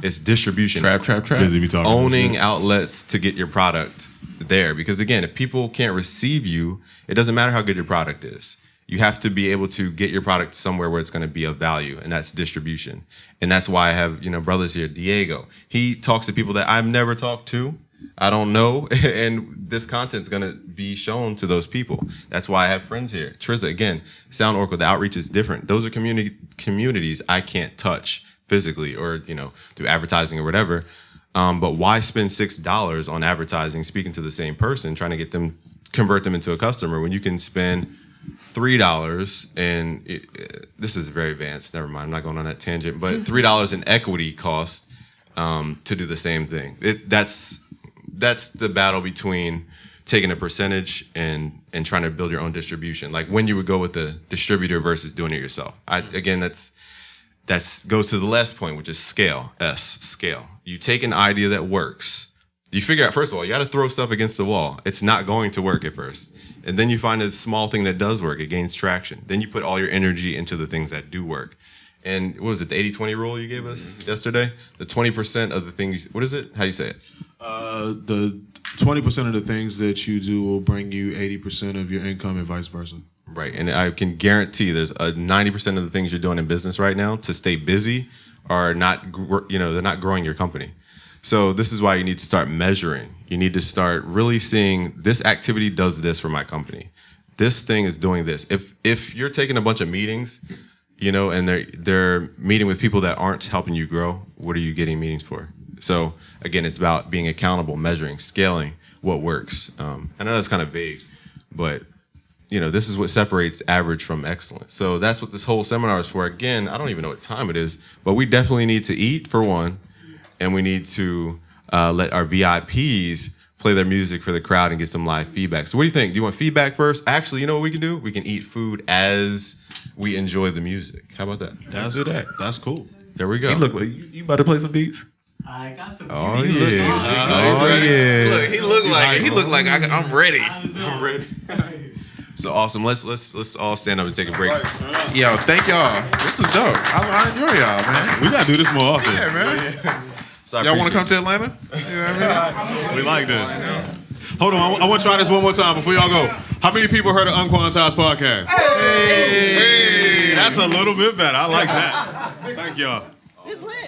It's distribution. Trap. Busy be talking owning outlets to get your product there. Because again, if people can't receive you, it doesn't matter how good your product is. You have to be able to get your product somewhere where it's going to be of value, and that's distribution. And that's why I have, brothers here, Diego. He talks to people that I've never talked to. I don't know, and this content's gonna be shown to those people. That's why I have friends here. Trizza, again, Sound Oracle, the outreach is different. Those are communities I can't touch physically or through advertising or whatever. But why spend $6 on advertising, speaking to the same person, trying to convert them into a customer when you can spend $3 and this is very advanced. Never mind, I'm not going on that tangent. But $3 in equity cost to do the same thing. That's the battle between taking a percentage and trying to build your own distribution. Like when you would go with the distributor versus doing it yourself. Again, that's goes to the last point, which is scale. Scale. You take an idea that works. You figure out, first of all, you got to throw stuff against the wall. It's not going to work at first. And then you find a small thing that does work. It gains traction. Then you put all your energy into the things that do work. And what was it, the 80-20 rule you gave us yesterday? The 20% of the things, what is it? How do you say it? The 20% of the things that you do will bring you 80% of your income and vice versa. Right. And I can guarantee there's 90% of the things you're doing in business right now to stay busy are not, they're not growing your company. So this is why you need to start measuring. You need to start really seeing this activity does this for my company. This thing is doing this. If you're taking a bunch of meetings, and they're meeting with people that aren't helping you grow, what are you getting meetings for? So again, it's about being accountable, measuring, scaling what works. I know that's kind of vague, but this is what separates average from excellence. So that's what this whole seminar is for. Again, I don't even know what time it is, but we definitely need to eat for one, and we need to let our VIPs play their music for the crowd and get some live feedback. So what do you think? Do you want feedback first? Actually, you know what we can do? We can eat food as we enjoy the music. How about that? Let's do that. That's cool. There we go. He look like you about to play some beats. I got some. Oh yeah. Look, he look like I'm ready. I'm ready. So awesome. Let's all stand up and take a break. Yo, thank y'all. This is dope. I enjoy y'all, man. We gotta do this more often. Yeah, man. So y'all want to come to Atlanta? You know what I mean? We like this. Hold on, I want to try this one more time before y'all go. How many people heard of Unquantized Podcast? Hey, that's a little bit better. I like that. Thank y'all. It's lit.